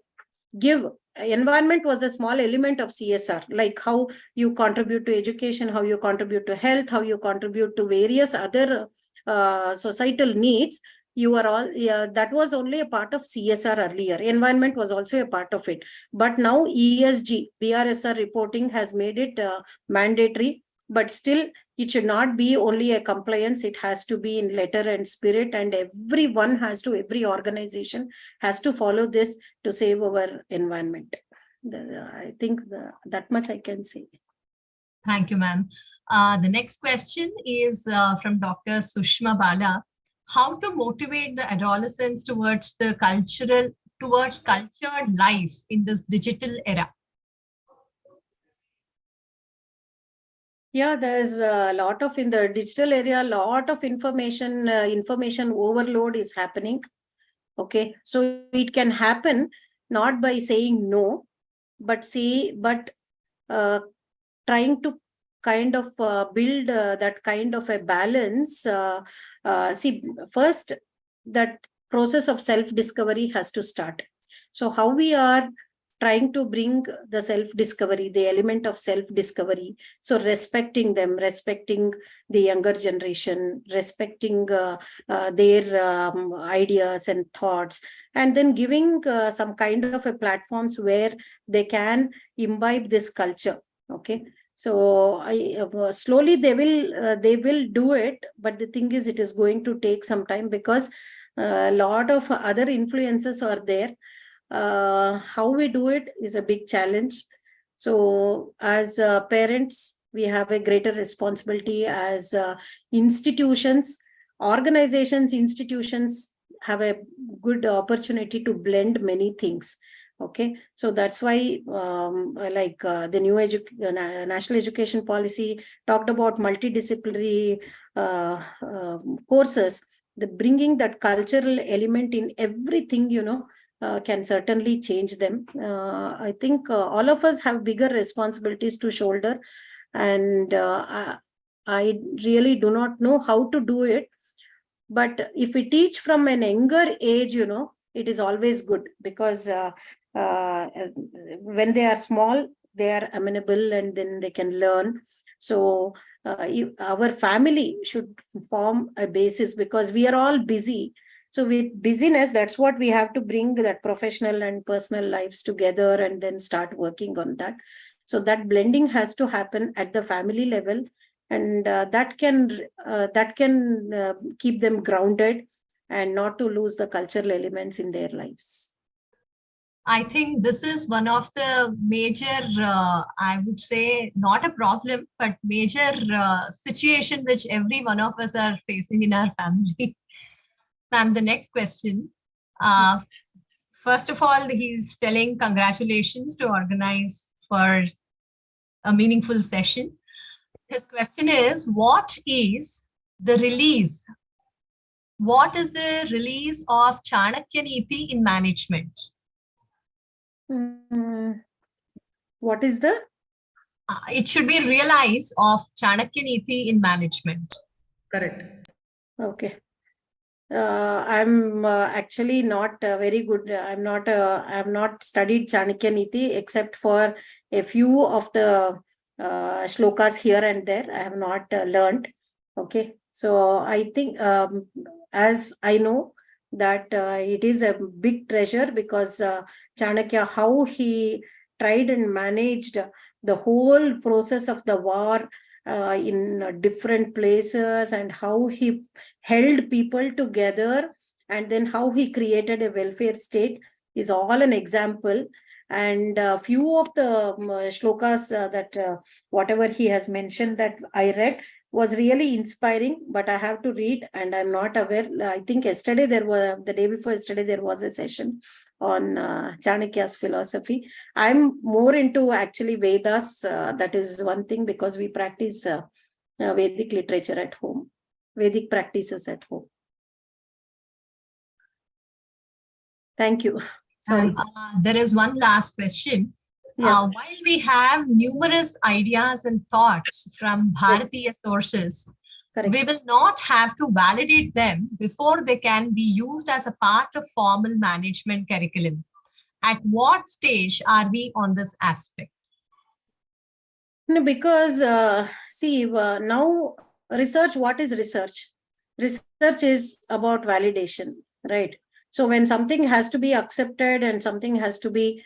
give, environment was a small element of CSR, like how you contribute to education, how you contribute to health, how you contribute to various other societal needs. You are all, that was only a part of CSR earlier. Environment was also a part of it. But now ESG, BRSR reporting has made it mandatory, but still it should not be only a compliance. It has to be in letter and spirit, and everyone has to, every organization has to follow this to save our environment. I think that much I can say. Thank you, ma'am. The next question is from Dr. Sushma Bala. How to motivate the adolescents towards cultured life in this digital era? Yeah, there's a lot of, in the digital area, a lot of information overload is happening. Okay, so it can happen not by saying no, but trying to kind of build that kind of a balance. See, first, that process of self-discovery has to start. So how we are trying to bring the self-discovery, the element of self-discovery. So respecting them, respecting the younger generation, respecting their ideas and thoughts, and then giving some kind of a platforms where they can imbibe this culture. Okay. So slowly they will do it, but the thing is, it is going to take some time, because a lot of other influences are there. How we do it is a big challenge. So as parents, we have a greater responsibility. As institutions, organizations, institutions have a good opportunity to blend many things. Okay, so that's why the new national education policy talked about multidisciplinary courses. The bringing that cultural element in everything, can certainly change them. I think all of us have bigger responsibilities to shoulder, and I really do not know how to do it. But if we teach from an younger age, it is always good, because when they are small, they are amenable, and then they can learn. So our family should form a basis, because we are all busy. So with busyness, that's what we have to bring, that professional and personal lives together, and then start working on that. So that blending has to happen at the family level, and that can keep them grounded and not to lose the cultural elements in their lives. I think this is one of the major, I would say, not a problem, but major situation which every one of us are facing in our family. Ma'am, the next question. First of all, he's telling congratulations to organize for a meaningful session. His question is, what is the release of Chanakya Niti in management? What is the? It should be realize of Chanakya Niti in management. Correct. Okay. I'm actually not very good. I have not studied Chanakya Niti except for a few of the shlokas here and there. I have not learned. Okay. So I think as I know that it is a big treasure, because Chanakya, how he tried and managed the whole process of the war in different places, and how he held people together, and then how he created a welfare state is all an example. And a few of the shlokas that whatever he has mentioned that I read was really inspiring, but I have to read, and I'm not aware. I think the day before yesterday, there was a session on Chanakya's philosophy. I'm more into actually Vedas. That is one thing, because we practice Vedic literature at home. Vedic practices at home. Thank you. Sorry. There is one last question. Yeah. While we have numerous ideas and thoughts from Bharatiya sources, Correct. we will not have to validate them before they can be used as a part of formal management curriculum. At what stage are we on this aspect? No, because see, now research, what is research? Research is about validation, right? So when something has to be accepted and something has to be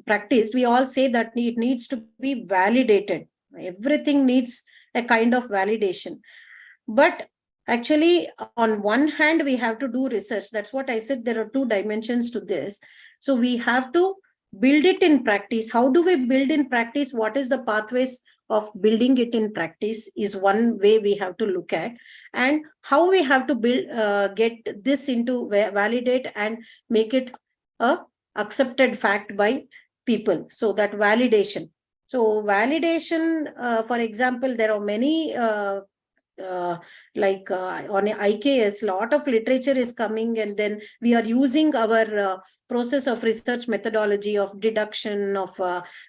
practiced, we all say that it needs to be validated. Everything needs a kind of validation. But actually, on one hand, we have to do research. That's what I said. There are two dimensions to this. So we have to build it in practice. How do we build in practice? What is the pathways of building it in practice is one way we have to look at, and how we have to build, get this into validate and make it a accepted fact by people. So that validation. So validation, for example, there are many like on IKS, lot of literature is coming, and then we are using our process of research methodology of deduction of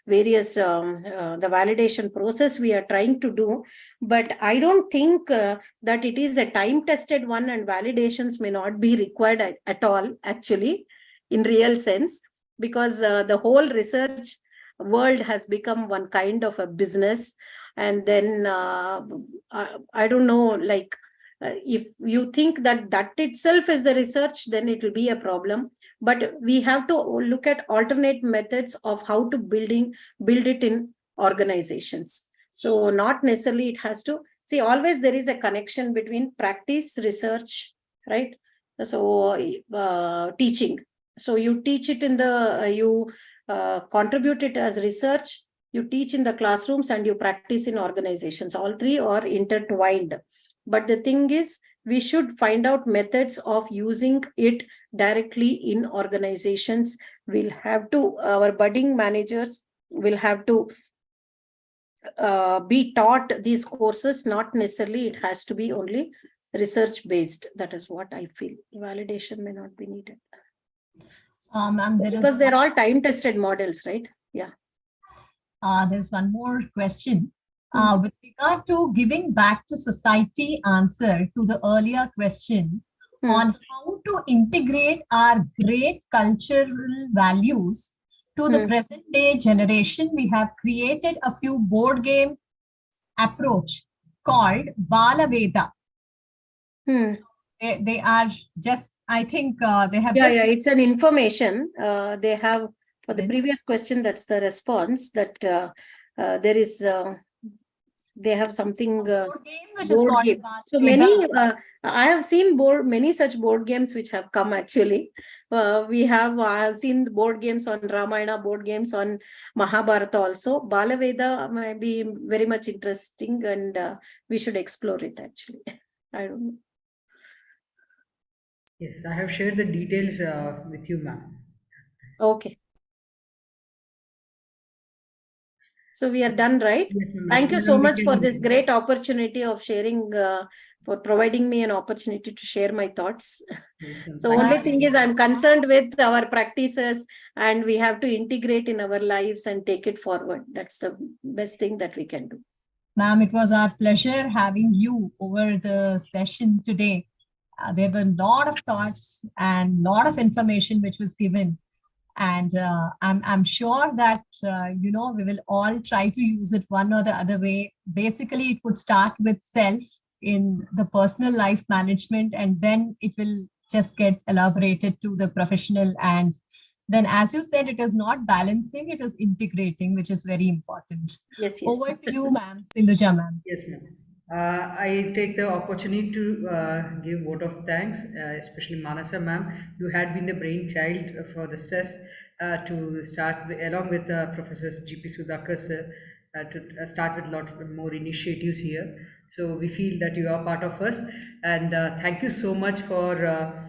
various the validation process we are trying to do. But I don't think that it is a time tested one, and validations may not be required at all actually in real sense, because the whole research world has become one kind of a business. And then I don't know, like if you think that that itself is the research, then it will be a problem. But we have to look at alternate methods of how to build it in organizations. So not necessarily it has to, see, always there is a connection between practice, research, right? So teaching. So you teach it in the, you contribute it as research, you teach in the classrooms, and you practice in organizations. All three are intertwined. But the thing is, we should find out methods of using it directly in organizations. We'll have to, our budding managers will have to be taught these courses. Not necessarily it has to be only research based. That is what I feel. Validation may not be needed. Because they're all time tested models, right? Yeah. There's one more question. With regard to giving back to society answer to the earlier question on how to integrate our great cultural values to the present day generation, we have created a few board game approach called Bala Veda. So they are just, I think they have it's an information they have for the previous question. That's the response, that there is they have something board game which is called game. Bala So Veda. many I have seen many such board games which have come actually. I have seen board games on Ramayana, board games on Mahabharata also. Bala Veda may be very much interesting, and we should explore it actually. I don't know. Yes, I have shared the details with you, ma'am. Okay. So we are done, right? Yes, ma'am. Thank you so much for this great opportunity of sharing, for providing me an opportunity to share my thoughts. Yes, ma'am. So Thank only you. thing is, I'm concerned with our practices, and we have to integrate in our lives and take it forward. That's the best thing that we can do. Ma'am, it was our pleasure having you over the session today. There were a lot of thoughts and a lot of information which was given. And I'm sure that, we will all try to use it one or the other way. Basically, it would start with self in the personal life management, and then it will just get elaborated to the professional. And then, as you said, it is not balancing, it is integrating, which is very important. Yes. Over to you, ma'am. Sindhuja, ma'am. Yes, ma'am. I take the opportunity to give vote of thanks, especially Manasa ma'am. You had been the brainchild for the SES to start along with Professors G.P. Sudhakar sir, to start with a lot more initiatives here. So we feel that you are part of us. And thank you so much for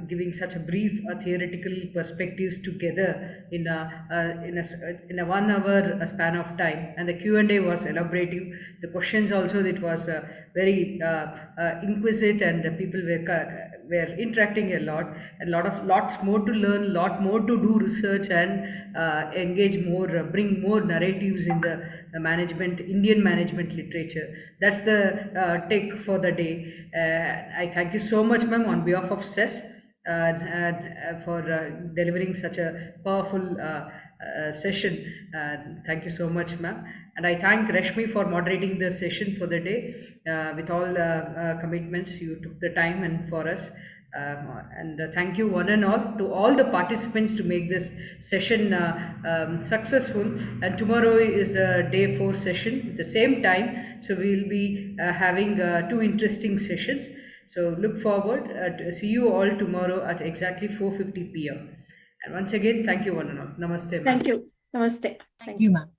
giving such a brief theoretical perspectives together in a 1 hour span of time. And the Q&A was elaborative. The questions also, it was very inquisitive, and the people were interacting a lots more to learn, lot more to do research, and engage more, bring more narratives in the management, Indian management literature. That's the take for the day. I thank you so much, ma'am, on behalf of SES, for delivering such a powerful session. Thank you so much, ma'am. And I thank Rashmi for moderating the session for the day. With all commitments, you took the time and for us. And thank you one and all to all the participants to make this session successful. And tomorrow is the day 4 session at the same time. So we will be having 2 interesting sessions. So look forward to see you all tomorrow at exactly 4:50 p.m. And once again, thank you one and all. Namaste. Ma'am. Thank you. Namaste. Thank you, ma'am.